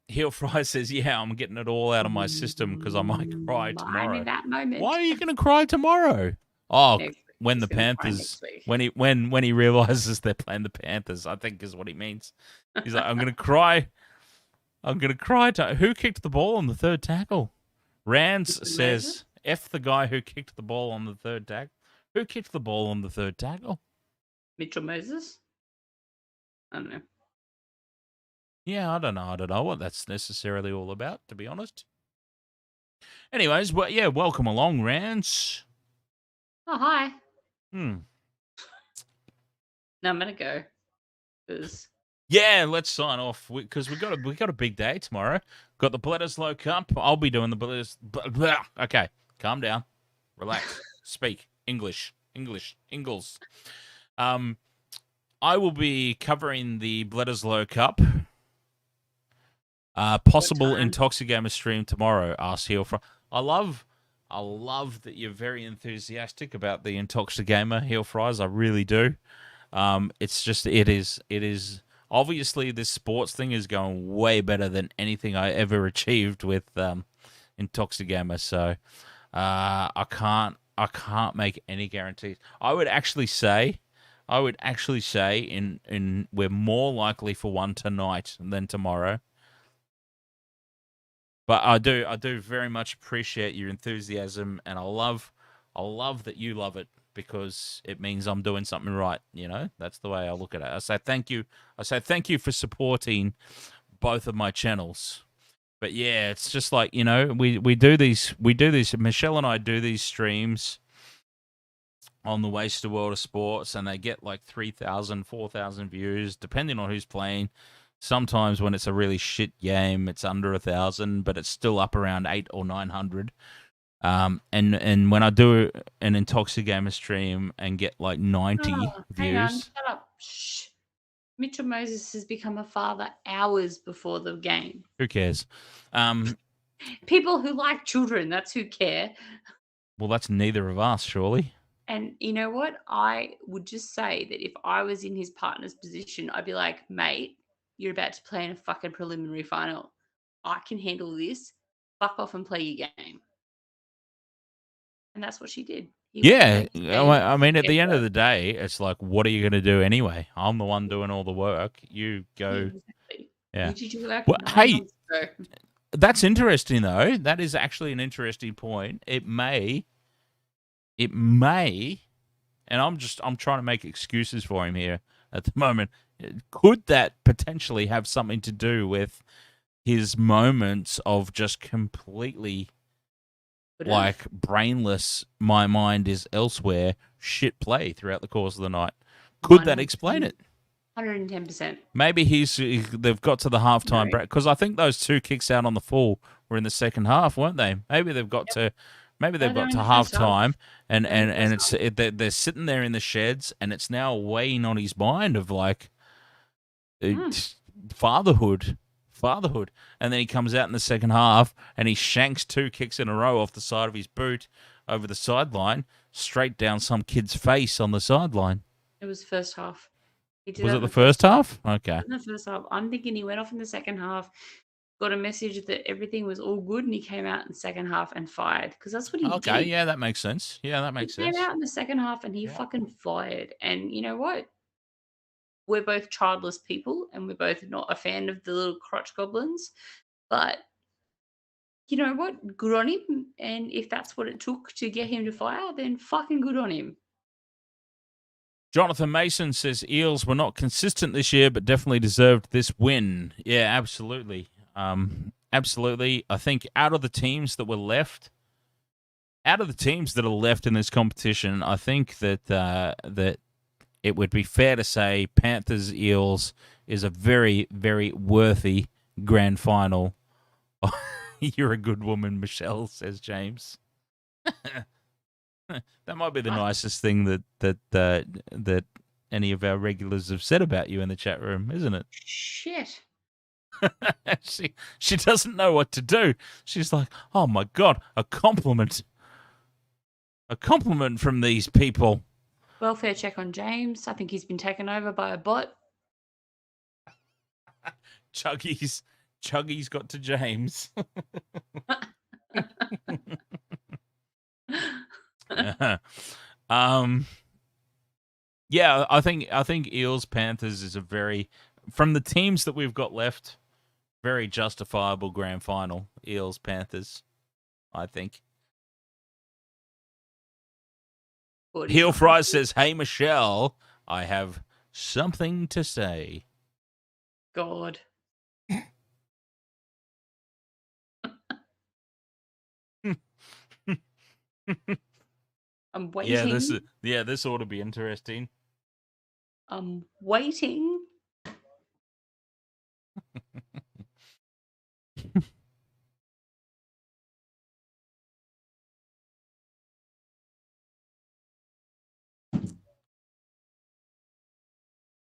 Heel Fry says, yeah, I'm getting it all out of my system because I might cry tomorrow. In that moment. Why are you going to cry tomorrow? Oh, when the Panthers, when he realizes they're playing the Panthers, I think is what he means. He's like, I'm going to cry. I'm going to cry. Who kicked the ball on the third tackle? Rands says, F the guy who kicked the ball on the third tackle. Who kicked the ball on the third tackle? Mitchell Moses? I don't know. Yeah, I don't know what that's necessarily all about, to be honest. Anyways, well, yeah, welcome along, Rands. Oh, hi. No, I'm going to go. Because... Yeah, let's sign off because we got a big day tomorrow. Got the Bledisloe Cup. I'll be doing the Bledisloe. Okay, calm down. Relax. Speak English. Ingles. I will be covering the Bledisloe Cup. Possible time? Intoxigamer stream tomorrow. Ask Heel from. I love that you're very enthusiastic about the Intoxigamer Heel Fries. I really do. It's just it is obviously this sports thing is going way better than anything I ever achieved with Intoxigamer. So I can't make any guarantees. I would actually say in we're more likely for one tonight than tomorrow. But I do very much appreciate your enthusiasm, and I love that you love it because it means I'm doing something right. You know, that's the way I look at it. I say thank you. I say thank you for supporting both of my channels. But yeah, it's just like, you know, we do these. Michelle and I do these streams on the Waste World of Sports, and they get like 3,000, 4,000 views, depending on who's playing. Sometimes when it's a really shit game, it's under 1,000, but it's still up around 800 or 900. And when I do an Intoxigamer stream and get like 90 Hang on, views, shut up. Shh. Mitchell Moses has become a father hours before the game. who cares? People who like children, that's who care. Well, that's neither of us, surely. And you know what? I would just say that if I was in his partner's position, I'd be like, mate, you're about to play in a fucking preliminary final. I can handle this. Fuck off and play your game. And that's what she did. He went and Yeah, played his game. I mean, at Guess the end what? of the day, it's like, what are you going to do anyway? I'm the one doing all the work. You Yeah, go. exactly. Yeah. You did your work Well, 9 hey, months ago. that's interesting, though. That is actually an interesting point. It may, and I'm trying to make excuses for him here at the moment. Could that potentially have something to do with his moments of just completely like brainless, my mind is elsewhere, shit play throughout the course of the night? Could that explain it? 110%. Maybe they've got to the halftime break, because I think those two kicks out on the full were in the second half, weren't they? Maybe they've got to No, they're in the first half. halftime, and They're in the and first they're sitting there in the sheds, and it's now weighing on his mind of like fatherhood, and then he comes out in the second half and he shanks two kicks in a row off the side of his boot over the sideline, straight down some kid's face on the sideline. It was first half. He did Was that it in the first half? Okay. In the first half. I'm thinking he went off in the second half, got a message that everything was all good, and he came out in the second half and fired because that's what he Okay, did. yeah, that makes sense. Yeah, that He makes came sense. out in the second half and he fucking fired. And you know what? We're both childless people, and we're both not a fan of the little crotch goblins. But you know what? Good on him. And if that's what it took to get him to fire, then fucking good on him. Jonathan Mason says Eels were not consistent this year, but definitely deserved this win. Yeah, absolutely. Absolutely. I think out of the teams that are left in this competition, I think that that it would be fair to say Panthers Eels is a very, very worthy grand final. You're a good woman, Michelle, says James. That might be the nicest thing that any of our regulars have said about you in the chat room, isn't it? Shit. she doesn't know what to do. She's like, "Oh my god, a compliment from these people." Welfare check on James. I think he's been taken over by a bot. Chuggy's got to James. Yeah, I think Eels Panthers is a very, from the teams that we've got left, very justifiable grand final. Eels Panthers, I think. Heel Fries says, "Hey Michelle, I have something to say." God. I'm waiting. This ought to be interesting. I'm waiting.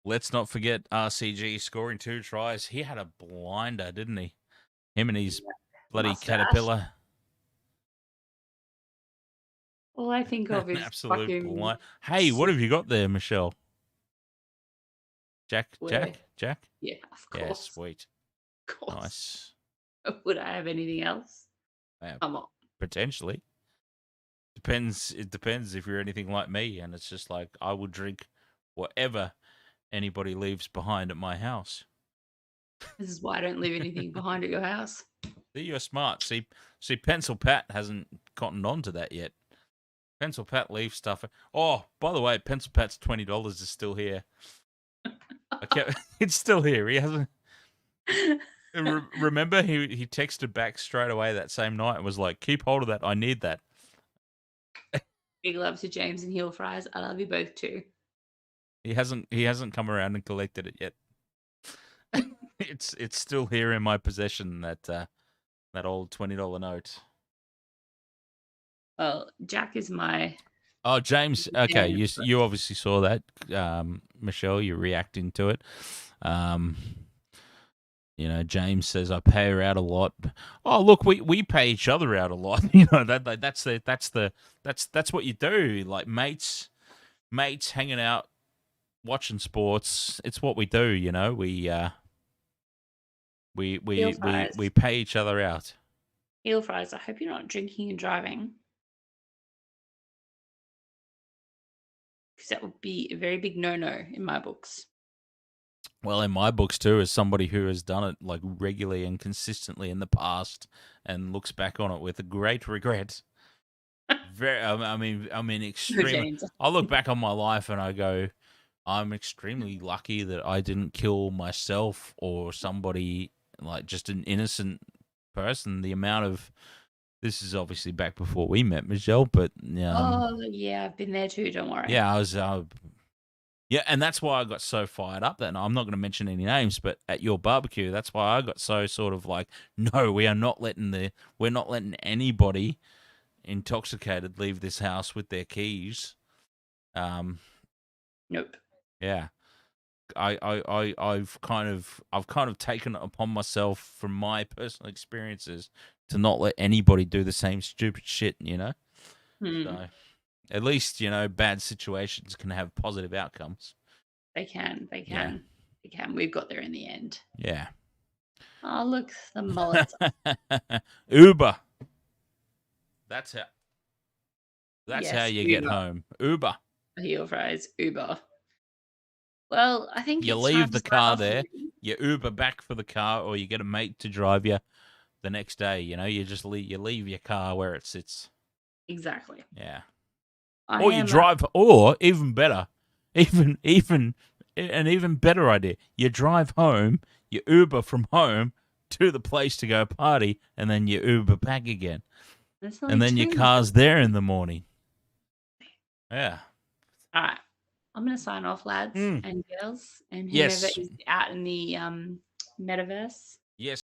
Let's not forget RCG scoring 2 tries. He had a blinder, didn't he? Him and his bloody Mustache. caterpillar. All I think An of is absolute fucking blind. Hey, what have you got there, Michelle? Jack? where? Jack? Yeah, of Yeah, course. sweet. Of course. Nice. Would I have anything else? Come on. Potentially. Depends. It depends if you're anything like me, and it's just like I will drink whatever anybody leaves behind at my house. This is why I don't leave anything behind at your house. See, you're smart. See, Pencil Pat hasn't gotten on to that yet. Pencil Pat leaves stuff. Oh, by the way, Pencil Pat's $20 is still here. It's still here. He hasn't. Remember, he texted back straight away that same night and was like, "Keep hold of that. I need that." Big love to James and Heel Fries. I love you both too. He hasn't come around and collected it yet. It's still here in my possession. That old $20 note. Well, Jack is my. Oh, James. Okay, you obviously saw that, Michelle. You're reacting to it. James says I pay her out a lot. Oh, look, we pay each other out a lot. That's what you do. Like mates hanging out, watching sports. It's what we do. We pay each other out. Heel Fries, I hope you're not drinking and driving. Because that would be a very big no-no in my books. Well, in my books too, as somebody who has done it like regularly and consistently in the past, and looks back on it with a great regret. I mean, extremely. I look back on my life and I go, I'm extremely lucky that I didn't kill myself or somebody, like just an innocent person. The amount of this is obviously back before we met, Michelle, but Oh yeah, I've been there too. Don't worry. yeah, I was. Yeah, and that's why I got so fired up that night. I'm not going to mention any names, but at your barbecue, that's why I got so sort of like, no, we're not letting anybody intoxicated leave this house with their keys. Nope. Yeah. I've kind of taken it upon myself from my personal experiences to not let anybody do the same stupid shit, So at least, bad situations can have positive outcomes. They can. Yeah. They can. We've got there in the end. Yeah. Oh, look, the mullets. Uber. That's how Yes, you Uber. get home. Uber. Heel Fries, Uber. Well, I think You it's time leave to the sign car off there, already. you Uber back for the car, or you get a mate to drive you the next day. You just leave your car where it sits. Exactly. Yeah. I Or you am. drive, or even better, even an even better idea. You drive home, you Uber from home to the place to go party, and then you Uber back again. There's And only then your two. car's there in the morning. Yeah. All right. I'm going to sign off, lads and girls, and whomever Yes. is out in the metaverse. Yes.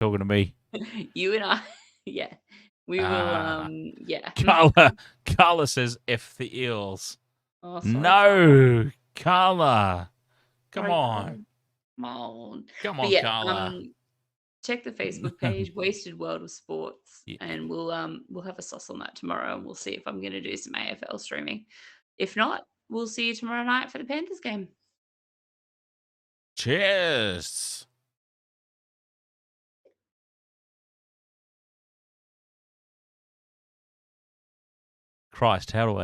Talking to me. You and I, yeah. We will, yeah. Carla says F the Eels. Oh, sorry, No, Carla. Come Sorry, on. Come on. Come But on, yeah, Carla. check the Facebook page, Wasted World of Sports, Yeah. and we'll have a sauce on that tomorrow, and we'll see if I'm going to do some AFL streaming. If not, we'll see you tomorrow night for the Panthers game. Cheers. Christ, how do I